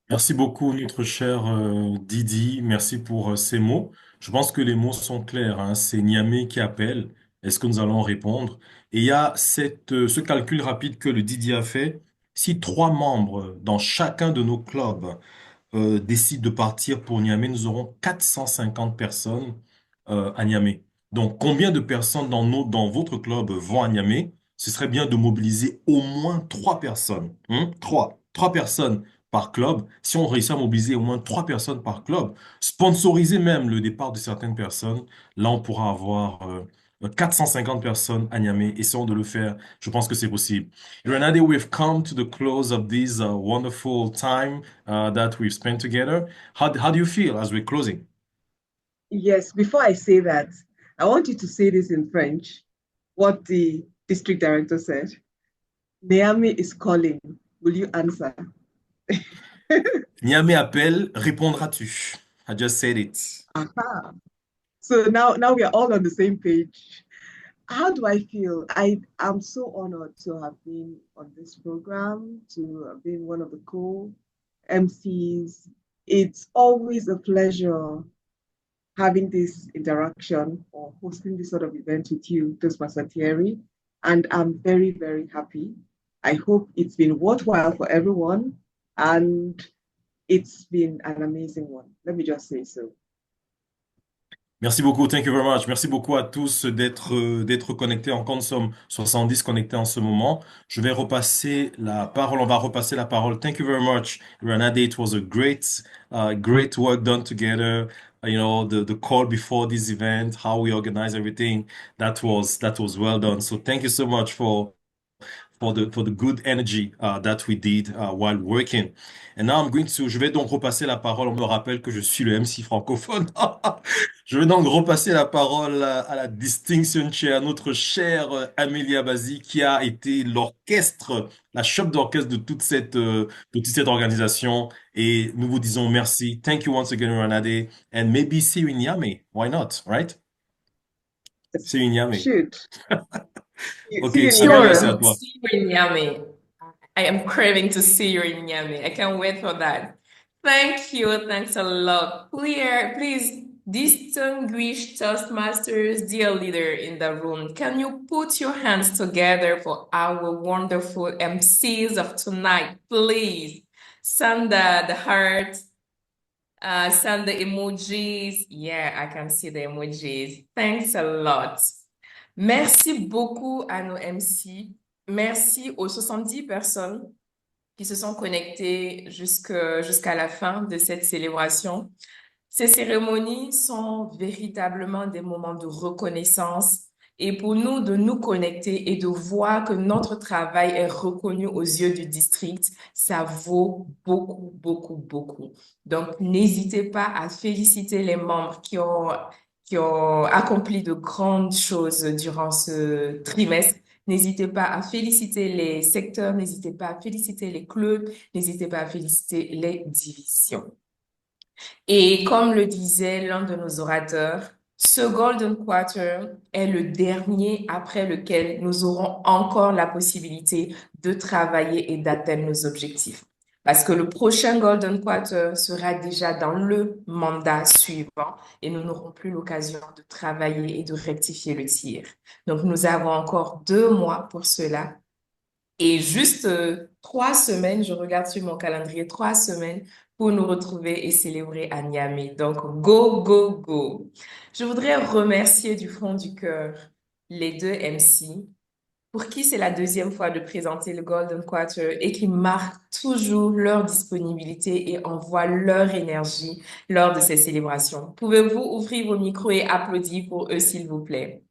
Merci beaucoup, notre cher Didi. Merci pour ces mots. Je pense que les mots sont clairs, hein. C'est Niamey qui appelle. Est-ce que nous allons répondre? Et il y a ce calcul rapide que le Didi a fait. Si 3 membres dans chacun de nos clubs décident de partir pour Niamey, nous aurons 450 personnes à Niamey. Donc, combien de personnes dans votre club vont à Niamey? Ce serait bien de mobiliser au moins 3 personnes. Hein? 3 personnes par club. Si on réussit à mobiliser au moins 3 personnes par club, sponsoriser même le départ de certaines personnes, là, on pourra avoir 450 personnes à Niamey. Essayons de le faire. Je pense que c'est possible. Renade, we've come to the close of this wonderful time that we've spent together. How do you feel as we're closing? Yes, before I say that, I want you to say this in French, what the district director said. Niamey is calling. Will you answer? Niamey appelle, répondras-tu? I just said it. Aha. So now we are all on the same page. How do I feel? I'm so honored to have been on this program, to have been one of the co-MCs. It's always a pleasure having this interaction or hosting this sort of event with you, Toastmaster Thierry. And I'm very, very happy. I hope it's been worthwhile for everyone. And it's been an amazing one. Let me just say so. Merci beaucoup, thank you very much. Merci beaucoup à tous d'être connectés. Encore nous sommes 70 connectés en ce moment. Je vais repasser la parole. On va repasser la parole. Thank you very much, Renade. It was a great work done together. You know, the call before this event, how we organize everything. That was well done. So thank you so much for the good energy that we did while working. And now je vais donc repasser la parole. On me rappelle que je suis le MC francophone. Je vais donc repasser la parole à la Distinction Chair, notre chère Amélia Bazi, qui a été l'orchestre, la chef d'orchestre de toute cette organisation. Et nous vous disons merci. Thank you once again, Ranade. And maybe see you in Niamey. Why not, right? See you in Niamey. Shoot. Ok, See you in Amélia, c'est à Sure, Niamey. toi. see you in Niamey. I am craving to see you in Niamey. I can't wait for that. Thank you. Thanks a lot. Please, distinguished Toastmasters, dear leader in the room, can you put your hands together for our wonderful MCs of tonight, please? Send the heart, send the emojis. Yeah, I can see the emojis. Thanks a lot. Merci beaucoup à nos MC. Merci aux 70 personnes qui se sont connectées jusqu'à la fin de cette célébration. Ces cérémonies sont véritablement des moments de reconnaissance et pour nous de nous connecter et de voir que notre travail est reconnu aux yeux du district, ça vaut beaucoup, beaucoup, beaucoup. Donc, n'hésitez pas à féliciter les membres qui ont accompli de grandes choses durant ce trimestre. N'hésitez pas à féliciter les secteurs, n'hésitez pas à féliciter les clubs, n'hésitez pas à féliciter les divisions. Et comme le disait l'un de nos orateurs, ce Golden Quarter est le dernier après lequel nous aurons encore la possibilité de travailler et d'atteindre nos objectifs. Parce que le prochain Golden Quarter sera déjà dans le mandat suivant et nous n'aurons plus l'occasion de travailler et de rectifier le tir. Donc, nous avons encore 2 mois pour cela. Et juste 3 semaines, je regarde sur mon calendrier, 3 semaines pour nous retrouver et célébrer à Niamey. Donc, go, go, go. Je voudrais remercier du fond du cœur les 2 MC pour qui c'est la 2e fois de présenter le Golden Quarter et qui marquent toujours leur disponibilité et envoient leur énergie lors de ces célébrations. Pouvez-vous ouvrir vos micros et applaudir pour eux, s'il vous plaît?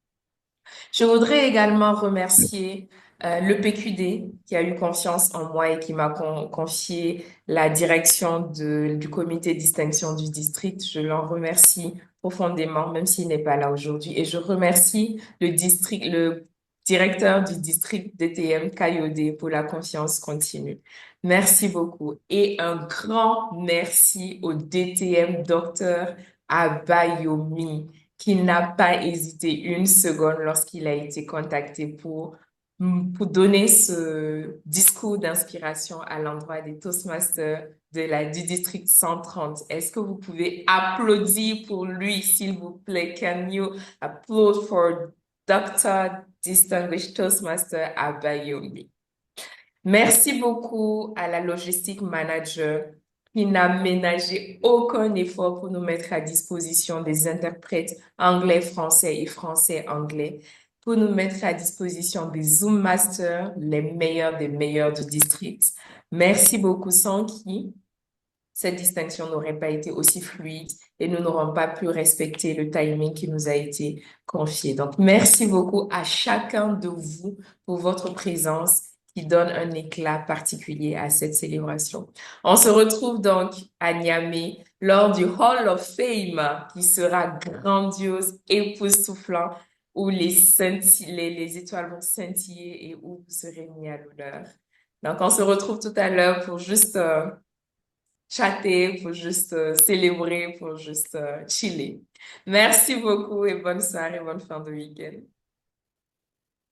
Je voudrais également remercier le PQD qui a eu confiance en moi et qui m'a confié la direction du comité distinction du district. Je l'en remercie profondément, même s'il n'est pas là aujourd'hui. Et je remercie le directeur du district DTM, Kayode, pour la confiance continue. Merci beaucoup. Et un grand merci au DTM docteur Abayomi qui n'a pas hésité une seconde lorsqu'il a été contacté pour donner ce discours d'inspiration à l'endroit des Toastmasters du district 130. Est-ce que vous pouvez applaudir pour lui, s'il vous plaît? Can you applaud for Dr. Distinguished Toastmaster Abayomi? Merci beaucoup à la logistique manager qui n'a ménagé aucun effort pour nous mettre à disposition des interprètes anglais-français et français-anglais, pour nous mettre à disposition des Zoom Masters, les meilleurs des meilleurs du district. Merci beaucoup, sans qui cette distinction n'aurait pas été aussi fluide et nous n'aurons pas pu respecter le timing qui nous a été confié. Donc, merci beaucoup à chacun de vous pour votre présence qui donne un éclat particulier à cette célébration. On se retrouve donc à Niamey lors du Hall of Fame qui sera grandiose, époustouflant, où les étoiles vont scintiller et où vous serez mis à l'honneur. Donc, on se retrouve tout à l'heure pour juste chatter, pour juste célébrer, pour juste chiller. Merci beaucoup et bonne soirée, bonne fin de week-end.